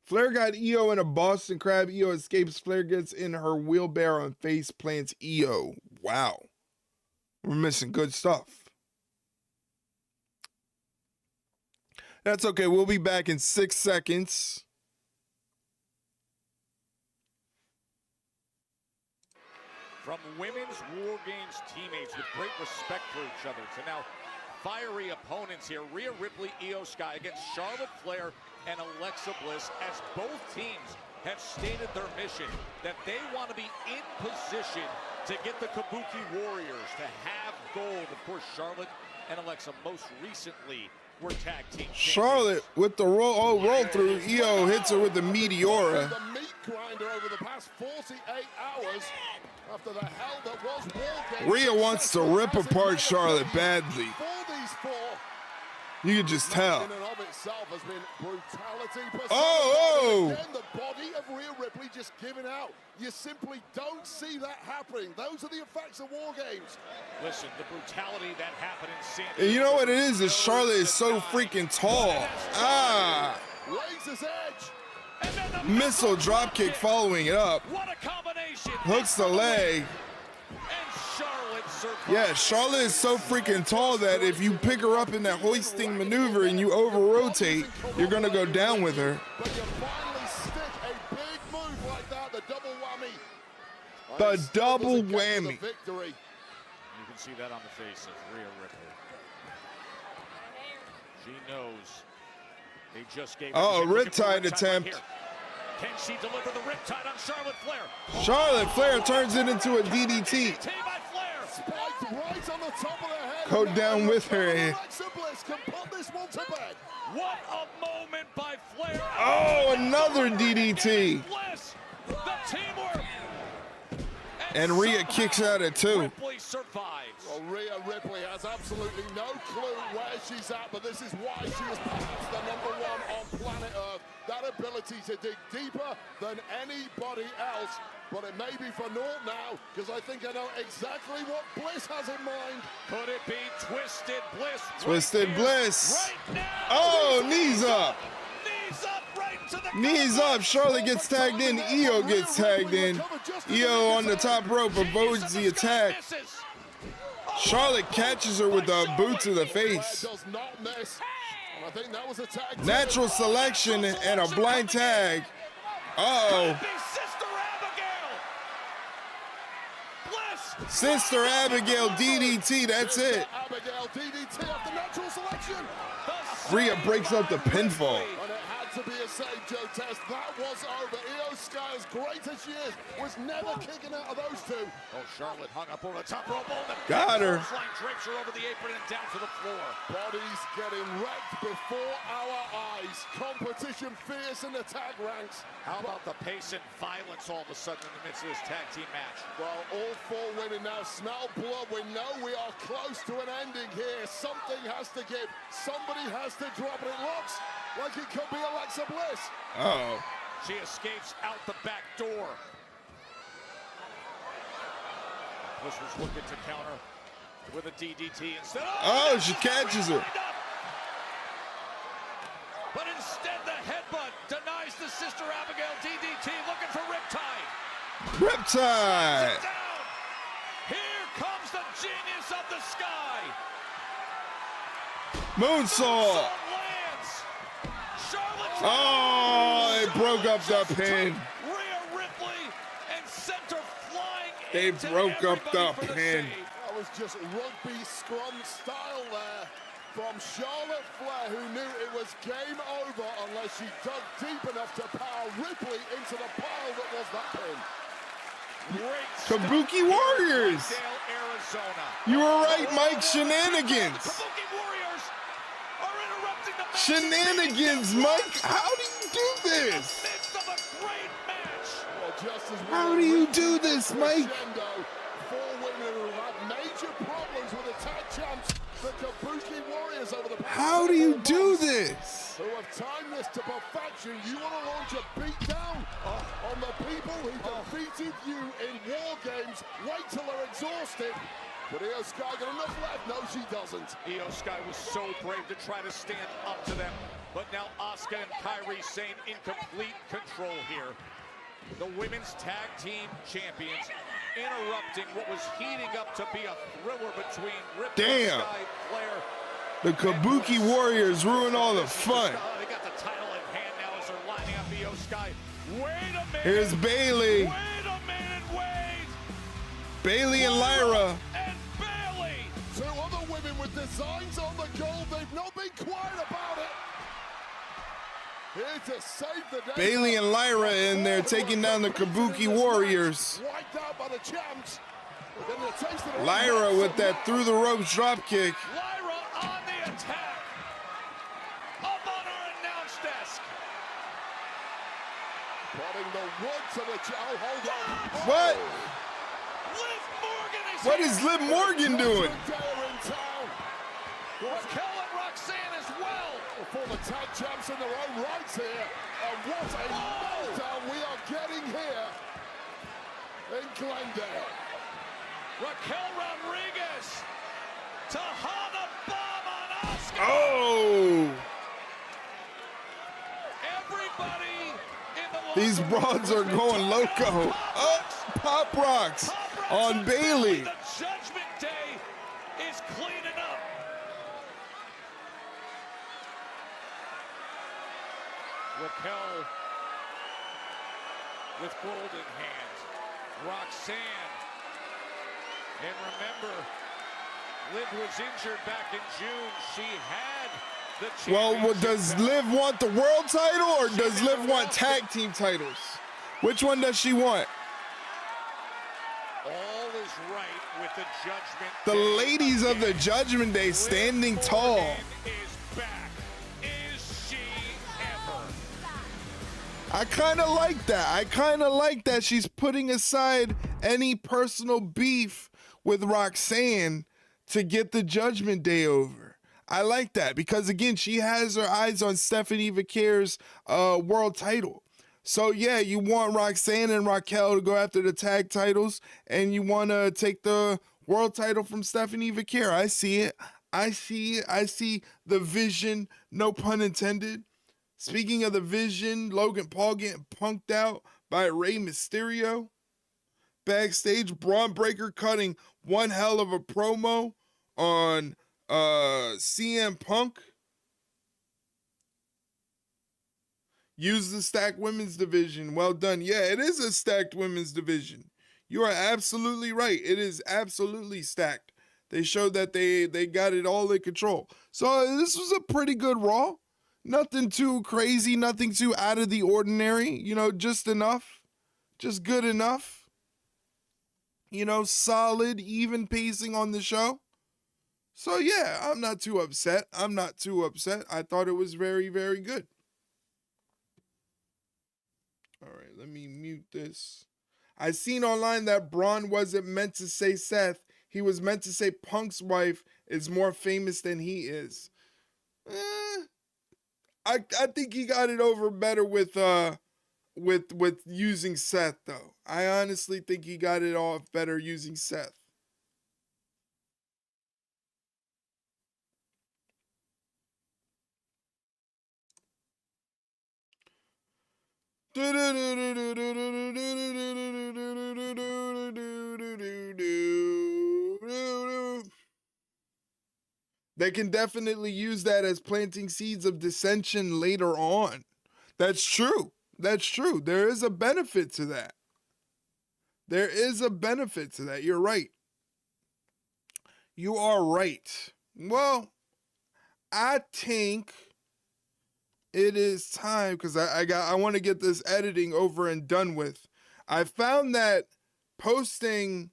Flair got Io in a Boston Crab. Io escapes. Flair gets in her wheelbarrow and face plants Io. Wow. We're missing good stuff. That's okay. We'll be back in 6 seconds. From women's War Games teammates with great respect for each other to now fiery opponents here. Rhea Ripley, Io Sky against Charlotte Flair and Alexa Bliss, as both teams have stated their mission that they want to be in position to get the Kabuki Warriors to have gold. Of course, Charlotte and Alexa most recently were tag team champions. Charlotte with the roll through. Io hits her with the Meteora. The meat grinder over the past 48 hours after the hell that was War Games. Rhea wants to rip apart Charlotte badly. For these four, you can just tell. in and of itself has been brutality. Oh! Again, the body of Rhea Ripley just giving out. You simply don't see that happening. Those are the effects of War Games. Listen, the brutality that happened in San And you know what it is Charlotte is so freaking tall. Razor's edge. Missile dropkick following it up. What a combination. Hooks the leg. Yeah, Charlotte is so freaking tall that if you pick her up in that hoisting maneuver and you over-rotate, you're going to go down with her. But you finally stick a big move like that, the double whammy. The double whammy. Victory. You can see that on the face of Rhea Ripley. She knows they just gave her riptide attempt. Right. Can she deliver the riptide on Charlotte Flair? Charlotte Flair turns it into a DDT. Spiked right on the top of the head. Go down with her. Alexa Bliss can put this one to bed. What a moment by Flair. Oh, another DDT. Bliss, the teamwork. And Rhea kicks out at 2. Ripley survives. Well, Rhea Ripley has absolutely no clue where she's at, but this is why she is perhaps the #1 on planet Earth. That ability to dig deeper than anybody else. But it may be for naught now, because I think I know exactly what Bliss has in mind. Could it be Twisted Bliss? Twisted Bliss. Oh, knees up. Knees up right into the Knees up. Charlotte gets tagged in. Io gets tagged in. Io on the top rope avoids the attack. Charlotte catches her with a boot to the face. Does not miss. And I think that was a tag. Natural selection and a blind tag. Uh-oh. Sister Abigail DDT, that's it. Abigail DDT after natural selection. Rhea breaks up the pinfall. And it had to be a save, Joe Test. That was over. Io Sky, as great as she is, was never kicking out of those two. Oh, Charlotte hung up over the top rope. Got her. Drapes her over the apron and down to the floor. Bodies getting wrecked before our eyes. Competition fierce in the tag ranks. How about the pace and violence all of a sudden in the midst of this tag team match? Well, all 4 women now smell blood. We know we are close to an ending here. Something has to give. Somebody has to drop it. It looks like it could be Alexa Bliss. Uh-oh. She escapes out the back door. Bliss was looking to counter with a DDT instead. Oh, she catches her. But instead, the headbutt denies the Sister Abigail DDT, looking for Riptide. Riptide. Here comes the genius of the sky. Moonsault. Oh, it broke up the pin. Rhea Ripley and sent her flying. They broke up the pin. That was just rugby scrum style there from Charlotte Flair, who knew it was game over unless she dug deep enough to power Ripley into the pile that was that pin. Kabuki Warriors. Glendale, Arizona. You were right, Mike. Shenanigans. Kabuki Warriors are interrupting the match. Shenanigans, Mike. How do you do this? Midst of a great match. Well, just as How do you do this, Mike? 4 women who have major problems with the tag champs, the Kabuki Warriors over the past. How do you do this? Who have timed this to perfection. You want to launch a beat down on the people who defeated you in War Games. Wait till they're exhausted. But Io Sky got enough left. No, she doesn't. Io Sky was so brave to try to stand up to them. But now Asuka and Kairi Sane in complete control here. The women's tag team champions interrupting what was heating up to be a thriller between Ripley, Sky, Flair. The Kabuki Warriors ruin all the fun. They got the title in hand now as they're lining up Io Sky. Wait a minute. Here's Bayley. Wait a minute, wait. Bayley and Lyra. And Bayley. 2 other women with designs on the gold. They've not been quiet about it. Here to save the day. Bayley and Lyra in there taking down the Kabuki Warriors. Wiped out by the champs. Lyra with that through the ropes drop kick. Lyra on the attack. Up on our announce desk. Putting the wood to the oh, hold on. What? Liv Morgan is What here. is Liv Morgan doing? Raquel and Roxanne as well. Former tag champs in their own rights here. And what a meltdown we are getting here in Glendale. Raquel Rodriguez to Hana bomb on Asuka. Oh! Everybody in the These broads are going loco. Up, Pop Rocks on Bayley. The Judgment Day is cleaning up. Raquel with gold in hand. Roxanne. And remember, Liv was injured back in June. She had the championship. Well, does Liv want the world title or does Liv want tag team titles? Which one does she want? All is right with the Judgment The Day. ladies of the Judgment Day standing tall. Is back. Is she ever? I kind of like that. I kind of like that she's putting aside any personal beef with Roxanne to get the Judgment Day over. I like that because, again, she has her eyes on Stephanie Vaquer's world title. So, yeah, you want Roxanne and Raquel to go after the tag titles, and you want to take the world title from Stephanie Vaquer. I see it. I see the vision, no pun intended. Speaking of the vision, Logan Paul getting punked out by Rey Mysterio. Backstage, Braun Breaker cutting one hell of a promo on CM Punk. Use the stacked women's division. Well done. Yeah, it is a stacked women's division. You are absolutely right. It is absolutely stacked. They showed that they got it all in control. So this was a pretty good Raw. Nothing too crazy, nothing too out of the ordinary. You know, just enough. Just good enough. You know, solid, even pacing on the show. So yeah, I'm not too upset. I thought it was very, very good. All right, let me mute this. I seen online that Braun wasn't meant to say Seth. He was meant to say Punk's wife is more famous than he is. I think he got it over better with using Seth, though. I honestly think he got it off better using Seth. They can definitely use that as planting seeds of dissension later on. That's true. That's true. There is a benefit to that. You're right. You are right. Well, I think it is time because I want to get this editing over and done with. I found that posting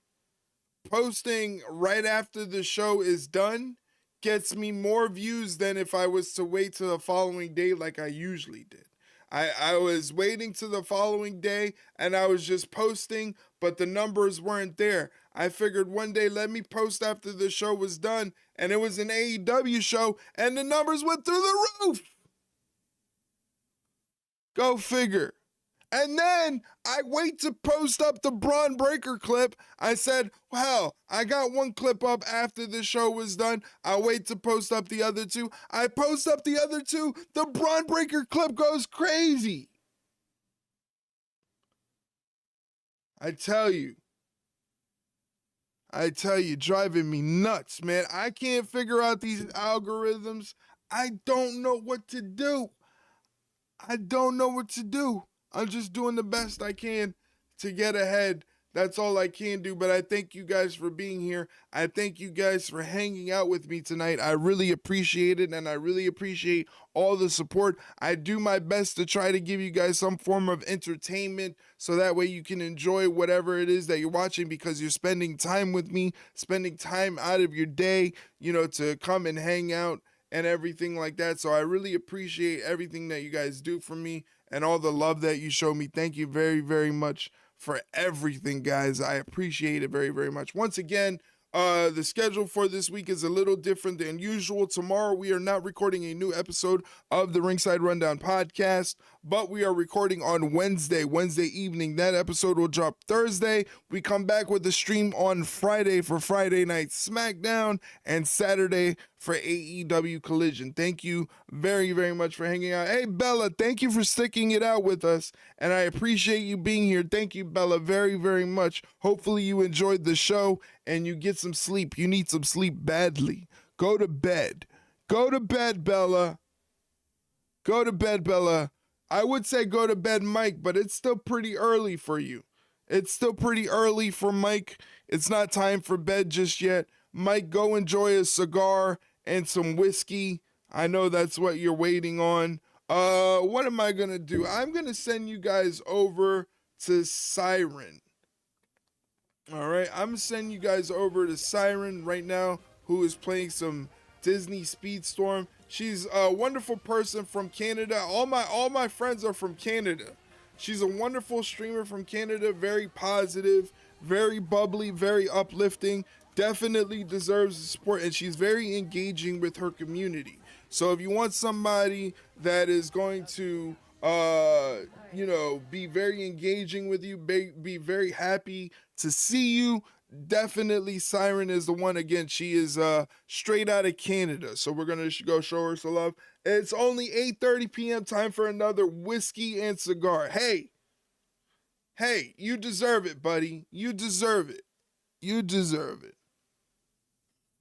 right after the show is done gets me more views than if I was to wait till the following day like I usually did. I was waiting to the following day and I was just posting, but the numbers weren't there. I figured one day let me post after the show was done, and it was an AEW show and the numbers went through the roof. Go figure. And then I wait to post up the Braun Breaker clip. I said, well, I got one clip up after the show was done. I'll wait to post up the other two. I post up the other two. The Braun Breaker clip goes crazy. I tell you, driving me nuts, man. I can't figure out these algorithms. I don't know what to do. I'm just doing the best I can to get ahead. That's all I can do. But I thank you guys for being here. I thank you guys for hanging out with me tonight. I really appreciate it, and I really appreciate all the support. I do my best to try to give you guys some form of entertainment so that way you can enjoy whatever it is that you're watching because you're spending time with me, spending time out of your day, you know, to come and hang out and everything like that. So I really appreciate everything that you guys do for me and all the love that you show me. Thank you very, very much for everything, guys. I appreciate it very, very much. Once again, the schedule for this week is a little different than usual. Tomorrow, we are not recording a new episode of the Ringside Rundown podcast, but we are recording on Wednesday evening. That episode will drop Thursday. We come back with the stream on Friday for Friday Night SmackDown and Saturday for AEW Collision. Thank you very, very much for hanging out. Hey, Bella, thank you for sticking it out with us, and I appreciate you being here. Thank you, Bella, very, very much. Hopefully you enjoyed the show and you get some sleep. You need some sleep badly. Go to bed. Go to bed, Bella. Go to bed, Bella. I would say go to bed, Mike, but it's still pretty early for you. It's still pretty early for Mike. It's not time for bed just yet. Mike, go enjoy a cigar and some whiskey. I know that's what you're waiting on. What am I going to do? I'm going to send you guys over to Siren. All right, I'm going to send you guys over to Siren right now, who is playing some Disney Speedstorm. She's a wonderful person from Canada. All my friends are from Canada. She's a wonderful streamer from Canada, very positive, very bubbly, very uplifting, definitely deserves the support, and she's very engaging with her community. So if you want somebody that is going to, you know, be very engaging with you, be very happy to see you, definitely Siren is the one. Again, she is straight out of Canada, so we're gonna go show her some love. It's only 8:30 p.m. time for another whiskey and cigar. Hey, you deserve it, buddy. You deserve it. You deserve it.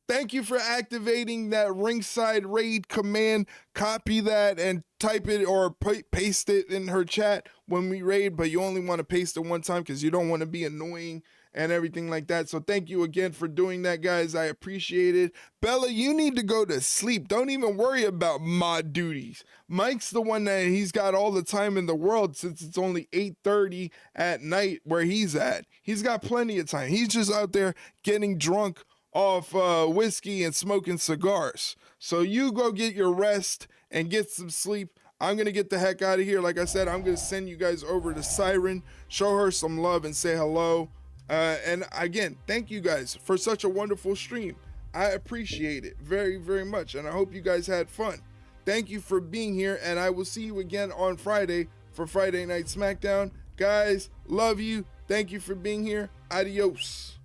Thank you for activating that ringside raid command. Copy that and type it or paste it in her chat when we raid, but you only want to paste it one time because you don't want to be annoying and everything like that. So thank you again for doing that, guys. I appreciate it. Bella, you need to go to sleep. Don't even worry about mod duties. Mike's the one that he's got all the time in the world since it's only 8:30 at night where he's at. He's got plenty of time. He's just out there getting drunk off whiskey and smoking cigars. So you go get your rest and get some sleep. I'm going to get the heck out of here. Like I said, I'm going to send you guys over to Siren, show her some love and say hello. And again, thank you guys for such a wonderful stream. I appreciate it very, very much. And I hope you guys had fun. Thank you for being here. And I will see you again on Friday for Friday Night SmackDown. Guys, love you. Thank you for being here. Adios.